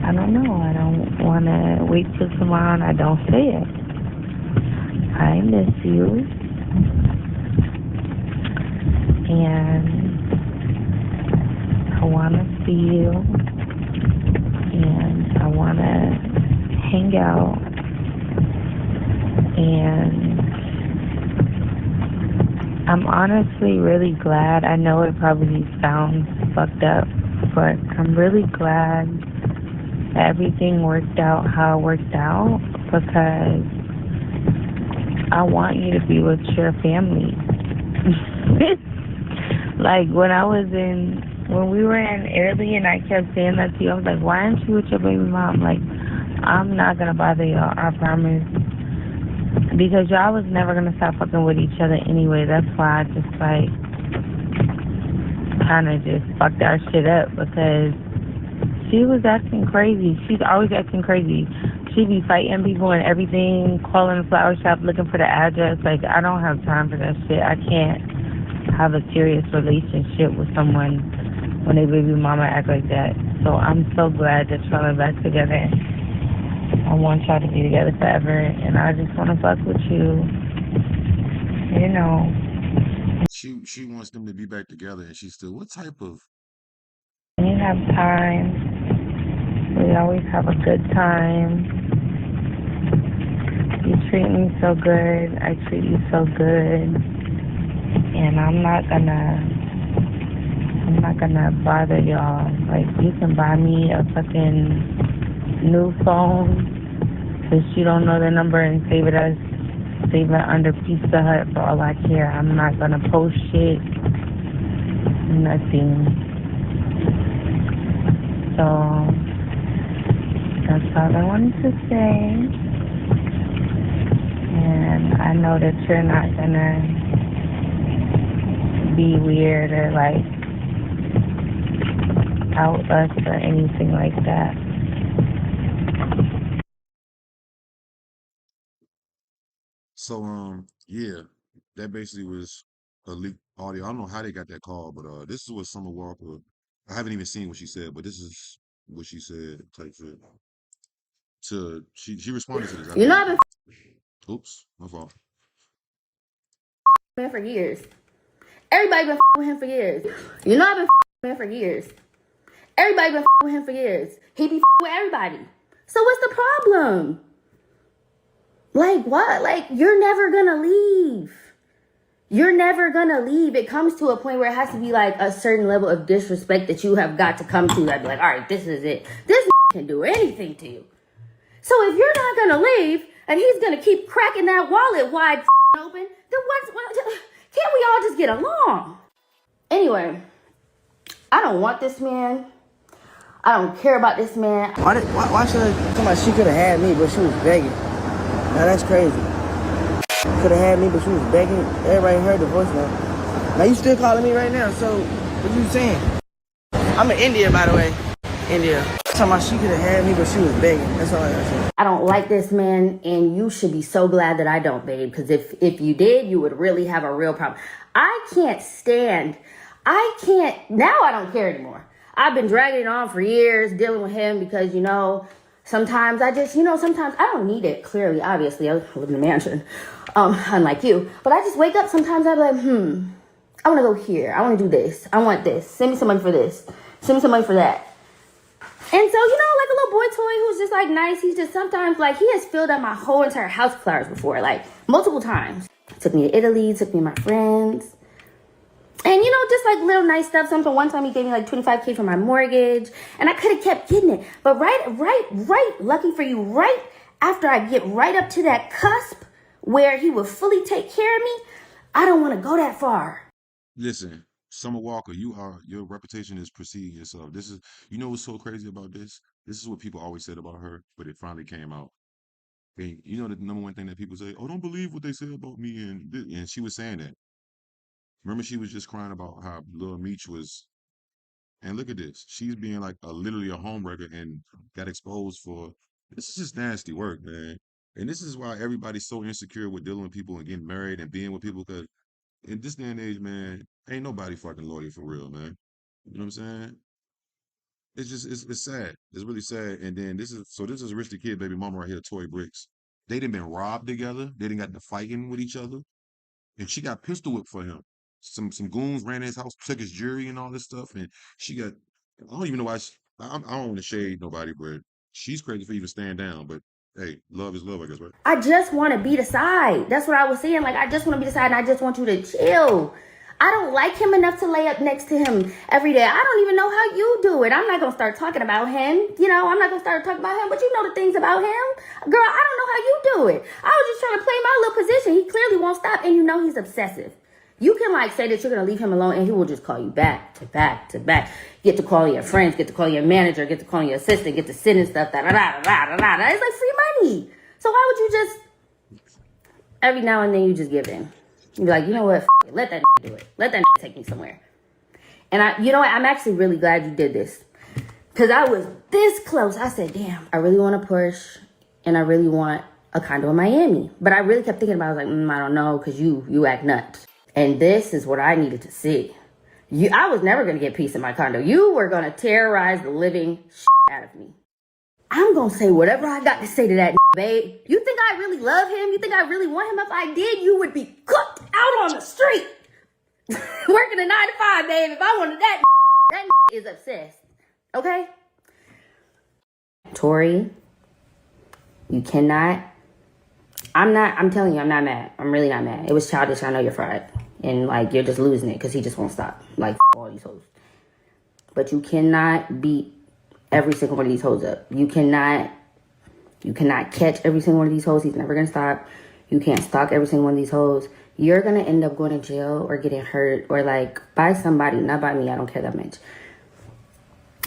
I don't know, I don't want to wait till tomorrow and I don't say it. I miss you. And I want to see you. And I want to hang out. And I'm honestly really glad. I know it probably sounds fucked up, but I'm really glad everything worked out how it worked out because I want you to be with your family. Like when we were in Italy and I kept saying that to you, I was like, why aren't you with your baby mom? Like, I'm not going to bother y'all, I promise. Because y'all was never going to stop fucking with each other anyway. That's why I just, kind of just fucked our shit up because she was acting crazy. She's always acting crazy. She be fighting people and everything, calling the flower shop, looking for the address. Like, I don't have time for that shit. I can't have a serious relationship with someone when they baby mama act like that. So I'm so glad that y'all are back together. I want y'all to be together forever, and I just want to fuck with you. She wants them to be back together, and she's still. What type of? We have time. We always have a good time. You treat me so good. I treat you so good, and I'm not gonna bother y'all. Like, you can buy me a fucking new phone since you don't know the number and save it under Pizza Hut for all I care. I'm not gonna post shit, nothing. So that's all I wanted to say. And I know that you're not gonna be weird or out us or anything like that. So yeah, that basically was a leaked audio. I don't know how they got that call, but this is what Summer Walker. I haven't even seen what she said, but this is what she said. Type shit. She responded to this. I've been Oops, my fault. Man for years. Everybody been with him for years. I've been man for years. Everybody been with him for years. He be with everybody. So what's the problem? Like what? Like, you're never gonna leave. You're never gonna leave. It comes to a point where it has to be like a certain level of disrespect that you have got to come to. That be like, all right, this is it. This can do anything to you. So if you're not gonna leave and he's gonna keep cracking that wallet wide open, then can't we all just get along? Anyway, I don't want this man. I don't care about this man. Why should somebody? She could have had me, but she was begging. Now that's crazy. Could have had me, but she was begging. Everybody heard the voice now. Now you still calling me right now, so what you saying? I'm in India, by the way. India. She could have had me, but she was begging. That's all I gotta say. I don't like this man, and you should be so glad that I don't, babe. Because if you did, you would really have a real problem. Now I don't care anymore. I've been dragging it on for years, dealing with him because, sometimes sometimes I don't need it, clearly, obviously. I live in a mansion, unlike you. But I just wake up sometimes, I'm like, I want to go here. I want to do this. I want this. Send me some money for this. Send me some money for that. And so, like a little boy toy who's just nice. He's just sometimes he has filled up my whole entire house with flowers before, multiple times. Took me to Italy, took me and my friends. And just like little nice stuff. Something one time he gave me like $25K for my mortgage, and I could have kept getting it. But right, lucky for you, right after I get right up to that cusp where he would fully take care of me, I don't want to go that far. Listen, Summer Walker, your reputation is preceding yourself. This is, what's so crazy about this? This is what people always said about her, but it finally came out. And the number one thing that people say, oh, don't believe what they say about me, and she was saying that. Remember, she was just crying about how Lil Meech was, and look at this. She's being like literally a homewrecker and got exposed for, this is just nasty work, man. And this is why everybody's so insecure with dealing with people and getting married and being with people, because in this day and age, man, ain't nobody fucking loyal for real, man. You know what I'm saying? It's just it's sad. It's really sad. And then this is Rich the Kid baby mama right here, Tory Bricks. They done been robbed together. They done got to fighting with each other. And she got pistol whipped for him. Some goons ran in his house, took his jewelry and all this stuff. And she got, I don't even know why I don't want to shade nobody, but she's crazy for even staying down. But hey, love is love, I guess, right? I just want to be the side. That's what I was saying. Like, I just want to be the side, and I just want you to chill. I don't like him enough to lay up next to him every day. I don't even know how you do it. I'm not going to start talking about him. I'm not going to start talking about him, but you know the things about him. Girl, I don't know how you do it. I was just trying to play my little position. He clearly won't stop, and he's obsessive. You can say that you're going to leave him alone, and he will just call you back to back to back. Get to calling your friends, get to calling your manager, get to calling your assistant, get to sending stuff, da-da-da-da-da-da. It's like free money. So why would you just, every now and then you just give in? You be like, you know what, let that do it. Let that take me somewhere. And you know what, I'm actually really glad you did this. Because I was this close. I said, damn, I really want a Porsche, and I really want a condo in Miami. But I really kept thinking about it. I was like, I don't know, because you act nuts. And this is what I needed to see. I was never going to get peace in my condo. You were going to terrorize the living out of me. I'm going to say whatever I got to say to that babe. You think I really love him? You think I really want him? If I did, you would be cooked out on the street. Working a 9 to 5, babe. If I wanted that is obsessed. Okay? Tori, you cannot. I'm telling you, I'm not mad. I'm really not mad. It was childish. I know you're fried. And you're just losing it because he just won't stop. All these hoes. But you cannot beat every single one of these hoes up. You cannot catch every single one of these hoes. He's never going to stop. You can't stalk every single one of these hoes. You're going to end up going to jail or getting hurt or by somebody, not by me. I don't care that much.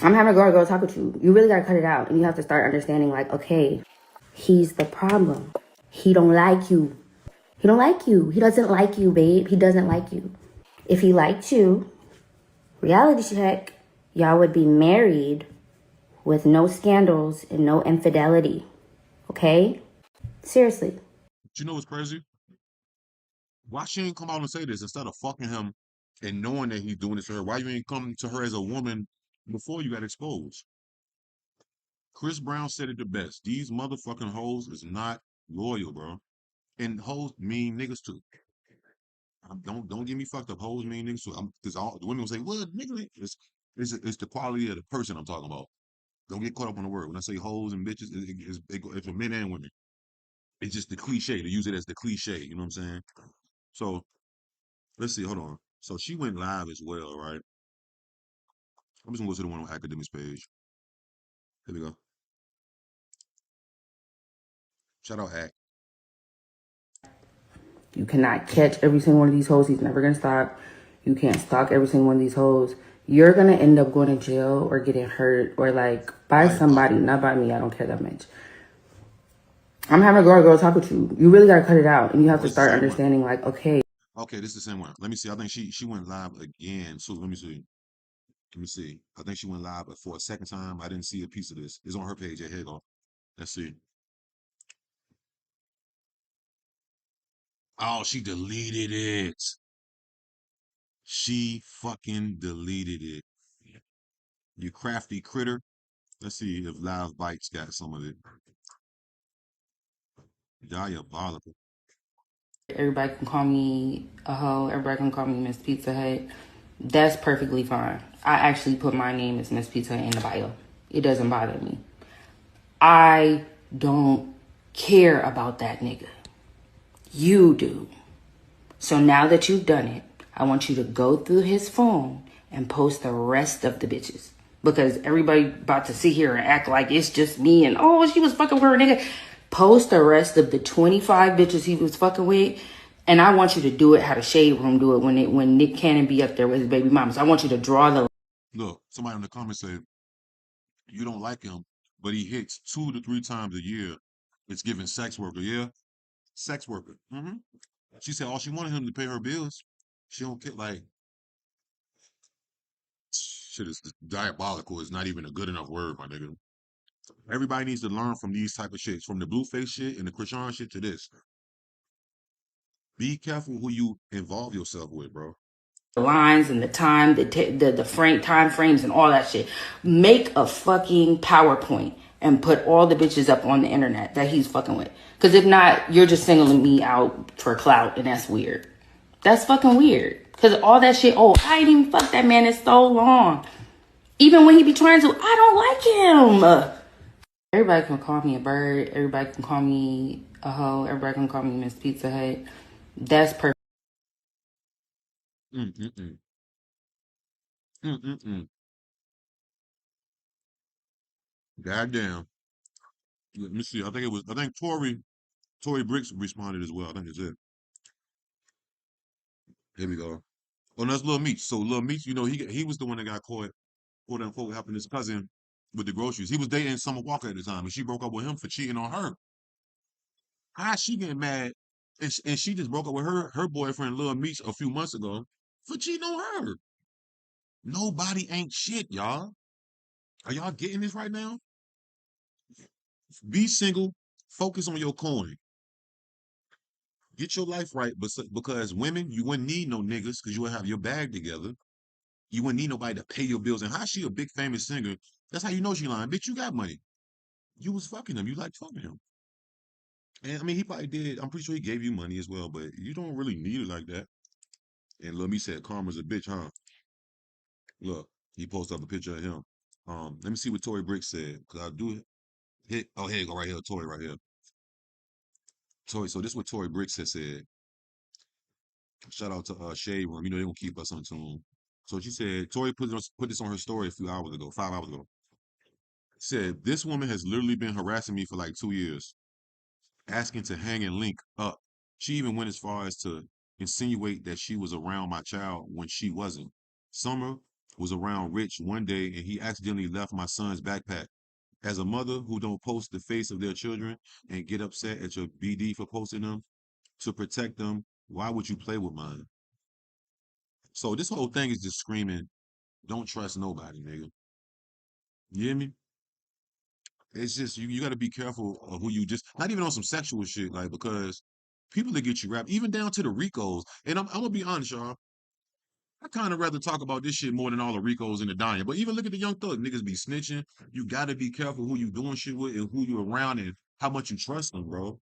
I'm having a girl talk with you. You really got to cut it out. And you have to start understanding okay, he's the problem. He don't like you. He don't like you. He doesn't like you, babe. He doesn't like you. If he liked you, reality check, y'all would be married with no scandals and no infidelity. Okay? Seriously. But you know what's crazy? Why she ain't come out and say this instead of fucking him and knowing that he's doing this to her? Why you ain't come to her as a woman before you got exposed? Chris Brown said it the best. These motherfucking hoes is not loyal, bro. And hoes mean niggas too. Don't get me fucked up. Hoes mean niggas too. Because all the women will say, "Well, nigga, it's the quality of the person I'm talking about." Don't get caught up on the word. When I say hoes and bitches, it's for men and women. It's just the cliche to use it as the cliche. You know what I'm saying? So let's see. Hold on. So she went live as well, right? I'm just gonna go to the one on Academics page. Here we go. Shout out Act. You cannot catch every single one of these hoes. He's never going to stop. You can't stalk every single one of these hoes. You're going to end up going to jail or getting hurt or by somebody, not by me. I don't care that much. I'm having a girl talk with you. You really got to cut it out. And you have to start understanding okay. Okay, this is the same one. Let me see. I think she went live again. So let me see. Let me see. I think she went live for a second time. I didn't see a piece of this. It's on her page. Here you go. Let's see. Oh, she deleted it. She fucking deleted it. You crafty critter. Let's see if Live Bites got some of it. Diabolical. Everybody can call me a hoe. Everybody can call me Miss Pizza Hut. That's perfectly fine. I actually put my name as Miss Pizza Hut in the bio. It doesn't bother me. I don't care about that nigga. You do. So now that you've done it, I want you to go through his phone and post the rest of the bitches. Because everybody about to sit here and act like it's just me and, oh, she was fucking with her nigga. Post the rest of the 25 bitches he was fucking with. And I want you to do it how the Shade Room do it when Nick Cannon be up there with his baby mamas. I want you to draw the... Look, somebody in the comments said, you don't like him, but he hits 2 to 3 times a year. It's giving sex worker, yeah? Sex worker. She said all she wanted him to pay her bills. She don't care, like, shit is diabolical. It's not even a good enough word, my nigga. Everybody needs to learn from these type of shits, from the Blueface shit and the Chrisean shit to this. Be careful who you involve yourself with, bro. lines and the time, the frame time frames and all that shit. Make a fucking PowerPoint and put all the bitches up on the internet that he's fucking with. Because if not, you're just singling me out for clout, and that's weird. That's fucking weird. Because all that shit, oh, I ain't even fucked that man in so long. Even when he be trying to, I don't like him. Everybody can call me a bird. Everybody can call me a hoe. Everybody can call me Miss Pizza Hut. That's perfect. Goddamn. Let me see. I think Tory Bricks responded as well. I think it's it. Here we go. Oh, that's Lil Meech. So Lil Meech, you know, he was the one that got caught, quote unquote, helping his cousin with the groceries. He was dating Summer Walker at the time, and she broke up with him for cheating on her. How she getting mad? And she just broke up with her boyfriend Lil Meech a few months ago for cheating on her. Nobody ain't shit, y'all. Are y'all getting this right now? Be single. Focus on your coin. Get your life right, because women, you wouldn't need no niggas because you would have your bag together. You wouldn't need nobody to pay your bills. And how she a big famous singer? That's how you know she lying. Bitch, you got money. You was fucking him. You like fucking him. And I mean, he probably did. I'm pretty sure he gave you money as well, but you don't really need it like that. And Lil Me said, "Karma's a bitch, huh?" Look, he posted up a picture of him. Let me see what Tory Bricks said, because I do hit. Oh, here you go, right here, Tory, right here. Tory. So this is what Tory Bricks has said. Shout out to Shade Room. You know they gonna keep us on tune. So she said, Tory put this on her story a few hours ago, 5 hours ago. Said, this woman has literally been harassing me for like 2 years, asking to hang and link up. She even went as far as to insinuate that she was around my child when she wasn't. Summer was around Rich one day and he accidentally left my son's backpack. As a mother who don't post the face of their children and get upset at your BD for posting them to protect them, why would you play with mine? So this whole thing is just screaming, don't trust nobody, nigga. You hear me? It's just you got to be careful of who you just not even on some sexual shit, like, because people that get you wrapped, even down to the Ricos. And I'm gonna be honest, y'all. I kind of rather talk about this shit more than all the Ricos and the dying. But even look at the Young Thug niggas be snitching. You got to be careful who you doing shit with and who you around and how much you trust them, bro.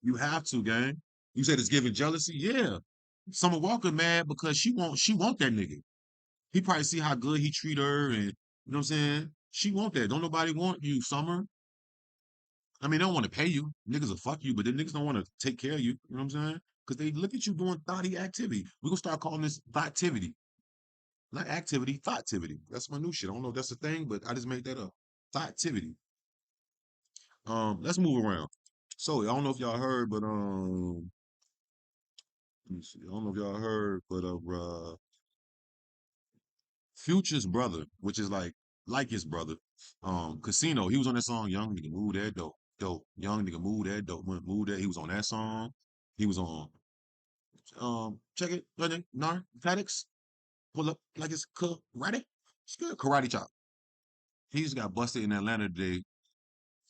You have to, gang. You said it's giving jealousy, yeah. Summer Walker mad because she want that nigga. He probably see how good he treat her, and you know what I'm saying? She want that. Don't nobody want you, Summer. I mean, they don't want to pay you. Niggas will fuck you, but then niggas don't want to take care of you. You know what I'm saying? Because they look at you doing thoughty activity. We're gonna start calling this thoughttivity. Not activity, thoughttivity. That's my new shit. I don't know if that's a thing, but I just made that up. Thoughttivity. Let's move around. So I don't know if y'all heard, but let me see. I don't know if y'all heard, but Future's brother, which is like his brother, Casino. He was on that song "Young Nigga Move That Dope." Dope. Young Nigga Move That Dope. Move That. He was on that song. He was on check it. Narcotics. Pull up like it's karate. It's good. Karate chop. He just got busted in Atlanta today.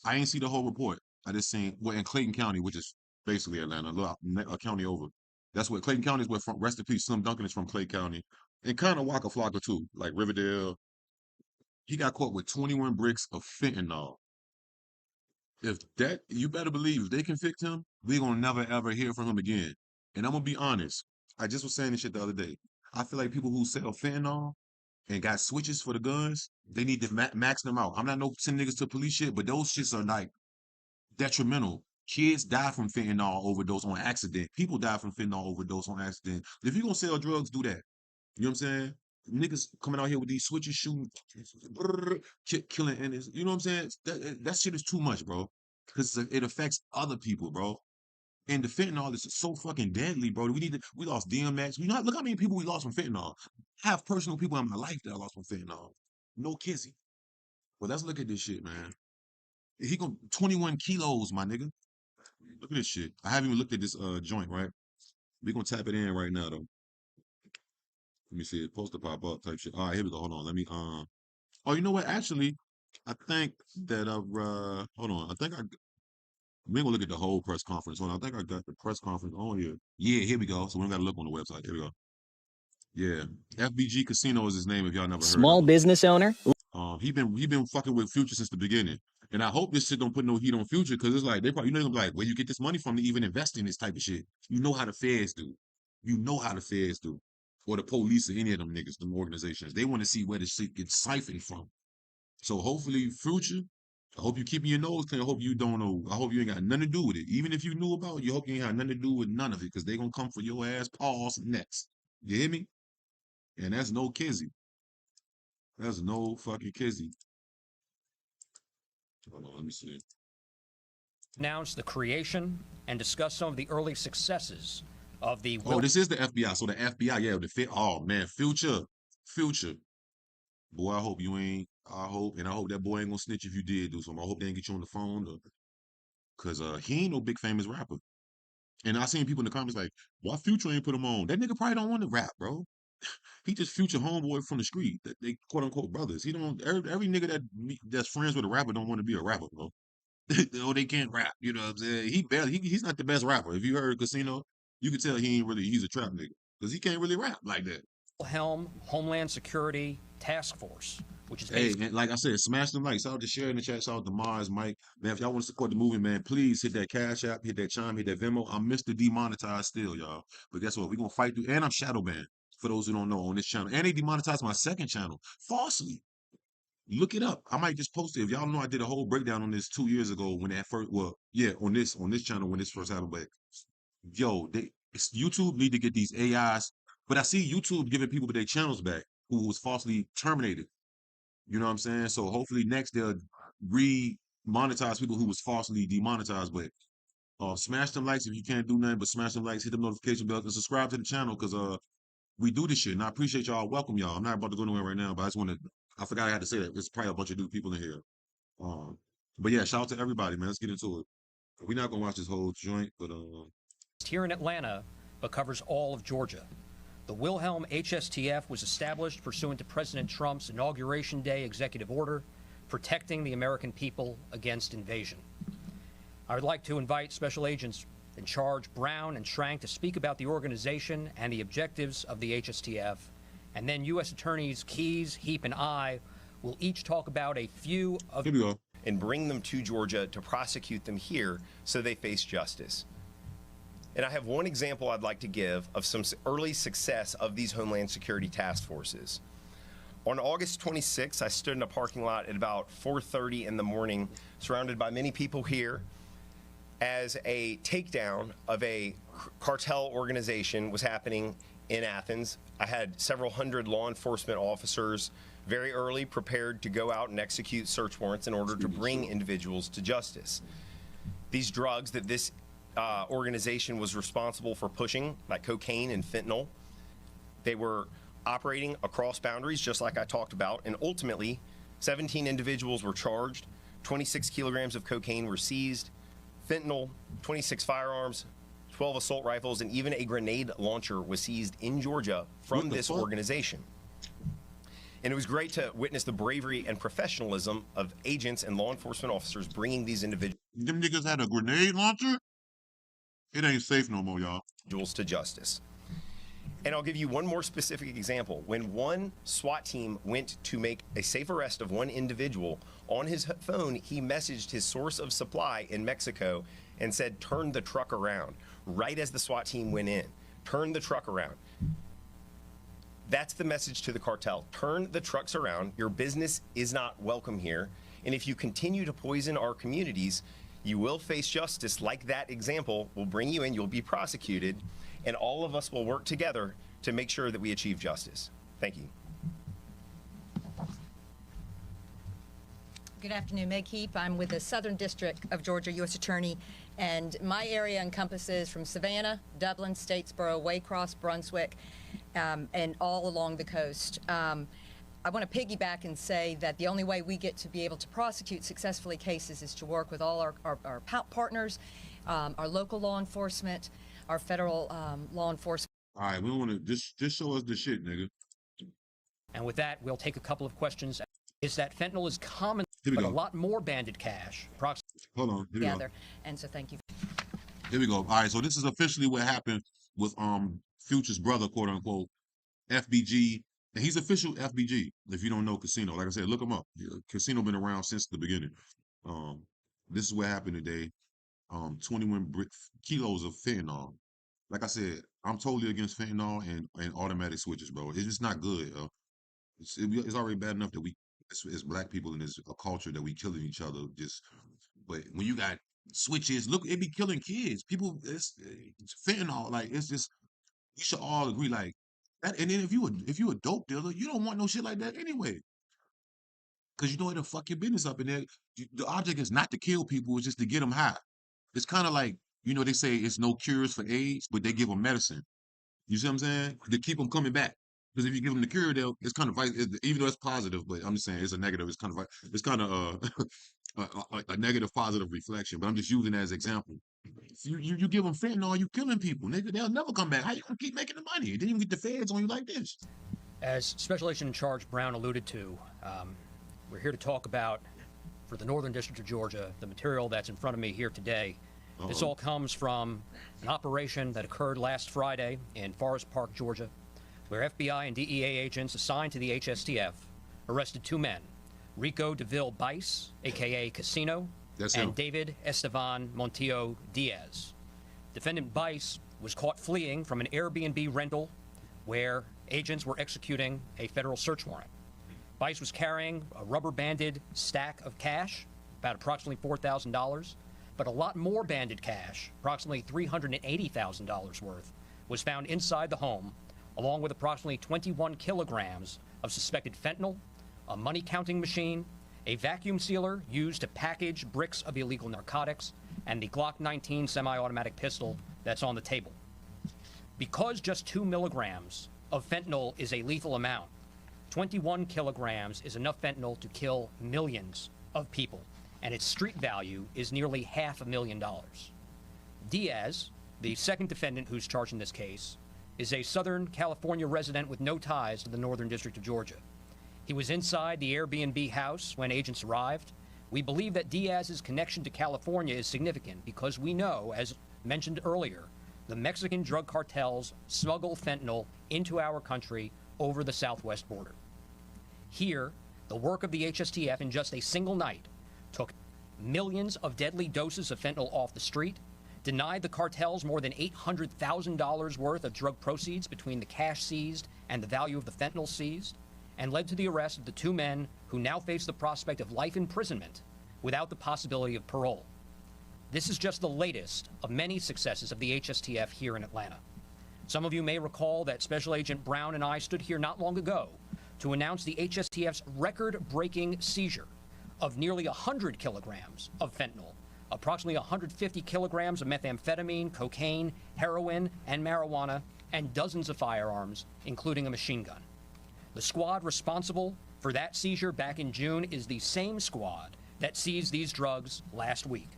I ain't see the whole report. I just seen in Clayton County, which is basically Atlanta, a county over. That's what Clayton County is where from. Rest in peace. Slim Duncan is from Clay County, and kind of Waka Flocka too, like Riverdale. He got caught with 21 bricks of fentanyl. If that, you better believe, if they convict him, we're gonna never ever hear from him again. And I'm gonna be honest. I just was saying this shit the other day. I feel like people who sell fentanyl and got switches for the guns, they need to max them out. I'm not no 10 niggas to police shit, but those shits are like detrimental Kids die from fentanyl overdose on accident. People die from fentanyl overdose on accident. If you're gonna sell drugs, do that. You know what I'm saying? Niggas coming out here with these switches, shooting, killing, and you know what I'm saying? That shit is too much, bro. Because it affects other people, bro. And the fentanyl is so fucking deadly, bro. We lost DMX. You know, look how many people we lost from fentanyl. I have personal people in my life that I lost from fentanyl. No kissing. But let's look at this shit, man. He gonna 21 kilos, my nigga. Look at this shit. I haven't even looked at this joint, right? We gonna tap it in right now though. Let me see it. Post to pop up type shit. All right, here we go. Hold on. Let me oh, you know what? Actually, I think that hold on. We ain't gonna look at the whole press conference. Hold on. I think I got the press conference on here. Yeah, here we go. So we don't gotta look on the website. Here we go. Yeah. FBG Casino is his name if y'all never heard Small of him. business owner. He been fucking with Future since the beginning. And I hope this shit don't put no heat on Future because it's like they probably gonna be like, where you get this money from to even invest in this type of shit. You know how the feds do. You know how the feds do. Or the police or any of them niggas, them organizations. They want to see where the shit gets siphoned from. So hopefully, Future, I hope you keeping your nose clean. I hope you don't know. I hope you ain't got nothing to do with it. Even if you knew about it, you hope you ain't had nothing to do with none of it because they gonna come for your ass paws next. You hear me? And that's no kizzy. That's no fucking kizzy. Hold on, let me see. Announced the creation and discussed some of the early successes of the. Oh, this is the FBI. So the FBI, yeah, the fit. Oh man, Future. Boy, I hope you ain't. I hope that boy ain't gonna snitch if you did do something. I hope they ain't get you on the phone, cause he ain't no big famous rapper. And I seen people in the comments like, why Future ain't put him on? That nigga probably don't want to rap, bro. He just Future homeboy from the street. That they quote unquote brothers. He don't. Every nigga that's friends with a rapper don't want to be a rapper, bro. Oh, they can't rap. You know what I'm saying? He's not the best rapper. If you heard Casino, you can tell he's a trap nigga. Because he can't really rap like that. Helm Homeland Security Task Force, which is Hey, and like I said, smash them likes. Shout out to Share in the chat. Shout out to Mars, Mike. Man, if y'all want to support the movie, man, please hit that Cash App, hit that Chime, hit that Venmo. I'm Mr. Demonetized still, y'all. But guess what? We're going to fight through. And I'm shadow banned, for those who don't know, on this channel. And they demonetized my second channel falsely. Look it up. I might just post it. If y'all know I did a whole breakdown on this 2 years ago when that first, well, yeah, on this channel when this first happened. But yo, YouTube need to get these AIs. But I see YouTube giving people their channels back who was falsely terminated. You know what I'm saying? So hopefully next they'll re-monetize people who was falsely demonetized. But smash them likes if you can't do nothing but smash them likes, hit the notification bell, and subscribe to the channel because we do this shit. And I appreciate y'all. Welcome y'all. I'm not about to go nowhere right now, but I just want to. I forgot I had to say that. There's probably a bunch of new people in here. But yeah, shout out to everybody, man. Let's get into it. We're not gonna watch this whole joint, but here in Atlanta, but covers all of Georgia. The Wilhelm HSTF was established pursuant to President Trump's Inauguration Day executive order, protecting the American people against invasion. I would like to invite Special Agents in charge Brown and Schrank to speak about the organization and the objectives of the HSTF, and then U.S. Attorneys Keys, Heap, and I will each talk about a few of and bring them to Georgia to prosecute them here so they face justice. And I have one example I'd like to give of some early success of these Homeland Security task forces. On August 26th, I stood in a parking lot at about 4:30 in the morning, surrounded by many people here, as a takedown of a cartel organization was happening in Athens. I had several hundred law enforcement officers very early prepared to go out and execute search warrants in order to bring individuals to justice. These drugs that this organization was responsible for pushing, like cocaine and fentanyl, they were operating across boundaries, just like I talked about, and ultimately 17 individuals were charged, 26 kilograms of cocaine were seized, fentanyl, 26 firearms, 12 assault rifles, and even a grenade launcher was seized in Georgia from this organization. And it was great to witness the bravery and professionalism of agents and law enforcement officers bringing these individuals. Them niggas had a grenade launcher? It ain't safe no more, y'all. To justice. And I'll give you one more specific example. When one SWAT team went to make a safe arrest of one individual, on his phone, he messaged his source of supply in Mexico and said, turn the truck around. Right as the SWAT team went in, turn the truck around. That's the message to the cartel. Turn the trucks around. Your business is not welcome here. And if you continue to poison our communities, You will face justice like that example. We'll bring you in, you'll be prosecuted, and all of us will work together to make sure that we achieve justice. Thank you. Good afternoon, Meg Heap. I'm with the Southern District of Georgia U.S. Attorney, and my area encompasses from Savannah, Dublin, Statesboro, Waycross, Brunswick, and all along the coast. I want to piggyback and say that the only way we get to be able to prosecute successfully cases is to work with all our partners, our local law enforcement, our federal law enforcement. All right, we want to just show us the shit, nigga. And with that, we'll take a couple of questions. Is that fentanyl is common, but a lot more banded cash. Hold on. Here we go. And so thank you. Here we go. All right, so this is officially what happened with Future's brother, quote unquote, FBG. And he's official FBG. If you don't know Casino, like I said, look him up. Casino been around since the beginning. This is what happened today. 21 kilos of fentanyl. Like I said, I'm totally against fentanyl and automatic switches, bro. It's just not good. It's already bad enough that as black people in this culture that we killing each other. But when you got switches, look, it be killing kids. People, it's fentanyl. Like it's just, you should all agree like that. And then if you a dope dealer, you don't want no shit like that anyway, because you know it'll fuck your business up. And then the object is not to kill people; it's just to get them high. It's kind of like, you know, they say it's no cures for AIDS, but they give them medicine. You see what I'm saying? To keep them coming back. Because if you give them the cure, it's kind of even though it's positive, but I'm just saying it's a negative. It's kind of a negative positive reflection. But I'm just using it as an example. If you give them fentanyl, you killing people, nigga. They'll never come back. How you gonna keep making the money? They didn't even get the feds on you like this. As Special Agent in Charge Brown alluded to, we're here to talk about, for the Northern District of Georgia, the material that's in front of me here today. This all comes from an operation that occurred last Friday in Forest Park, Georgia, where FBI and DEA agents assigned to the HSTF arrested two men, Rico DeVille Bice, a.k.a. Casino, and David Estevan Montillo Diaz. Defendant Bice was caught fleeing from an Airbnb rental where agents were executing a federal search warrant. Bice was carrying a rubber-banded stack of cash, about approximately $4,000, but a lot more banded cash, approximately $380,000 worth, was found inside the home, along with approximately 21 kilograms of suspected fentanyl, a money counting machine, a vacuum sealer used to package bricks of illegal narcotics, and the Glock 19 semi-automatic pistol that's on the table. Because just 2 milligrams of fentanyl is a lethal amount, 21 kilograms is enough fentanyl to kill millions of people, and its street value is nearly $500,000. Diaz, the second defendant who's charged in this case, is a Southern California resident with no ties to the Northern District of Georgia. He was inside the Airbnb house when agents arrived. We believe that Diaz's connection to California is significant because we know, as mentioned earlier, the Mexican drug cartels smuggle fentanyl into our country over the southwest border. Here, the work of the HSTF in just a single night took millions of deadly doses of fentanyl off the street, denied the cartels more than $800,000 worth of drug proceeds between the cash seized and the value of the fentanyl seized, and led to the arrest of the two men who now face the prospect of life imprisonment without the possibility of parole. This is just the latest of many successes of the HSTF here in Atlanta. Some of you may recall that Special Agent Brown and I stood here not long ago to announce the HSTF's record-breaking seizure of nearly 100 kilograms of fentanyl, approximately 150 kilograms of methamphetamine, cocaine, heroin, and marijuana, and dozens of firearms, including a machine gun. The squad responsible for that seizure back in June is the same squad that seized these drugs last week.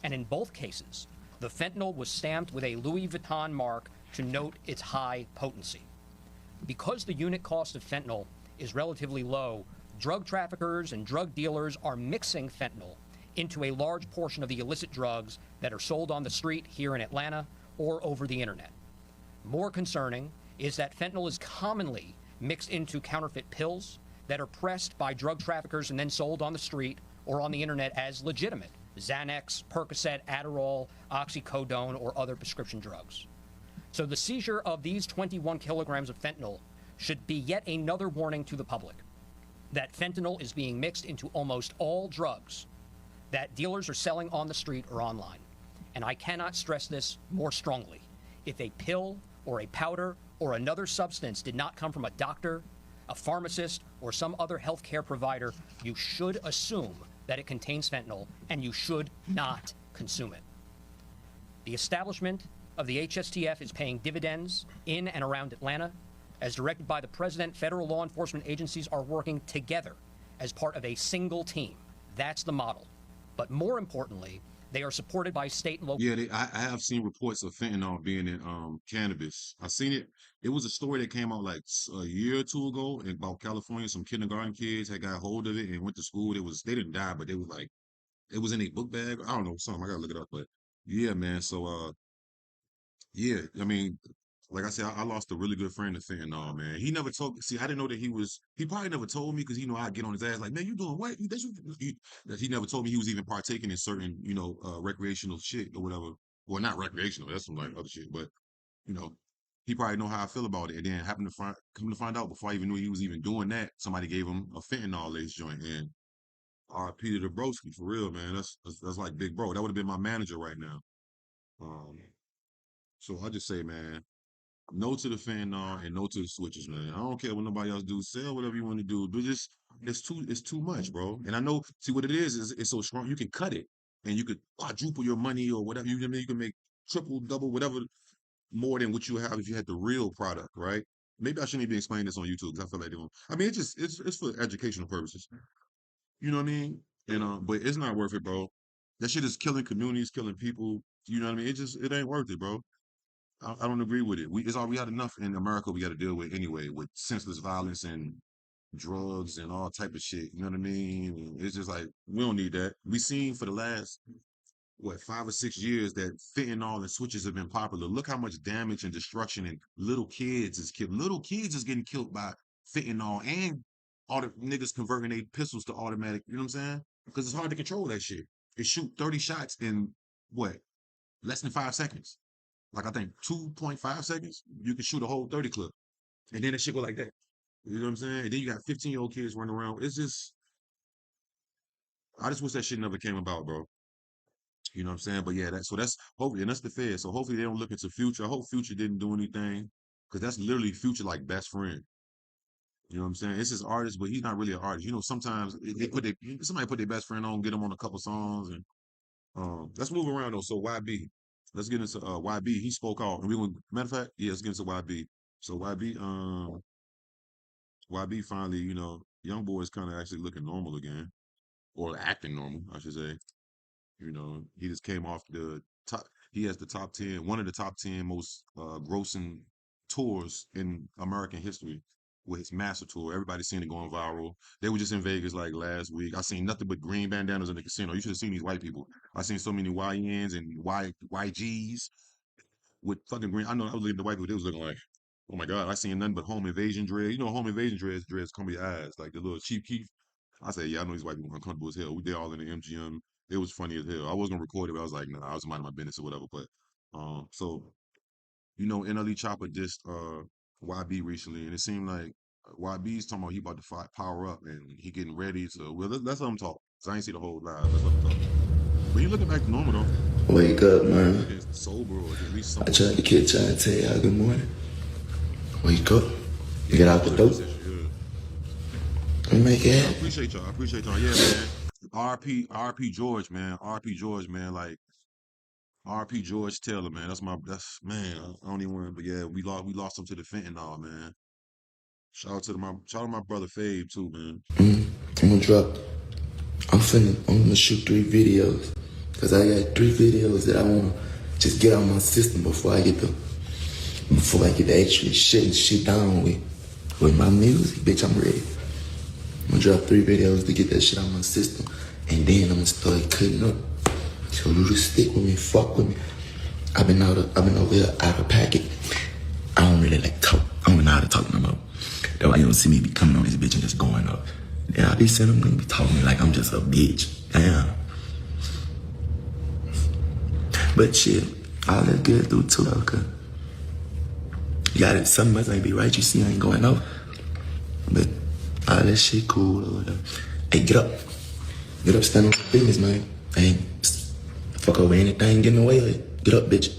And in both cases, the fentanyl was stamped with a Louis Vuitton mark to note its high potency. Because the unit cost of fentanyl is relatively low, drug traffickers and drug dealers are mixing fentanyl into a large portion of the illicit drugs that are sold on the street here in Atlanta or over the internet. More concerning is that fentanyl is commonly mixed into counterfeit pills that are pressed by drug traffickers and then sold on the street or on the internet as legitimate Xanax, Percocet, Adderall, oxycodone, or other prescription drugs. So the seizure of these 21 kilograms of fentanyl should be yet another warning to the public that fentanyl is being mixed into almost all drugs, that dealers are selling on the street or online. And I cannot stress this more strongly. If a pill or a powder or another substance did not come from a doctor, a pharmacist, or some other healthcare provider, you should assume that it contains fentanyl and you should not consume it. The establishment of the HSTF is paying dividends in and around Atlanta. As directed by the president, federal law enforcement agencies are working together as part of a single team. That's the model. But more importantly, they are supported by state and local. Yeah, I have seen reports of fentanyl being in cannabis. I seen it. It was a story that came out like a year or two ago about California. Some kindergarten kids had got hold of it and went to school. They didn't die, but they was like, it was in a book bag. I don't know, something. I gotta look it up. But yeah, man. So yeah, I mean, like I said, I lost a really good friend to fentanyl, man. He never told. See, I didn't know that he probably never told me because I'd get on his ass like, man, you doing what? He never told me he was even partaking in certain, recreational shit or whatever. Well, not recreational. That's some like other shit, but you know, he probably know how I feel about it. And then come to find out before I even knew he was even doing that, somebody gave him a fentanyl lace joint. And R.P. to the broski for real, man. That's like big bro. That would have been my manager right now. So I just say, man. No to the fentanyl and no to the switches, man. I don't care what nobody else do. Sell whatever you want to do. But it's too much, bro. And I know, see what it is it's so strong. You can cut it and you could quadruple your money or whatever. You can make triple, double, whatever more than what you have if you had the real product, right? Maybe I shouldn't even explain this on YouTube because I feel like they don't. I mean, it's for educational purposes. You know what I mean? And but it's not worth it, bro. That shit is killing communities, killing people. You know what I mean? It ain't worth it, bro. I don't agree with it. We had enough in America we got to deal with anyway, with senseless violence and drugs and all type of shit. You know what I mean? And it's just like we don't need that. We seen for the last 5 or 6 years that fentanyl and switches have been popular. Look how much damage and destruction and little kids is killed. Little kids is getting killed by fentanyl and all the niggas converting their pistols to automatic. You know what I'm saying? Because it's hard to control that shit. It shoot 30 shots in less than 5 seconds. Like I think 2.5 seconds, you can shoot a whole 30 clip. And then that shit go like that. You know what I'm saying? And then you got 15-year-old kids running around. It's just, I just wish that shit never came about, bro. You know what I'm saying? But yeah, that's hopefully, and that's the Fed. So hopefully they don't look into Future. I hope Future didn't do anything. Because that's literally Future like best friend. You know what I'm saying? It's his artist, but he's not really an artist. You know, sometimes somebody put their best friend on, get him on a couple songs, and let's move around though. So YB. Let's get into YB. He spoke out, and matter of fact, let's get into YB. So YB finally, young boy is kind of actually looking normal again, or acting normal, I should say. He just came off the top. He has one of the top 10 most grossing tours in American history with his master tour. Everybody's seen it going viral. They were just in Vegas like last week. I seen nothing but green bandanas in the casino. You should have seen these white people. I seen so many YNs and YGs with fucking green. I know I was looking at the white people. They was looking like, oh my God, I seen nothing but home invasion dread. Home invasion dreads come to your eyes, like the little Chief Keef. I said, yeah, I know these white people uncomfortable as hell. They all in the MGM. It was funny as hell. I wasn't gonna record it, but I was like, nah, I was minding my business or whatever. But so NLE Chopper dissed YB recently, and it seemed like YB's talking about he about to power up and he getting ready. So let's let him talk. Cause I ain't see the whole live. Let's let him talk. But he looking back to normal though. Wake up, man. Sober or at least I tried to catch y'all and tell y'all good morning. Wake up. You get out the door. Make it happen. I appreciate y'all. Yeah, man. RP George, man. RP George, man. Like RP George Taylor, man. That's man. I don't even want to, but yeah, we lost him to the fentanyl, man. Shout out to my brother Fabe too, man. I'm gonna shoot 3 videos. Cause I got 3 videos that I wanna just get out my system before I get to actually shutting shit down with my music. Bitch, I'm ready. I'm gonna drop 3 videos to get that shit out my system. And then I'm gonna start cutting up. So you just stick with me, fuck with me. I've been over here out of pocket. I don't really like talk. I don't know how to talk no more. That's why you don't see me be coming on this bitch and just going up. Yeah, I be saying I'm gonna be talking like I'm just a bitch. Damn. But shit, all that good through too, okay. You got it, something must ain't be right. You see I ain't going up. But all that shit cool or whatever. Hey, get up. Get up, stand on business, man. I ain't fuck over anything getting away with it. Get up, bitch.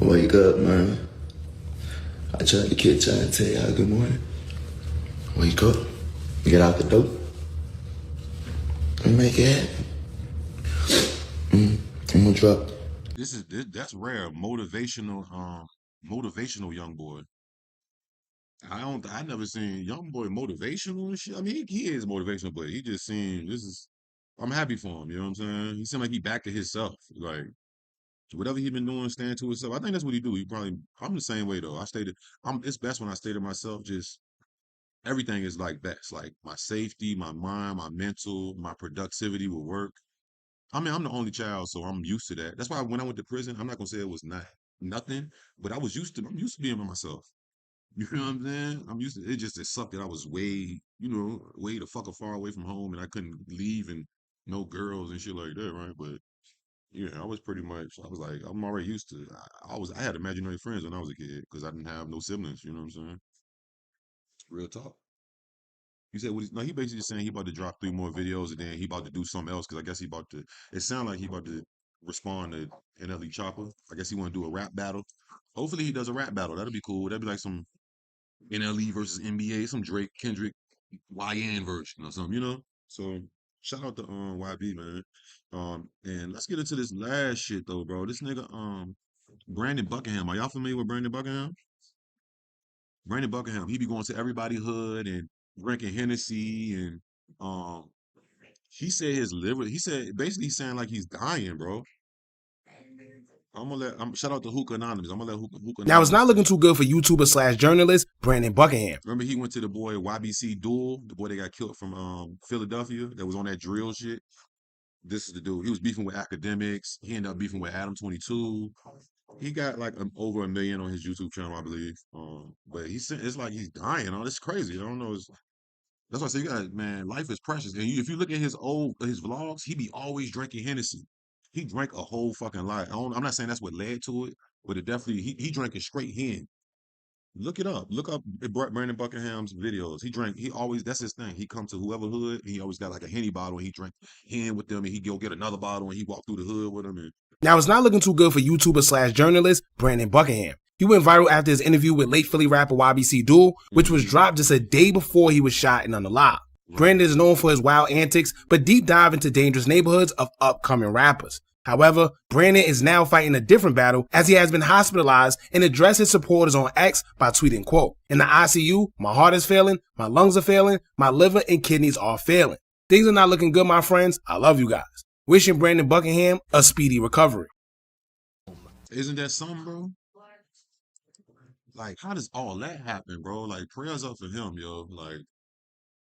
Wake up, man. I tried to catch you and tell y'all good morning. Wake up. Get out the door. And make it happen. I'm gonna drop. That's rare. Motivational young boy. I never seen young boy motivational and shit. I mean, he is motivational, but he just seemed I'm happy for him, you know what I'm saying? He seemed like he back to himself. Like whatever he been doing, stand to himself. I think that's what he do. I'm the same way though. It's best when I stay to myself, just everything is like best. Like my safety, my mind, my mental, my productivity will work. I mean, I'm the only child, so I'm used to that. That's why when I went to prison, I'm not gonna say it was not nothing, but I'm used to being by myself. You know what I'm saying? I'm used to it sucked that I was way the fuck far away from home and I couldn't leave and no girls and shit like that, right? But yeah, I was like, I'm already used to I had imaginary friends when I was a kid because I didn't have no siblings, you know what I'm saying? Real talk. He said, no, he basically saying he about to drop 3 more videos and then he about to do something else because I guess it sounded like he about to respond to NLE Chopper. I guess he want to do a rap battle. Hopefully he does a rap battle. That'll be cool. That'd be like some NLE versus NBA, some Drake, Kendrick, YN version or something, you know? So shout out to YB, man. And let's get into this last shit though, bro. This nigga, Brandon Buckingham. Are y'all familiar with Brandon Buckingham? Brandon Buckingham, he be going to everybody hood and drinking Hennessy and um he said his liver, he said basically he's saying like he's dying, bro. Shout out to Hookah Anonymous. I'm gonna let Hookah Now, it's Anonymous not say looking it. too good for YouTuber slash journalist Brandon Buckingham. Remember he went to the boy YBC Duel, the boy that got killed from Philadelphia that was on that drill shit. This is the dude. He was beefing with academics. He ended up beefing with Adam 22. He got like over 1 million on his YouTube channel, I believe. But he said it's like he's dying. Oh, it's crazy. I don't know. That's why I say you got man, life is precious. And if you look at his vlogs, he be always drinking Hennessy. He drank a whole fucking lot. I'm not saying that's what led to it, but it definitely he drank a straight hen. Look it up. Look up Brandon Buckingham's videos. He always, that's his thing. He come to whoever hood, he always got like a Henny bottle and he drank hen with them and he go get another bottle and he walk through the hood with them. And Now, it's not looking too good for YouTuber slash journalist Brandon Buckingham. He went viral after his interview with late Philly rapper YBC Duel, which was dropped just a day before he was shot and unalive. Brandon is known for his wild antics, but deep dive into dangerous neighborhoods of upcoming rappers. However, Brandon is now fighting a different battle as he has been hospitalized and addressed his supporters on X by tweeting, quote, "In the ICU, my heart is failing, my lungs are failing, my liver and kidneys are failing. Things are not looking good, my friends. I love you guys. Wishing Brandon Buckingham a speedy recovery." isn't that something, bro? Like, how does all that happen, bro? Like, prayers up for him, yo. Like,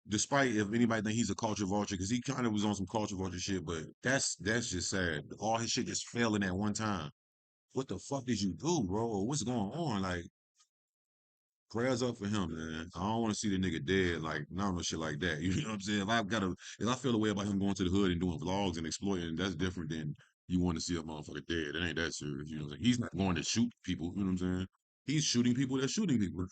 despite if anybody think he's a culture vulture, because he kind of was on some culture vulture shit, but that's just sad. All his shit just failing at one time. What the fuck did you do, bro? What's going on? Like, prayers up for him, man. I don't want to see the nigga dead, like, no shit like that. You know what I'm saying? If I feel a way about him going to the hood and doing vlogs and exploiting, that's different than you want to see a motherfucker dead. It ain't that serious. You know what I'm saying? He's not going to shoot people. You know what I'm saying? He's shooting people that's shooting people.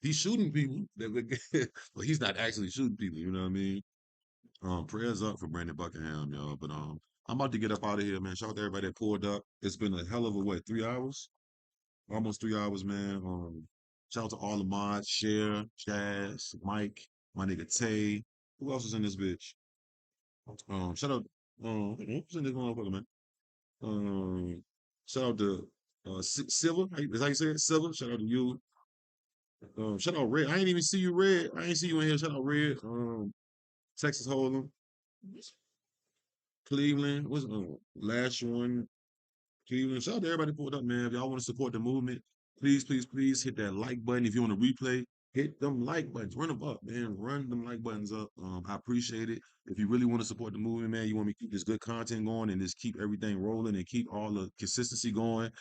He's shooting people but he's not actually shooting people. You know what I mean? Prayers up for Brandon Buckingham, y'all. But I'm about to get up out of here, man. Shout out to everybody that pulled up. It's been a hell of a 3 hours? Almost 3 hours, man. Shout out to all the mods, Cher, Jazz, Mike, my nigga Tay. Who else is in this bitch? Shout out, who's in this motherfucker, man? Shout out to Silver. Is how you say it? Silver. Shout out to you. Shout out Red. I ain't even see you, Red. I ain't see you in here. Shout out Red. Texas Hold'em, Cleveland. What's last one? Cleveland. Shout out to everybody pulled up, man. If y'all want to support the movement, please hit that like button. If you want to replay, hit them like buttons. Run them up, man. Run them like buttons up. I appreciate it. If you really want to support the movement, man, you want me to keep this good content going and just keep everything rolling and keep all the consistency going.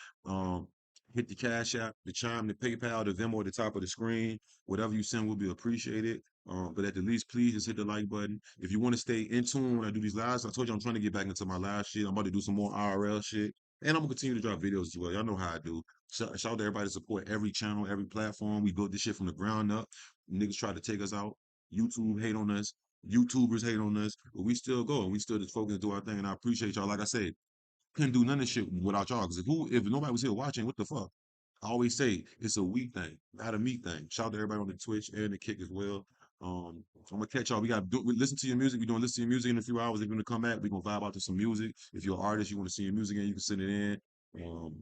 Hit the Cash App, the Chime, the PayPal, the Venmo at the top of the screen. Whatever you send will be appreciated. But at the least, please just hit the like button. If you want to stay in tune when I do these lives, I told you I'm trying to get back into my live shit. I'm about to do some more IRL shit. And I'm gonna continue to drop videos as well. Y'all know how I do. Shout out to everybody to support every channel, every platform. We built this shit from the ground up. Niggas try to take us out. YouTube hate on us. YouTubers hate on us, but we still go and we still just focus and do our thing. And I appreciate y'all. Like I said, couldn't do none of this shit without y'all. Because if nobody was here watching, what the fuck? I always say it's a we thing, not a me thing. Shout out to everybody on the Twitch and the Kick as well. I'm gonna catch y'all. We listen to your music. We're doing listen to your music in a few hours. If you're gonna come back, we're gonna vibe out to some music. If you're an artist, you want to see your music in, you can send it in.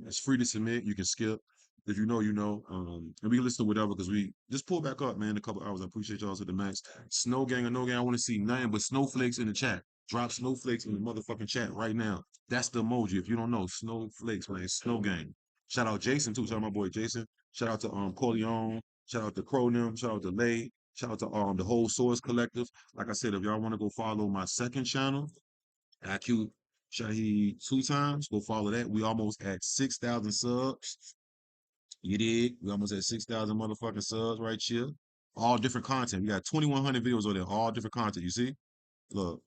It's free to submit. You can skip. If you know, you know. And we can listen to whatever because we just pull back up, man. In a couple hours. I appreciate y'all to the max. Snow gang or no gang, I want to see nothing but snowflakes in the chat. Drop snowflakes in the motherfucking chat right now. That's the emoji. If you don't know, snowflakes, man. Snow gang. Shout out Jason too. Shout out my boy Jason. Shout out to Corleone. Shout out to Cronim. Shout out to Lay. Shout out to the whole Source Collective. Like I said, if y'all want to go follow my second channel, EyeQ Shaheed 2 times, go follow that. We almost at 6,000 subs. You dig? We almost at 6,000 motherfucking subs right here. All different content. We got 2,100 videos over there. All different content. You see? Look.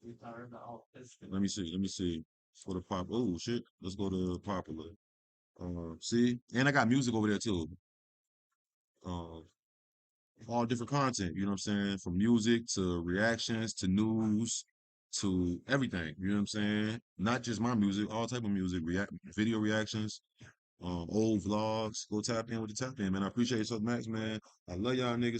Let me see. Let me see. For the pop. Oh shit. Let's go to popular. See? And I got music over there too. All different content, you know what I'm saying? From music to reactions to news to everything, you know what I'm saying? Not just my music, all type of music, video reactions, old vlogs. Go tap in with the tap in, man. I appreciate you so much, man. I love y'all niggas.